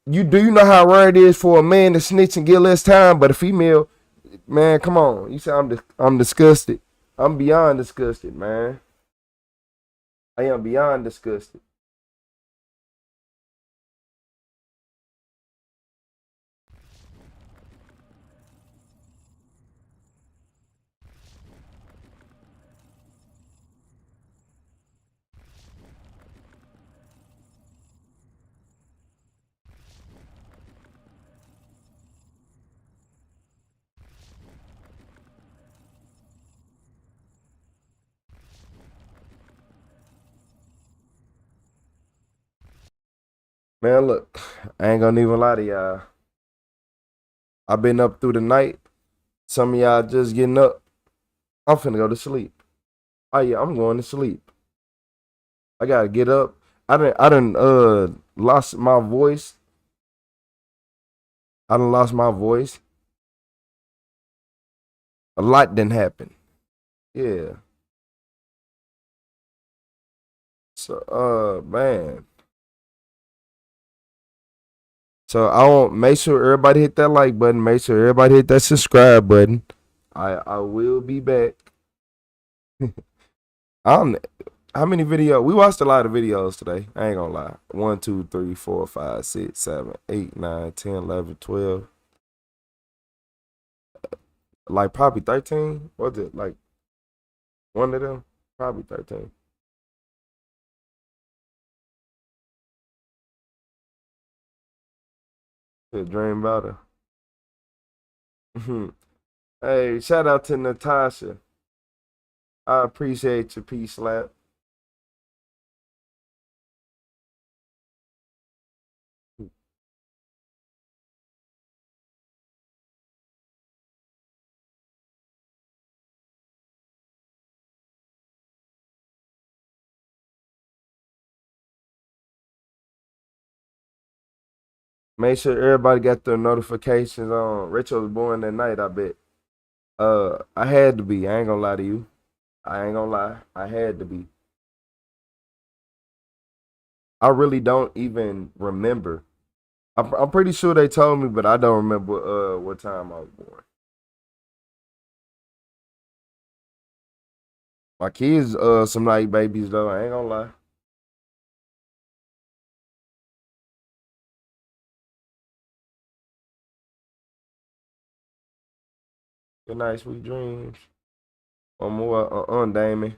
You know how rare it is for a man to snitch and get less time, but a female, man, come on. You say I'm disgusted. I'm beyond disgusted, man. I am beyond disgusted. Man, look, I ain't gonna even lie to y'all. I've been up through the night. Some of y'all just getting up. I'm finna go to sleep. Oh yeah, I'm going to sleep. I gotta get up. I done lost my voice. A lot didn't happen. Yeah. So man. So I want make sure everybody hit that like button. Make sure everybody hit that subscribe button. I will be back. How many videos? We watched a lot of videos today. I ain't gonna lie. 1, 2, 3, 4, 5, 6, 7, 8, 9, 10, 11, 12. Like probably 13. What's it like? One of them, probably 13. Good dream about her. Hey, shout out to Natasha. I appreciate your peace slap. Make sure everybody got their notifications on. Rachel was born that night, I bet. I had to be. I ain't gonna lie to you. I ain't gonna lie. I had to be. I really don't even remember. I'm pretty sure they told me, but I don't remember what time I was born. My kids some night babies though. I ain't gonna lie. Good night, sweet dreams. One more, Damon.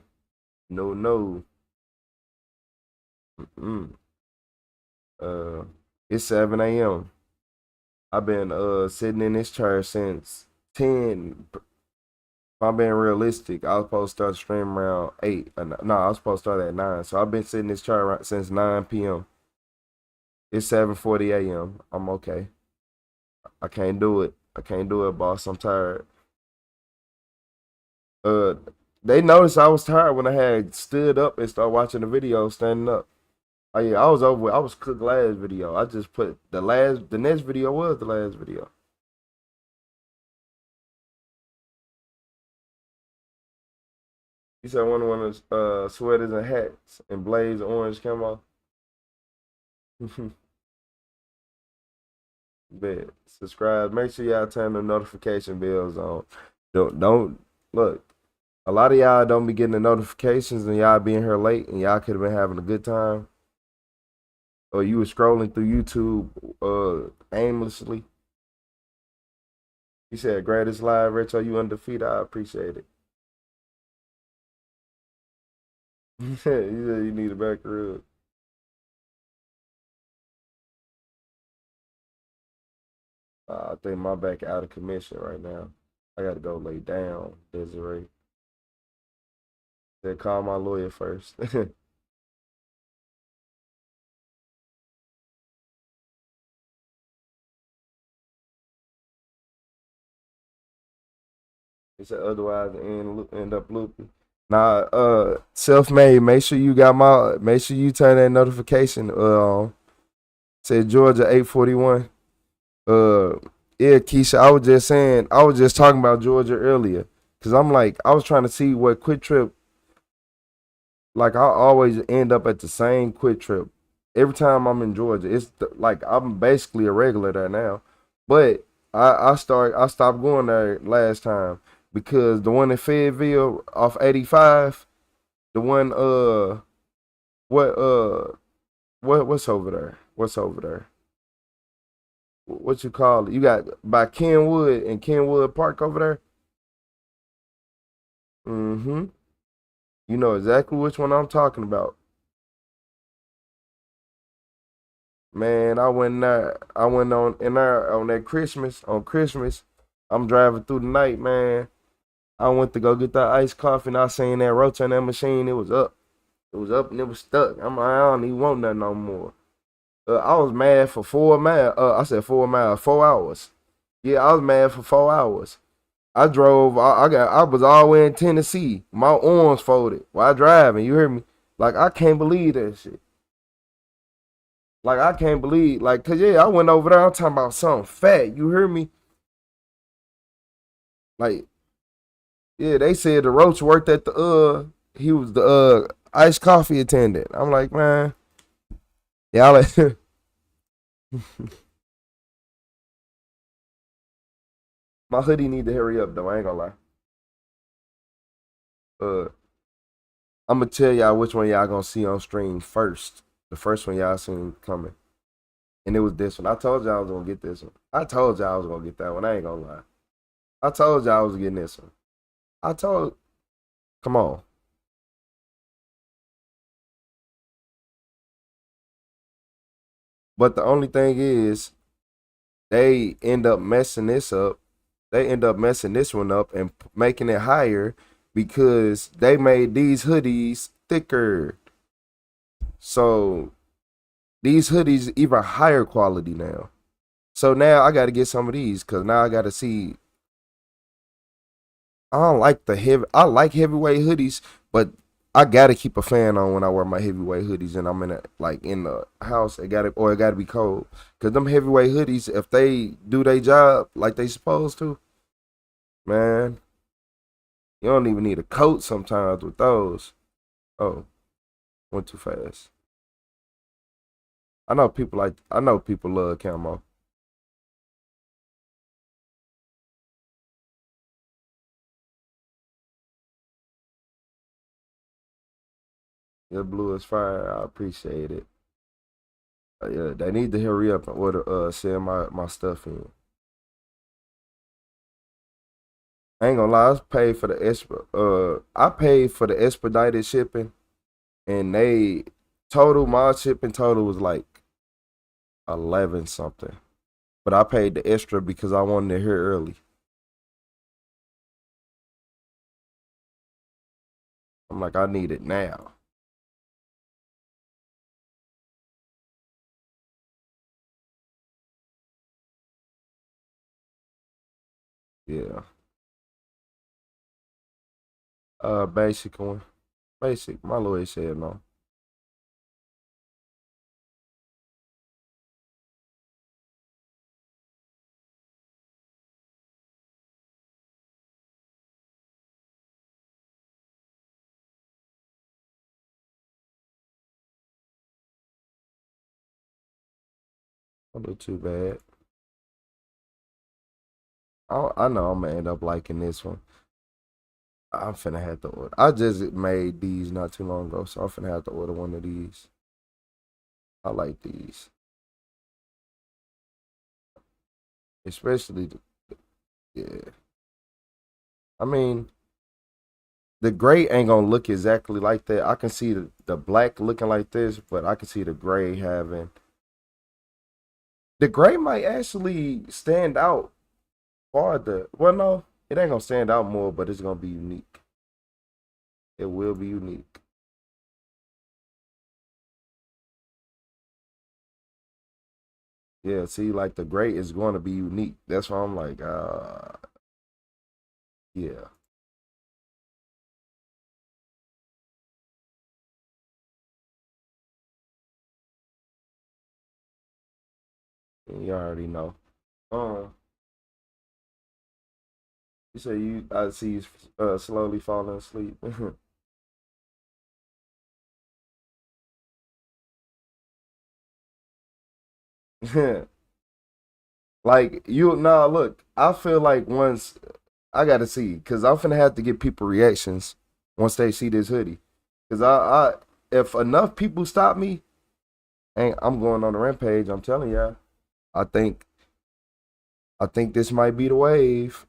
No. It's 7 a.m. I've been sitting in this chair since 10. If I'm being realistic, I was supposed to start streaming around 8. No, I was supposed to start at 9. So I've been sitting in this chair since 9 p.m. It's 7:40 a.m. I'm okay. I can't do it. Boss. I'm tired. They noticed I was tired when I had stood up and started watching the video standing up. Oh yeah, I was over with. I was cooked last video. I just put the next video was the last video. You said one of the sweaters and hats and blaze orange camo. Bet. Subscribe. Make sure y'all turn the notification bells on. Don't look. A lot of y'all don't be getting the notifications and y'all being here late and y'all could have been having a good time. Or you were scrolling through YouTube aimlessly. You said greatest live, Retro, you undefeated. I appreciate it. You said you need a back rub. I think my back out of commission right now. I gotta go lay down, Desiree. Said call my lawyer first. He said otherwise end up looping. Nah, self-made. Make sure you turn that notification on. Said Georgia 841. Yeah, Keisha, I was just talking about Georgia earlier. Cause I was trying to see what Quick Trip, like I always end up at the same Quick Trip. Every time I'm in Georgia, it's like I'm basically a regular there now. But I stopped going there last time because the one in Fayetteville off 85, the one what's over there? What's over there? What you call it? You got by Kenwood and Kenwood Park over there. Mm-hmm. You know exactly which one I'm talking about. Man, I went there. I went on that Christmas. On Christmas, I'm driving through the night, man. I went to go get that iced coffee and I seen that roach on that machine. It was up. It was up and it was stuck. I don't even want that no more. I was mad for 4 miles. I said 4 miles, 4 hours. Yeah, I was mad for 4 hours. I drove. I was all the way in Tennessee. My arms folded while driving. You hear me? Like I can't believe that shit. Like I can't believe. Like, cause yeah, I went over there. I'm talking about something fat. You hear me? Like, yeah, they said the roach worked at he was the iced coffee attendant. I'm like, man. Yeah, like my hoodie need to hurry up though. I ain't gonna lie. I'm gonna tell y'all which one y'all gonna see on stream first. The first one y'all seen coming, and it was this one. I told y'all I was gonna get this one. I told y'all I was gonna get that one. I ain't gonna lie. I told y'all I was getting this one. I told Come on. But the only thing is, they end up messing this up. They end up messing this one up and making it higher because they made these hoodies thicker. So these hoodies even higher quality now. So now I got to get some of these because now I got to see. I don't like the heavy. I like heavyweight hoodies, but I gotta keep a fan on when I wear my heavyweight hoodies and I'm in the house. It gotta be cold. Cause them heavyweight hoodies, if they do their job like they supposed to, man, you don't even need a coat sometimes with those. Oh, went too fast. I know people love camo. Your blue is fire. I appreciate it. Yeah, they need to hurry up and order send my stuff in. I ain't gonna lie, I paid for the expedited shipping, and they my shipping total was like 11 something. But I paid the extra because I wanted to hear early. I'm like, I need it now. Yeah. Basic one. Basic. My lawyer said no. Don't do too bad. I know I'm gonna end up liking this one. I'm finna have to order. I just made these not too long ago, so I'm finna have to order one of these. I like these. Especially yeah. I mean, the gray ain't gonna look exactly like that. I can see the black looking like this, but I can see the gray having. The gray might actually stand out farther. Well, no, it ain't gonna stand out more, but it's gonna be unique. It will be unique. Yeah, see, like the gray is going to be unique. That's why I'm like, yeah. You already know. You say I see you slowly falling asleep. Like look, I feel like once I gotta see, cause I'm finna have to get people reactions once they see this hoodie. Cause I if enough people stop me, and I'm going on a rampage. I'm telling y'all, I think this might be the wave.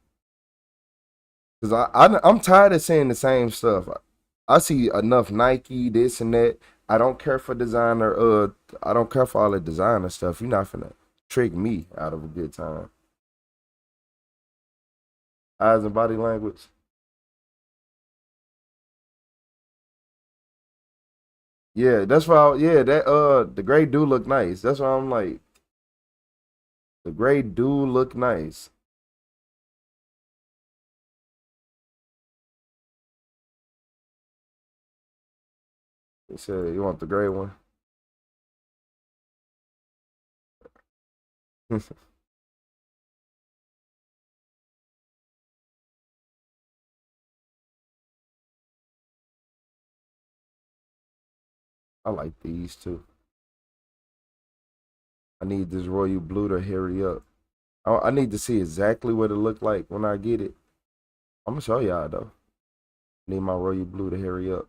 Cause I'm tired of saying the same stuff. I see enough Nike, this and that. I don't care for designer. I don't care for all the designer stuff. You're not finna trick me out of a good time. Eyes and body language. Yeah, that's why. Yeah, the gray do look nice. That's why I'm like, the gray do look nice. He said, "You want the gray one?" I like these too. I need this royal blue to hurry up. I need to see exactly what it looked like when I get it. I'm gonna show y'all though. Need my royal blue to hurry up.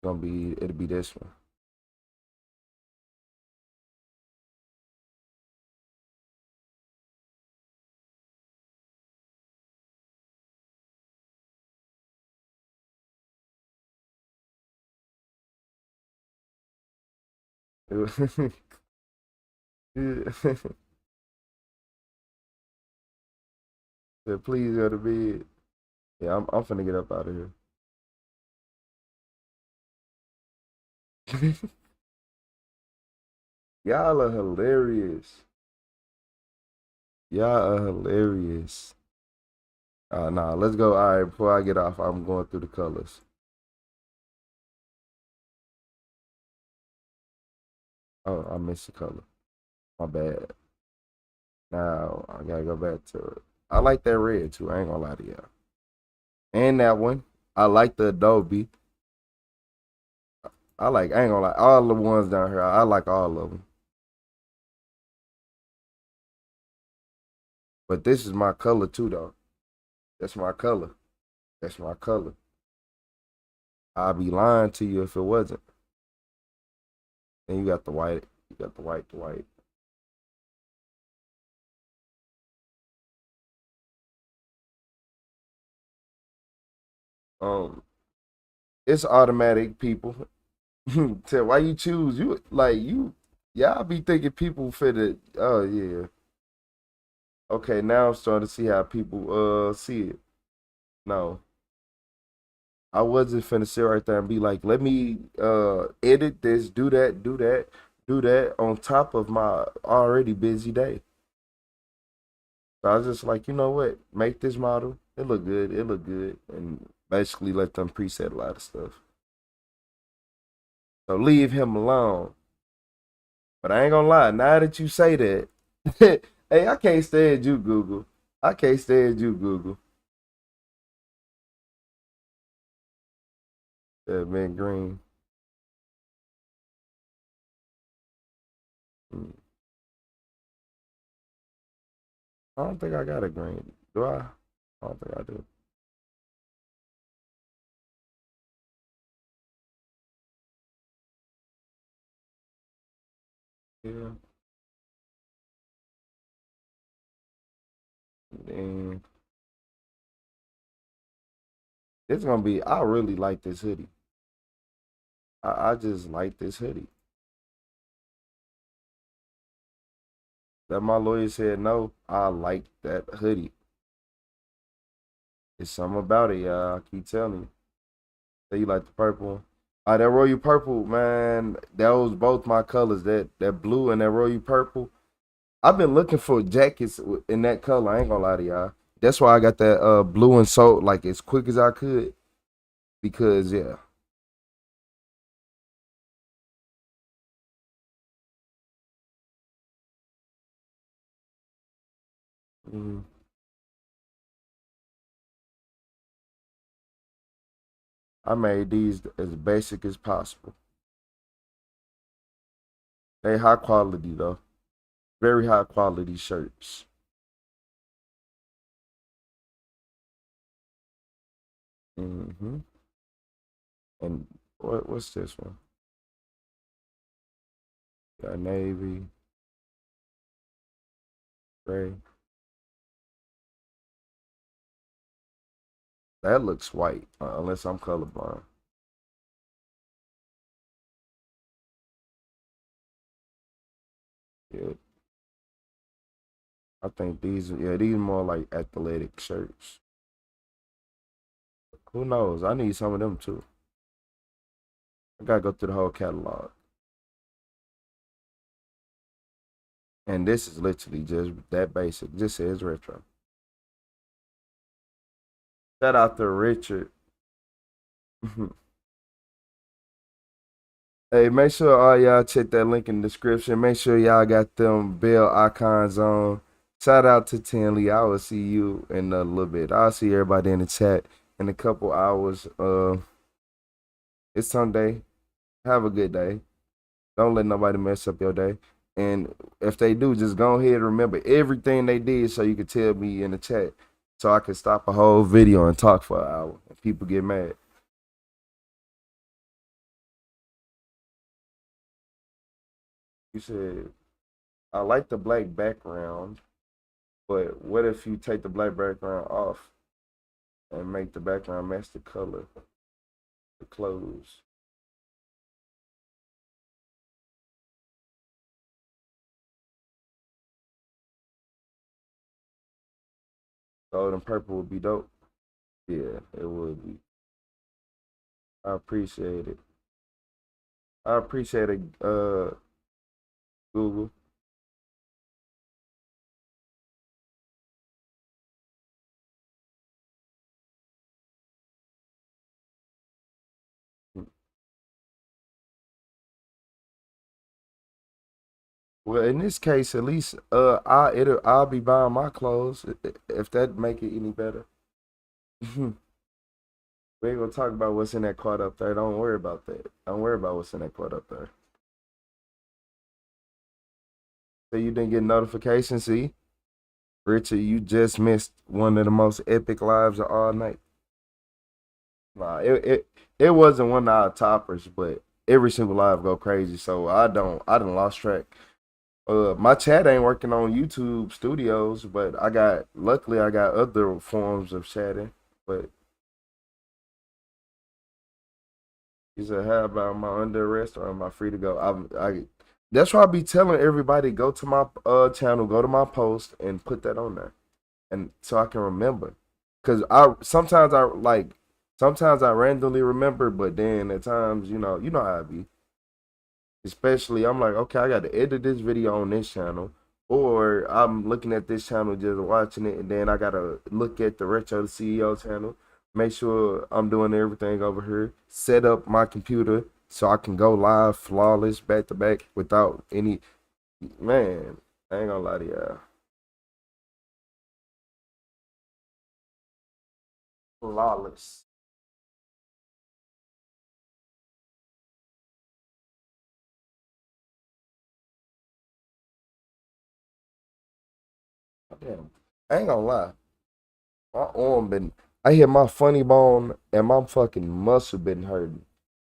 It'll be this one. Yeah. Said, please go to bed. Yeah, I'm finna get up out of here. Y'all are hilarious. Y'all are hilarious. Nah, let's go. All right, before I get off, I'm going through the colors. Oh, I missed the color. My bad. Now, I gotta go back to it. I like that red, too. I ain't gonna lie to y'all. And that one. I like the Adobe. I ain't gonna lie, all the ones down here. I like all of them. But this is my color, too, though. That's my color. That's my color. I'd be lying to you if it wasn't. And you got the white. You got the white, the white. It's automatic, people. Tell why you choose y'all be thinking people fit it. Oh yeah. Okay, now I'm starting to see how people see it. No. I wasn't finna sit right there and be like, let me edit this, do that on top of my already busy day. So I was just like, you know what? Make this model. It look good. And basically let them preset a lot of stuff. So leave him alone. But I ain't gonna lie, now that you say that, hey, I can't stand you, Google. I can't stand you, Google. That man green. I don't think I got a green. Do I? I don't think I do. Yeah. And it's gonna be. I really like this hoodie. I just like this hoodie. That my lawyer said no. I like that hoodie. It's something about it, y'all. I keep telling you. Say you like the purple one. That royal purple, man. That was both my colors. That blue and that royal purple. I've been looking for jackets in that color. I ain't gonna lie to y'all. That's why I got that blue and so like as quick as I could. Because yeah. I made these as basic as possible. They high quality though. Very high quality shirts. Mm-hmm. And what's this one? Got navy, gray. That looks white, unless I'm colorblind. Yeah. I think these are more like athletic shirts. Who knows? I need some of them too. I gotta go through the whole catalog. And this is literally just that basic. Just says retro. Shout out to Richard. Hey, make sure all y'all check that link in the description. Make sure y'all got them bell icons on. Shout out to Tinley. I will see you in a little bit. I'll see everybody in the chat in a couple hours. It's Sunday. Have a good day. Don't let nobody mess up your day. And if they do, just go ahead and remember everything they did so you can tell me in the chat so I can stop a whole video and talk for an hour and people get mad. You said, I like the black background, but what if you take the black background off and make the background match the color, the clothes? Gold and purple would be dope. Yeah, it would be. I appreciate it. I appreciate it, Google. Well, in this case, at least I'll be buying my clothes if that make it any better. We ain't gonna talk about what's in that quad up there. Don't worry about that. Don't worry about what's in that quad up there. So you didn't get notifications, see? Richard, you just missed one of the most epic lives of all night. Nah, it wasn't one of our toppers, but every single live go crazy. So I done lost track. My chat ain't working on YouTube Studios, but luckily I got other forms of chatting. But he said, "How about am I under arrest or am I free to go?" That's why I be telling everybody, go to my channel, go to my post, and put that on there, and so I can remember. Cause sometimes I randomly remember, but then at times, you know how I be. Especially, I'm like, okay, I got to edit this video on this channel, or I'm looking at this channel just watching it, and then I gotta look at the RetroTheCeo channel, make sure I'm doing everything over here, set up my computer so I can go live flawless back to back without any. Man, I ain't gonna lie to y'all. Flawless. Damn, I ain't gonna lie. My arm I hit my funny bone and my fucking muscle been hurting.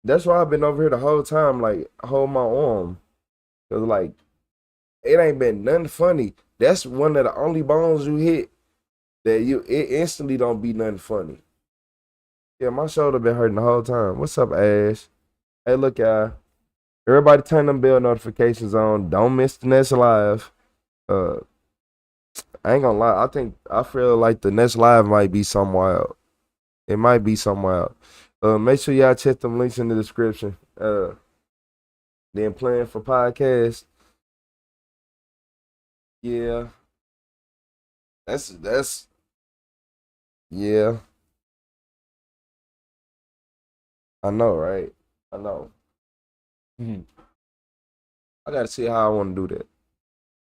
That's why I've been over here the whole time, like, hold my arm. Cause like, it ain't been nothing funny. That's one of the only bones you hit that it instantly don't be nothing funny. Yeah, my shoulder been hurting the whole time. What's up, Ash? Hey, look, y'all. Everybody turn them bell notifications on. Don't miss the next live. I ain't gonna lie. I feel like the next live might be something wild. It might be something wild. Make sure y'all check them links in the description. Then plan for podcast. Yeah. That's yeah. I know, right? I know. I gotta see how I want to do that.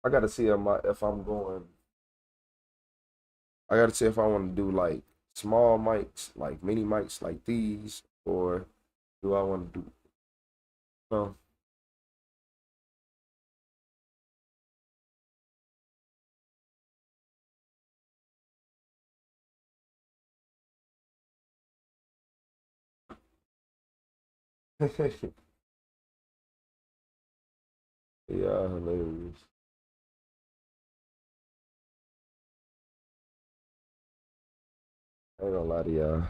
I gotta see if I'm going. I gotta see if I want to do like small mics, like mini mics like these, or do I want to do no? Yeah, hilarious. I ain't gonna lie to y'all.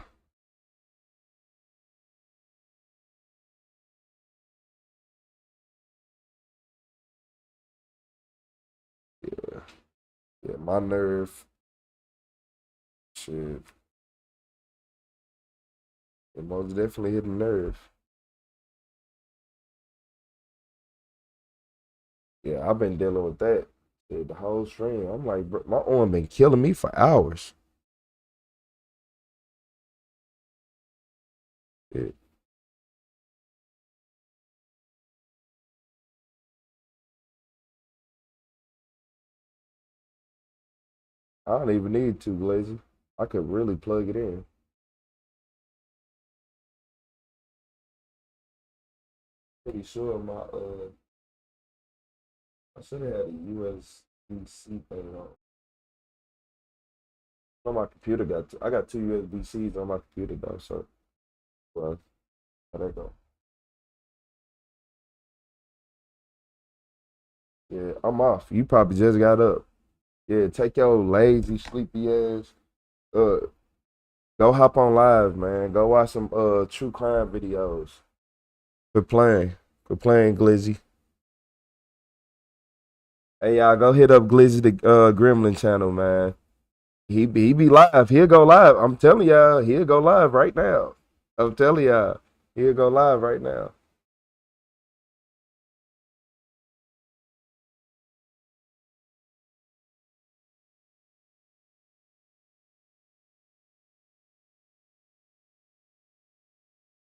Yeah, yeah, my nerve. Shit, it most definitely hit a nerve. Yeah, I've been dealing with that the whole stream. I'm like, bro, my arm been killing me for hours. Yeah. I don't even need to, Glazy. I could really plug it in. Pretty sure I should have had a USB-C thing on. On my computer I got two USB-Cs on my computer though, so well, there you go. Yeah, I'm off. You probably just got up. Yeah, take your lazy, sleepy ass. Uh, Go hop on live, man. Go watch some true crime videos. Quit playing. Quit playing, Glizzy. Hey y'all, go hit up Glizzy the Gremlin channel, man. He be live. He'll go live. I'm telling y'all, he'll go live right now. I'm telling y'all, he'll go live right now.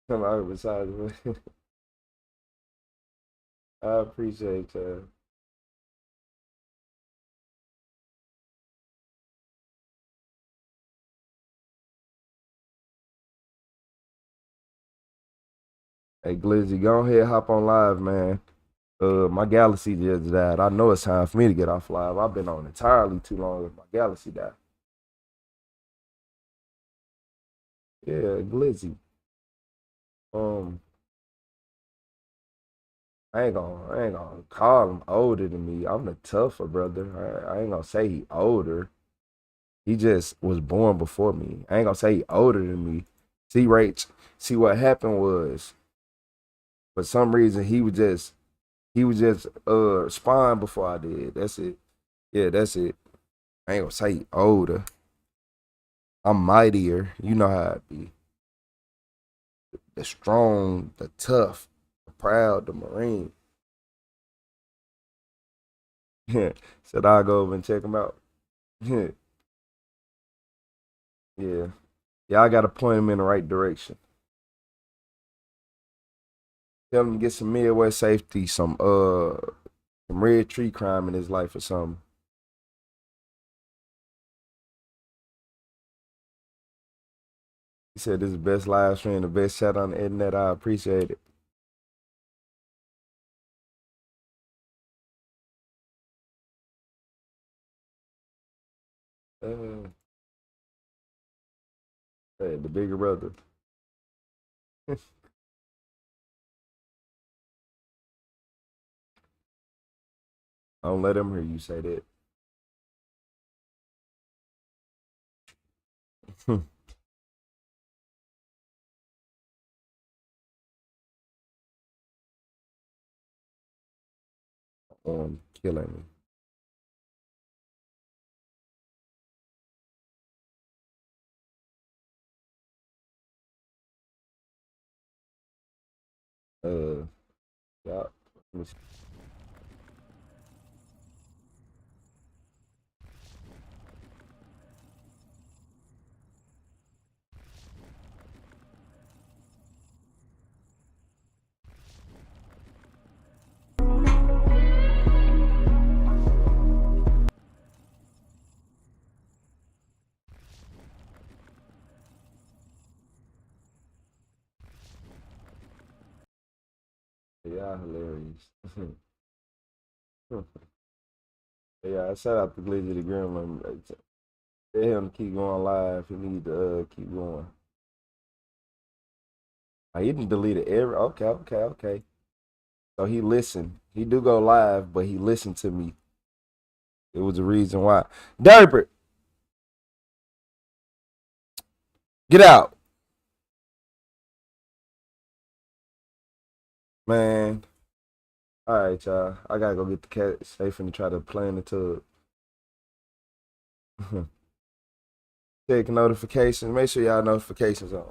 Come out beside me. I appreciate that. Hey Glizzy, go ahead, hop on live, man. My Galaxy just died. I know it's time for me to get off live. I've been on entirely too long if my Galaxy died. Yeah, Glizzy. I ain't gonna call him older than me. I'm the tougher brother. I ain't gonna say he older. He just was born before me. I ain't gonna say he older than me. See, Rach, see what happened was, for some reason he was just spawned before I did. That's it. Yeah, that's it. I ain't gonna say he older. I'm mightier. You know how it be. The strong, the tough, the proud, the Marine. Said I'll go over and check him out. Yeah. Yeah, I gotta point him in the right direction. Tell him to get some Midwest safety, some red tree crime in his life or something. He said this is the best live stream, the best chat on the internet. I appreciate it. Hey, the bigger brother. Don't let him hear you say that. Killing me. Yeah. Yeah, hilarious. Yeah, shout out to Glizzy the Gremlin. Tell him to keep going live. He need to keep going. I even deleted every. Okay. So he listened. He do go live, but he listened to me. It was the reason why. Derpert, get out, man. All right, y'all. I gotta go get the cat safe and try to play in the tub. Check notifications. Make sure y'all notifications on.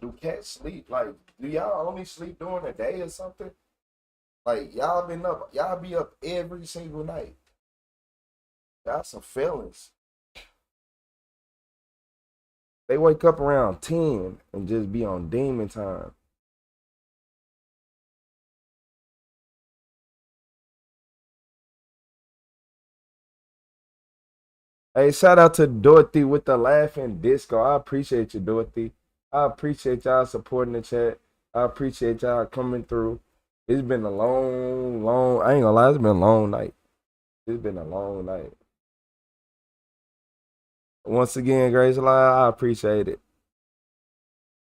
Do cats sleep? Like, do y'all only sleep during the day or something? Like, y'all be up every single night. Y'all some fellas. They wake up around 10 and just be on demon time. Hey, shout out to Dorothy with the laughing disco. I appreciate you, Dorothy. I appreciate y'all supporting the chat. I appreciate y'all coming through. It's been a long, I ain't gonna lie, it's been a long night. It's been a long night. Once again, Grace Live, I appreciate it.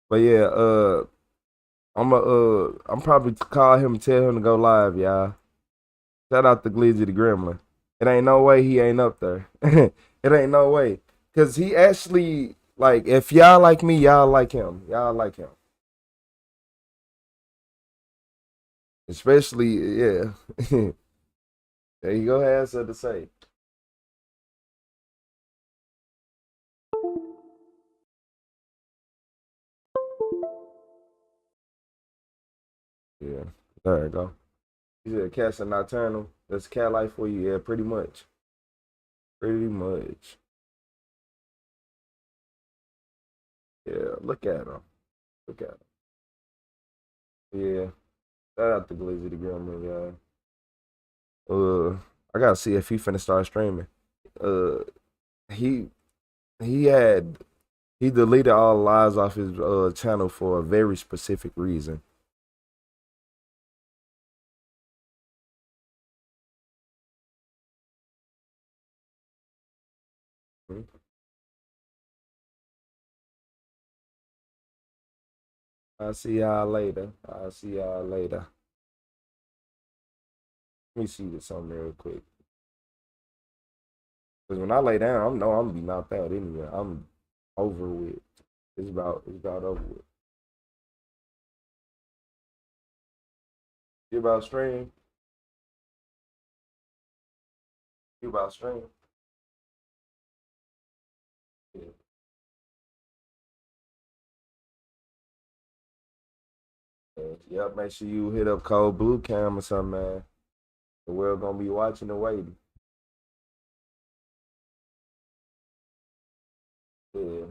But yeah, I'm probably call him and tell him to go live, y'all. Shout out to Glizzy the Gremlin. It ain't no way he ain't up there. It ain't no way. Cause he actually, like, if y'all like me, y'all like him. Y'all like him. Especially, yeah. There you go, has something to say. Yeah, there you go. You said Cats are Nocturnal. That's cat life for you. Yeah, pretty much. Pretty much. Yeah, look at him. Look at him. Yeah. Shout out to Glizzy the Gremlin, y'all. I gotta see if he finna start streaming. He deleted all lives off his channel for a very specific reason. I'll see y'all later. I'll see y'all later. Let me see this something real quick. Cause when I lay down, I know I'm gonna be knocked out anyway. I'm over with. It's about over with. You about stream? You about stream? Yeah. Yep, make sure you hit up Cold Blue Cam or something, man. The world gonna be watching and waiting. Yeah.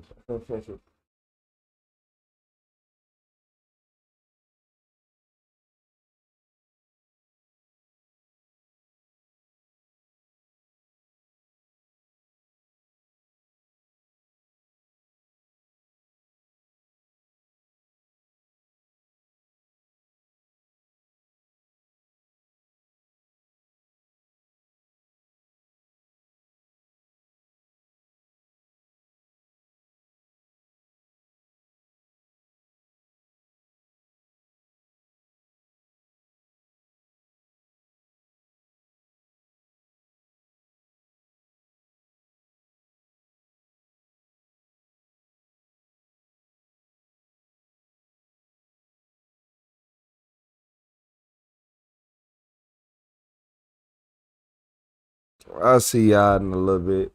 I'll see y'all in a little bit.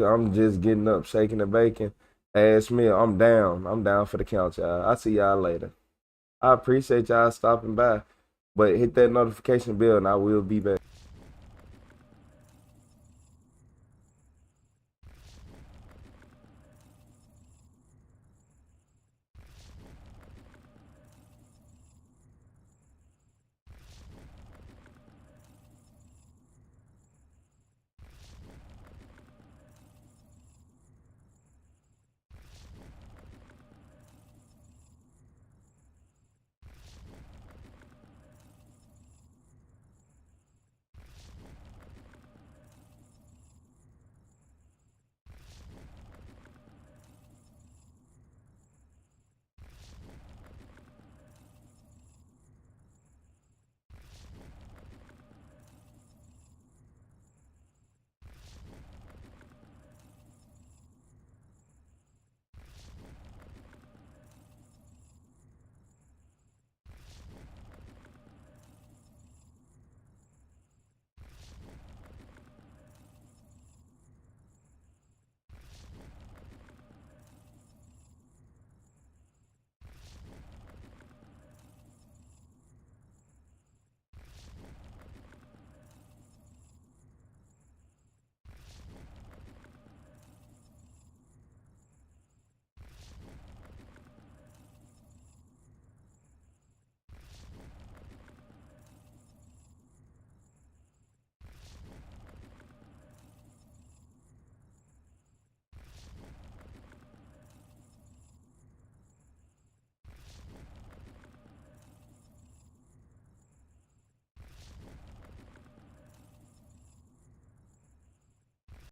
I'm just getting up, shaking and baking. Ask me, I'm down. I'm down for the count, y'all. I'll see y'all later. I appreciate y'all stopping by. But hit that notification bell and I will be back.